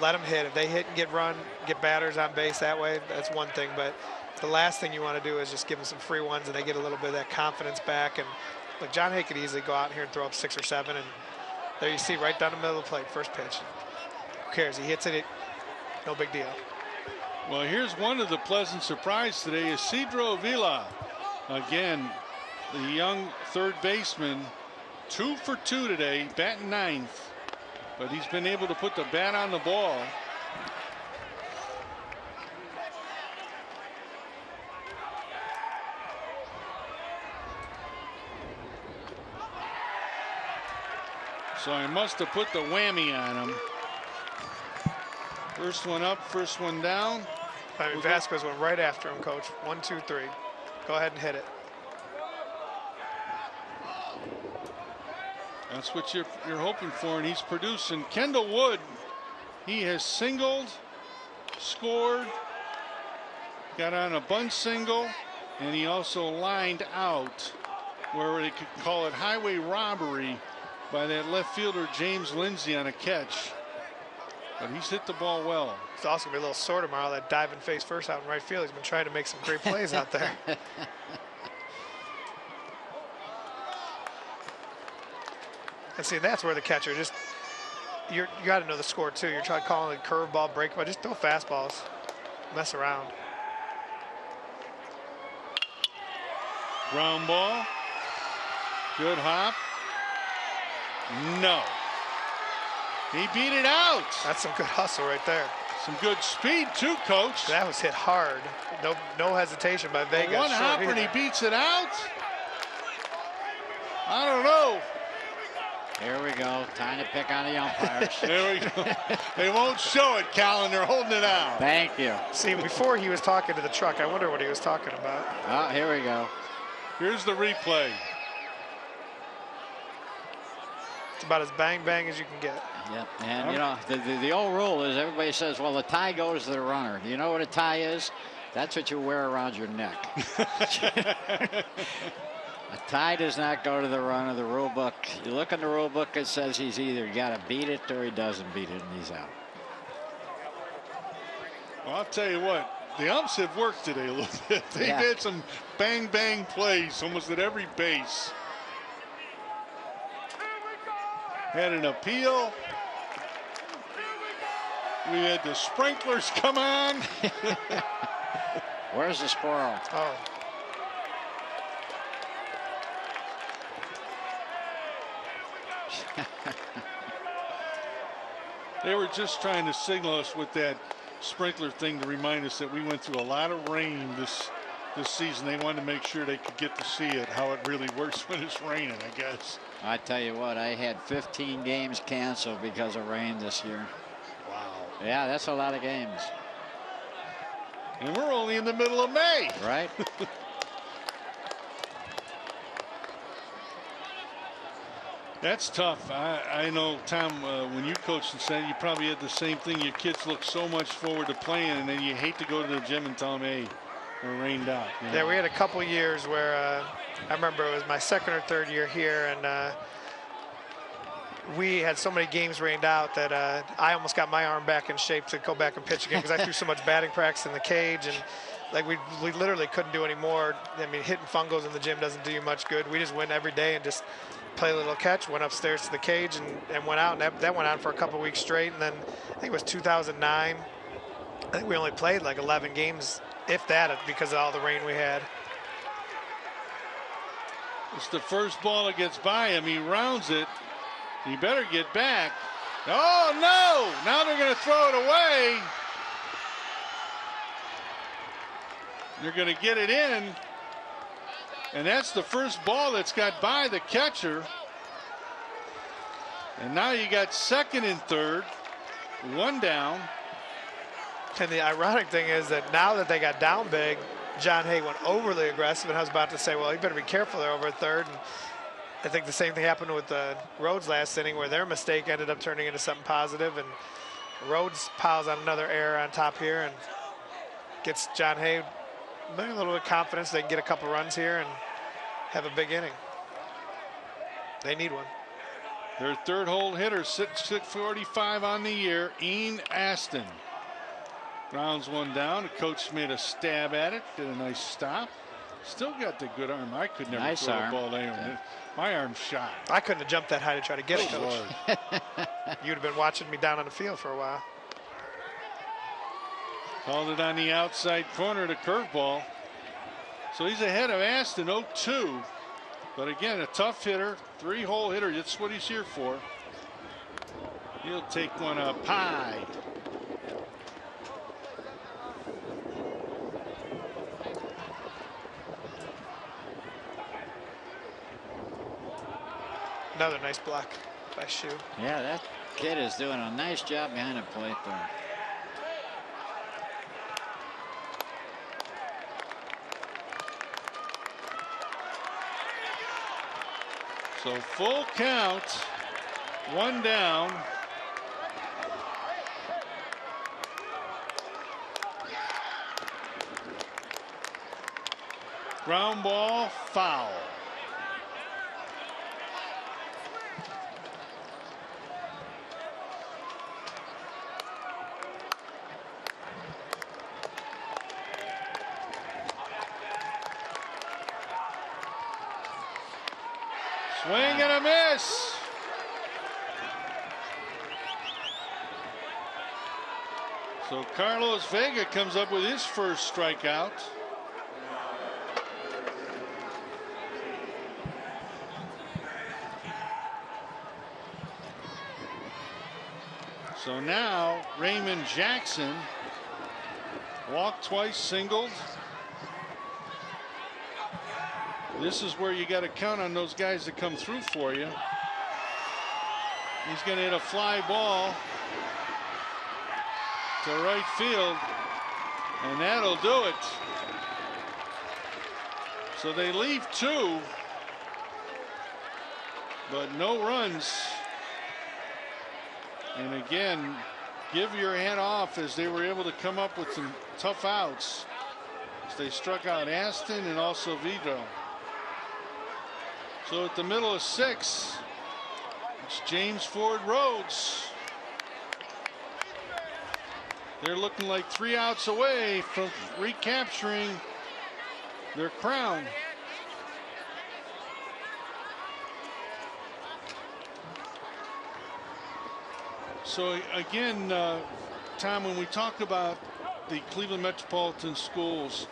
let them hit. If they hit and get batters on base that way, that's one thing, but the last thing you want to do is just give them some free ones and they get a little bit of that confidence back. And like John Hay could easily go out here and throw up 6 or 7, and there you see right down the middle of the plate, first pitch. Who cares? He hits it, no big deal. Well, here's one of the pleasant surprises today, Isidro Vila. Again, the young third baseman, 2 for 2 today, batting 9th, but he's been able to put the bat on the ball. So I must have put the whammy on him. First one up, first one down. I mean, Vasquez went right after him, Coach. 1, 2, 3. Go ahead and hit it. That's what you're hoping for, and he's producing. Kendall Wood, he has singled, scored, got on a bunt single, and he also lined out, where they could call it highway robbery, by that left fielder James Lindsay on a catch. But he's hit the ball well. It's also going to be a little sore tomorrow, that diving face first out in right field. He's been trying to make some great plays out there. And see, that's where the catcher just, you got to know the score too. You're trying to call it curveball, breakball, just throw fastballs, mess around. Ground ball, good hop. No. He beat it out. That's some good hustle right there. Some good speed too, Coach. That was hit hard. No hesitation by Vega. One hopper and he beats it out. I don't know. Here we go. Time to pick on the umpires. There we go. They won't show it, Callan. They're holding it out. Thank you. See, before he was talking to the truck, I wonder what he was talking about. Oh, here we go. Here's the replay. It's about as bang as you can get. Yep. And you know, the old rule is everybody says, well, the tie goes to the runner. Do you know what a tie is? That's what you wear around your neck. A tie does not go to the runner. The rule book, you look in the rule book, it says he's either got to beat it or he doesn't beat it, and he's out. Well, I'll tell you what, the umps have worked today a little bit. They've had some bang plays almost at every base. Had an appeal. We had the sprinklers come on. Where's the squirrel? Oh. They were just trying to signal us with that sprinkler thing to remind us that we went through a lot of rain this season. They wanted to make sure they could get to see it, how it really works when it's raining, I guess. I tell you what, I had 15 games canceled because of rain this year. Wow. Yeah, that's a lot of games. And we're only in the middle of May. Right. That's tough. I know, Tom, when you coached in Senate, you probably had the same thing. Your kids look so much forward to playing, and then you hate to go to the gym and tell them, hey, we're rained out. You know? Yeah, we had a couple years where I remember it was my second or third year here, and we had so many games rained out that I almost got my arm back in shape to go back and pitch again because I threw so much batting practice in the cage, and like we literally couldn't do any more. I mean, hitting fungos in the gym doesn't do you much good. We just went every day and just play a little catch, went upstairs to the cage and went out, and that went on for a couple weeks straight. And then I think it was 2009. I think we only played like 11 games, if that, because of all the rain we had. It's the first ball that gets by him. He rounds it. He better get back. Oh, no! Now they're going to throw it away. They're going to get it in. And that's the first ball that's got by the catcher. And now you got second and third, one down. And the ironic thing is that now that they got down big, John Hay went overly aggressive, and I was about to say, well, you better be careful there over at third. And I think the same thing happened with the Rhodes last inning, where their mistake ended up turning into something positive, and Rhodes piles on another error on top here and gets John Hay a little bit of confidence. They can get a couple runs here and have a big inning. They need one. Their third hole hitter, 645 on the year, Ian Aston. Rounds one down. The coach made a stab at it, did a nice stop. Still got the good arm. I could never throw a ball down. Yeah. My arm's shot. I couldn't have jumped that high to try to get it, Coach. You'd have been watching me down on the field for a while. Called it on the outside corner, the curveball. So he's ahead of Aston, 0-2. But again, a tough hitter, three-hole hitter. That's what he's here for. He'll take one up high. Another nice block by Shu. Yeah, that kid is doing a nice job behind the plate there. So full count, one down. Ground ball, foul. Swing and a miss. So Carlos Vega comes up with his first strikeout. So now Raymond Jackson walked twice, singled. This is where you got to count on those guys that come through for you. He's going to hit a fly ball to right field, and that'll do it. So they leave two, but no runs. And again, give your hat off as they were able to come up with some tough outs. As they struck out Aston and also Vito. So at the middle of six, it's James Ford Rhodes. They're looking like 3 outs away from recapturing their crown. So again, Tom, when we talk about the Cleveland Metropolitan Schools,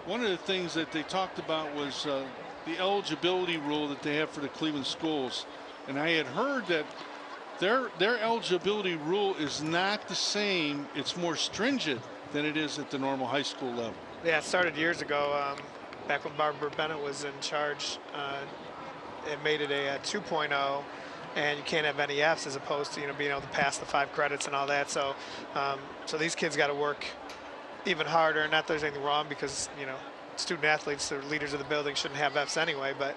one of the things that they talked about was the eligibility rule that they have for the Cleveland schools. And I had heard that their eligibility rule is not the same. It's more stringent than it is at the normal high school level. Yeah, it started years ago, back when Barbara Bennett was in charge. It made it a 2.0, and you can't have any Fs as opposed to being able to pass the 5 credits and all that. So, so these kids got to work even harder. Not that there's anything wrong, because student athletes, the leaders of the building, shouldn't have Fs anyway. But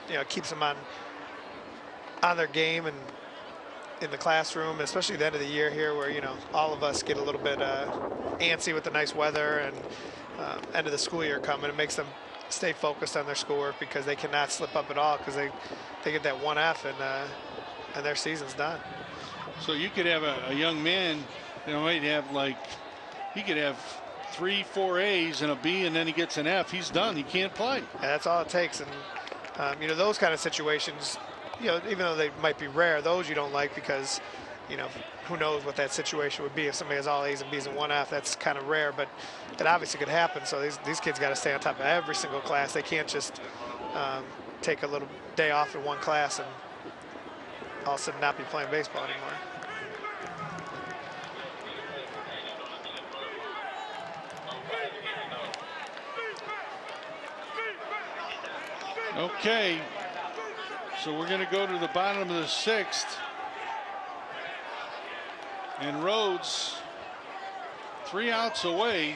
it keeps them on their game and in the classroom, especially at the end of the year here, where all of us get a little bit antsy with the nice weather and end of the school year coming. It makes them stay focused on their schoolwork, because they cannot slip up at all, because they get that 1 F and their season's done. So you could have a young man, might have he could have 3, 4 A's and a B, and then he gets an F. He's done. He can't play. Yeah, that's all it takes. And those kind of situations, even though they might be rare, those you don't like, because who knows what that situation would be. If somebody has all A's and B's and 1 F, that's kind of rare, but it obviously could happen. So these kids got to stay on top of every single class. They can't just take a little day off in one class and all of a sudden not be playing baseball anymore. Okay, so we're going to go to the bottom of the 6th. And Rhodes 3 outs away.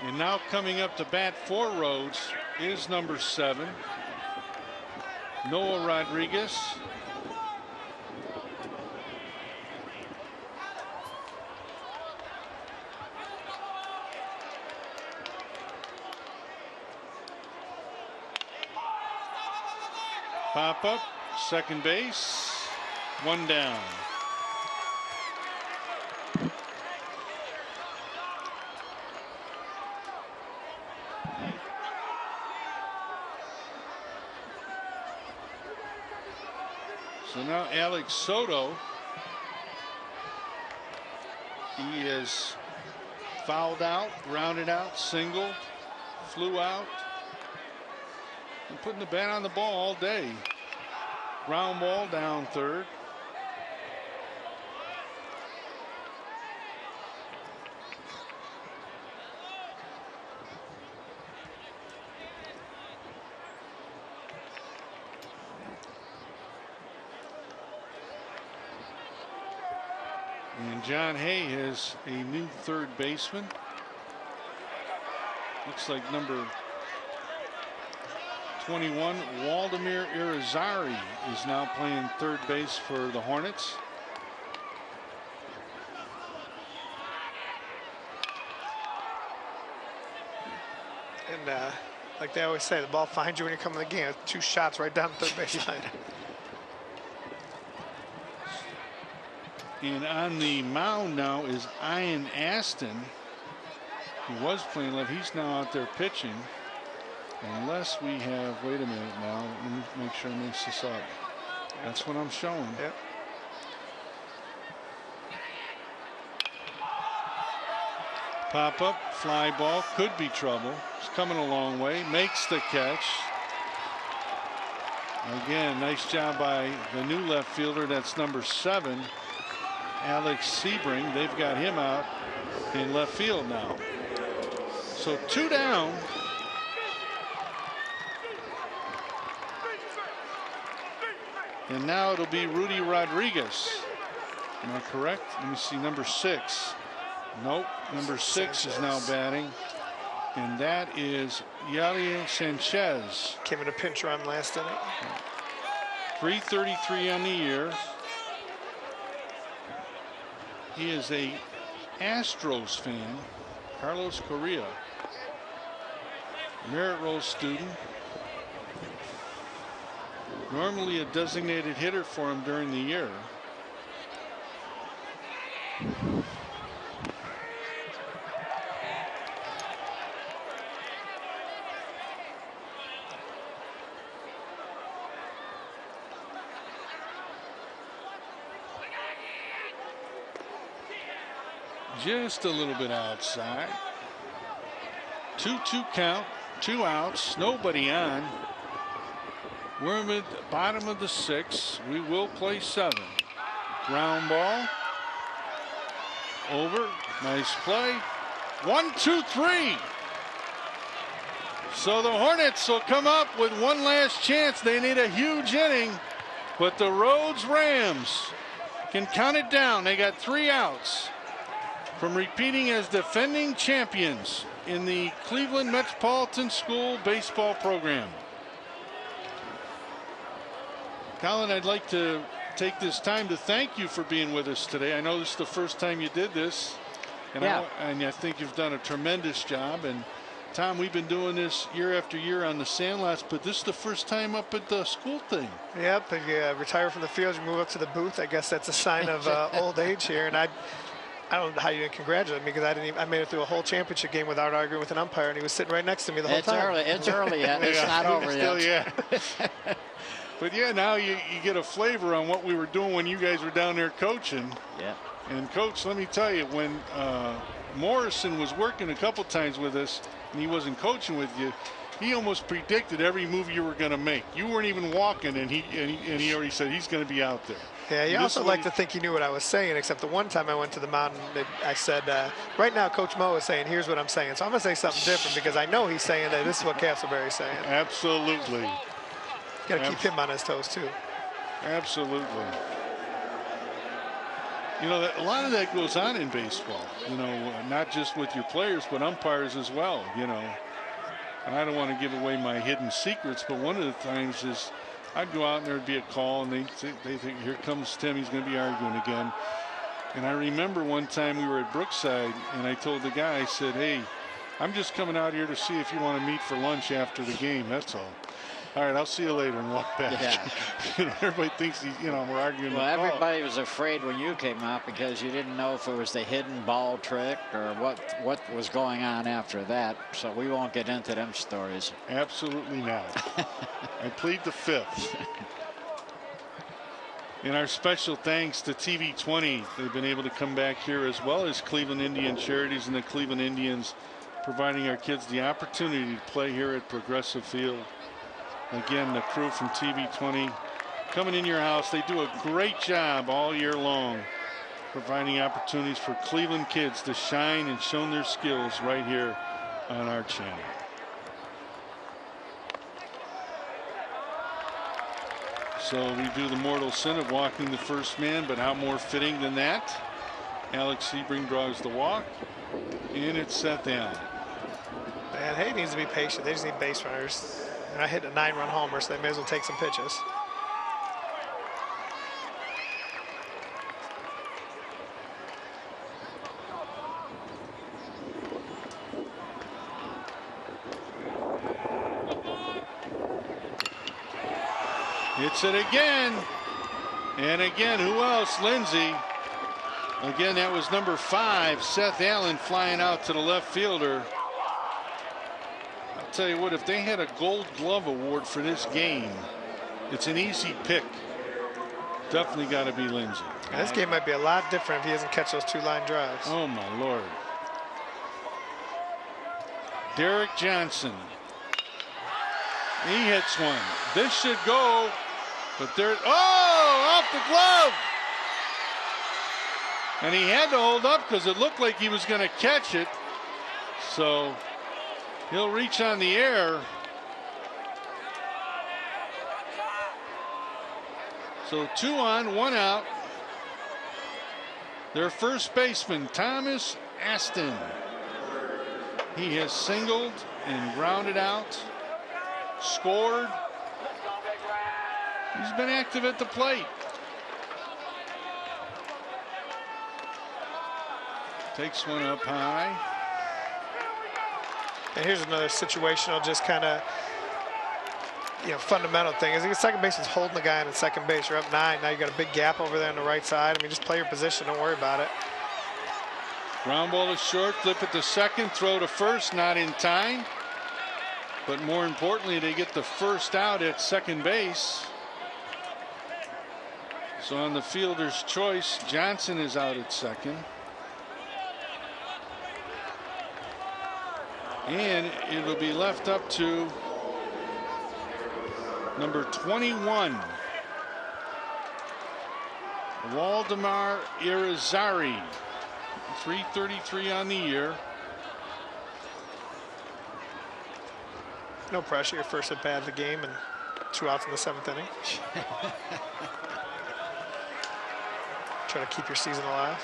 And now coming up to bat for Rhodes is number 7, Noah Rodriguez. Pop up, second base, 1 down. So now Alex Soto, he is fouled out, grounded out, singled, flew out. And putting the bat on the ball all day. Ground ball down third. And John Hay is a new third baseman. Looks like number 21, Waldemir Irizarry, is now playing third base for the Hornets. And like they always say, the ball finds you when you come in the game. 2 shots right down the third base line. And on the mound now is Ian Aston, who was playing left. He's now out there pitching. Unless we have, wait a minute now, let me make sure I mix this up. That's what I'm showing. Yep. Pop up, fly ball, could be trouble. It's coming a long way, makes the catch. Again, nice job by the new left fielder. That's number 7, Alex Sebring. They've got him out in left field now. So 2 down. And now it'll be Rudy Rodriguez. Am I correct? Let me see, number 6. Nope, number 6 is now batting. And that is Yadier Sanchez. Came in a pinch run last inning. 333 on the year. He is a Astros fan. Carlos Correa. Merit Roll student. Normally a designated hitter for him during the year. Just a little bit outside. 2-2 count, 2 outs, nobody on. We're at the bottom of the 6th. We will play 7. Ground ball. Over. Nice play. 1, 2, 3. So the Hornets will come up with one last chance. They need a huge inning, but the Rhodes Rams can count it down. They got 3 outs from repeating as defending champions in the Cleveland Metropolitan School baseball program. Colin, I'd like to take this time to thank you for being with us today. I know this is the first time you did this, and, I think you've done a tremendous job. And Tom, we've been doing this year after year on the Sandlots, but this is the first time up at the school thing. Yep, if you retire from the field, you move up to the booth. I guess that's a sign of old age here. And I don't know how you didn't congratulate me, because I made it through a whole championship game without arguing with an umpire, and he was sitting right next to me the whole time. It's early yet. It's not over yet. But yeah, now you get a flavor on what we were doing when you guys were down there coaching. Yeah. And Coach, let me tell you, when Morrison was working a couple times with us and he wasn't coaching with you, he almost predicted every move you were going to make. You weren't even walking, and he already said he's going to be out there. Yeah, he also liked to think he knew what I was saying, except the one time I went to the mountain, I said, right now Coach Mo is saying, here's what I'm saying. So I'm going to say something different, because I know he's saying that this is what Castleberry's saying. Absolutely. Got to keep him on his toes, too. Absolutely. You know, a lot of that goes on in baseball, you know, not just with your players, but umpires as well, you know. And I don't want to give away my hidden secrets, but one of the times is I'd go out and there'd be a call, and they think, here comes Tim, he's going to be arguing again. And I remember one time we were at Brookside, and I told the guy, I said, hey, I'm just coming out here to see if you want to meet for lunch after the game, that's all. All right, I'll see you later, and walk back. Yeah. Everybody thinks we're arguing. Well, everybody was afraid when you came out, because you didn't know if it was the hidden ball trick or what was going on after that. So we won't get into them stories. Absolutely not. I plead the fifth. And our special thanks to TV 20. They've been able to come back here, as well as Cleveland Indian Charities and the Cleveland Indians, providing our kids the opportunity to play here at Progressive Field. Again, the crew from TV 20 coming in your house. They do a great job all year long, providing opportunities for Cleveland kids to shine and show their skills right here on our channel. So we do the mortal sin of walking the first man, but how more fitting than that? Alex Sebring draws the walk, and it's Seth Allen. Man, Hay needs to be patient. They just need base runners. And I hit a 9-run homer, so they may as well take some pitches. Hits it again. And again, who else? Lindsey. Again, that was number 5, Seth Allen, flying out to the left fielder. I'll tell you what, if they had a Gold Glove award for this game, it's an easy pick. Definitely got to be Lindsey. This game might be a lot different if he doesn't catch those 2-line drives. Oh, my Lord. Derek Johnson. He hits one. This should go, but there. Oh, off the glove. And he had to hold up because it looked like he was going to catch it. So he'll reach on the air. So 2 on, 1 out. Their first baseman, Thomas Aston. He has singled and grounded out, scored. He's been active at the plate. Takes one up high. And here's another situational, just kind of, fundamental thing. Is the second baseman's holding the guy on the second base. You're up 9. Now you got a big gap over there on the right side. I mean, just play your position. Don't worry about it. Ground ball to short, flip it to second, throw to first, not in time. But more importantly, they get the first out at second base. So on the fielder's choice, Johnson is out at second. And it'll be left up to number 21, Waldemar Irizarry, 333 on the year. No pressure, your first at bat of the game and 2 outs in the 7th inning. Try to keep your season alive.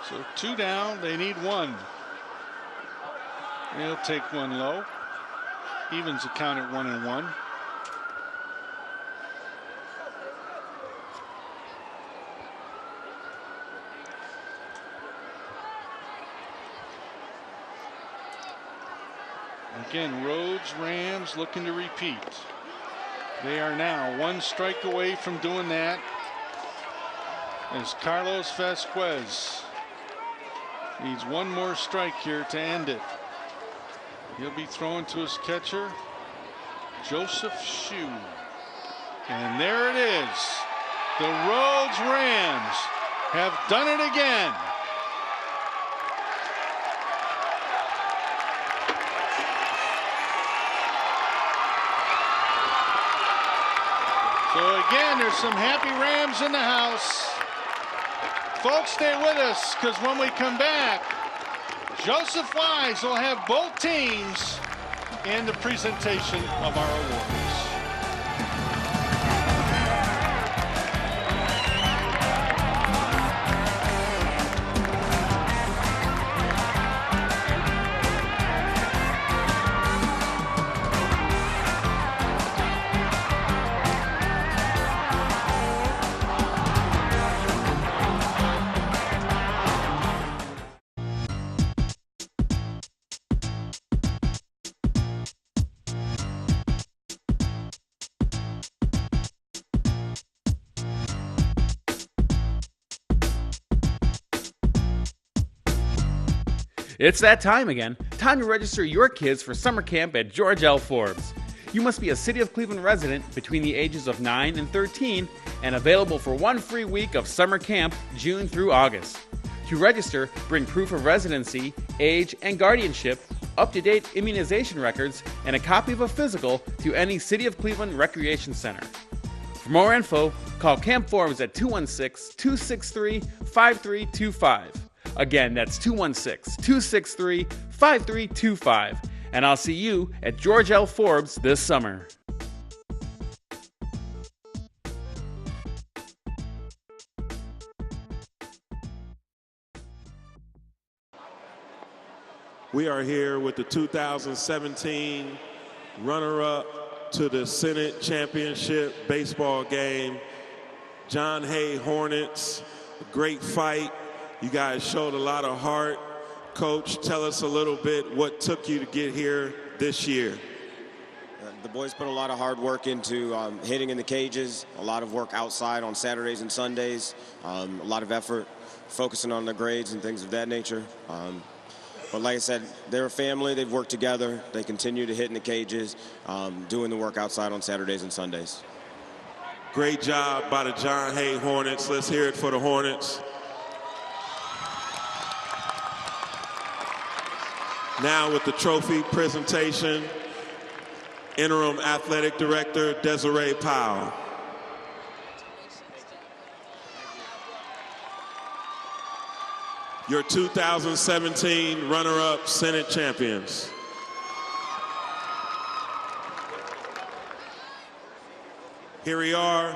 So 2 down, they need 1. They'll take 1 low. Evens the count at 1-1. Again, Rhodes Rams looking to repeat. They are now 1 strike away from doing that, as Carlos Vasquez needs 1 more strike here to end it. He'll be throwing to his catcher, Joseph Shue. And there it is. The Rhodes Rams have done it again. So again, there's some happy Rams in the house. Folks, stay with us, because when we come back, Joseph Wise will have both teams in the presentation of our awards. It's that time again. Time to register your kids for summer camp at George L. Forbes. You must be a City of Cleveland resident between the ages of 9 and 13 and available for 1 free week of summer camp June through August. To register, bring proof of residency, age, and guardianship, up-to-date immunization records, and a copy of a physical to any City of Cleveland Recreation Center. For more info, call Camp Forbes at 216-263-5325. Again, that's 216-263-5325. And I'll see you at George L. Forbes this summer. We are here with the 2017 runner-up to the Senate Championship baseball game. John Hay Hornets, a great fight. You guys showed a lot of heart. Coach, tell us a little bit what took you to get here this year. The boys put a lot of hard work into hitting in the cages, a lot of work outside on Saturdays and Sundays, a lot of effort focusing on the grades and things of that nature. But like I said, they're a family. They've worked together. They continue to hit in the cages, doing the work outside on Saturdays and Sundays. Great job by the John Hay Hornets. Let's hear it for the Hornets. Now with the trophy presentation, Interim Athletic Director Desiree Powell. Your 2017 runner-up Senate champions. Here we are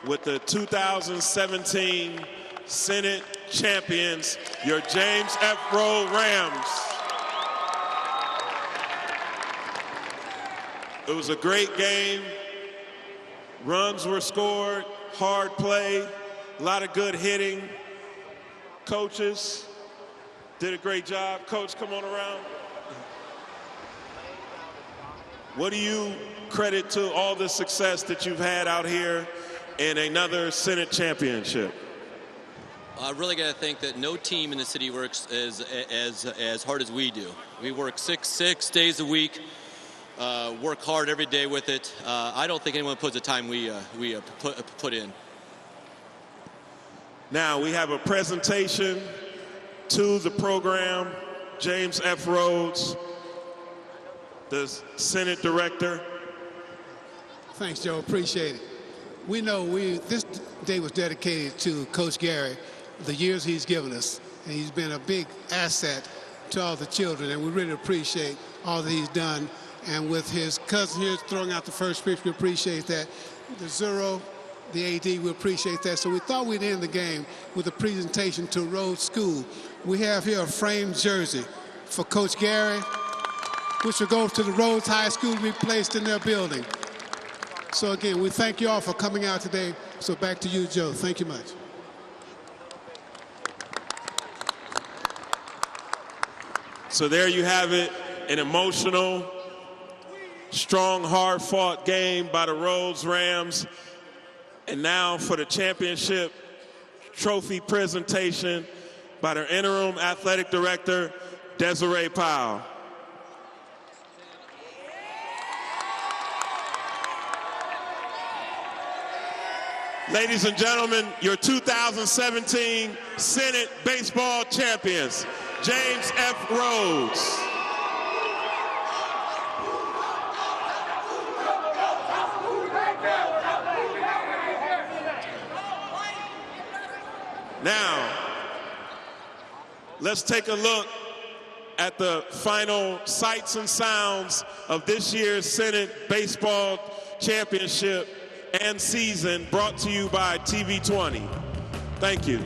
with the 2017 Senate champions, your James F. Rhodes Rams. It was a great game. Runs were scored, hard play, a lot of good hitting. Coaches did a great job. Coach, come on around. What do you credit to all the success that you've had out here in another Senate championship? I really got to think that no team in the city works as hard as we do. We work six days a week. Work hard every day with it. I don't think anyone puts the time we put in. Now we have a presentation To the program, James F. Rhodes, the Senate Director. Thanks, Joe. Appreciate it. We know this day was dedicated to Coach Gary, the years he's given us, and he's been a big asset to all the children, and we really appreciate all that he's done. And with his cousin here throwing out the first pitch, we appreciate that. The Zero, the AD, we appreciate that. So we thought we'd end the game with a presentation to Rhodes School. We have here a framed jersey for Coach Gary, which will go to the Rhodes High School to be placed in their building. So again, we thank you all for coming out today. So back to you, Joe. Thank you much. So there you have it, an emotional, strong, hard-fought game by the Rhodes Rams. And now for the championship trophy presentation by their interim athletic director, Desiree Powell. Ladies and gentlemen, your 2017 Senate baseball champions, James F. Rhodes. Now, let's take a look at the final sights and sounds of this year's Senate baseball championship and season, brought to you by TV 20. Thank you.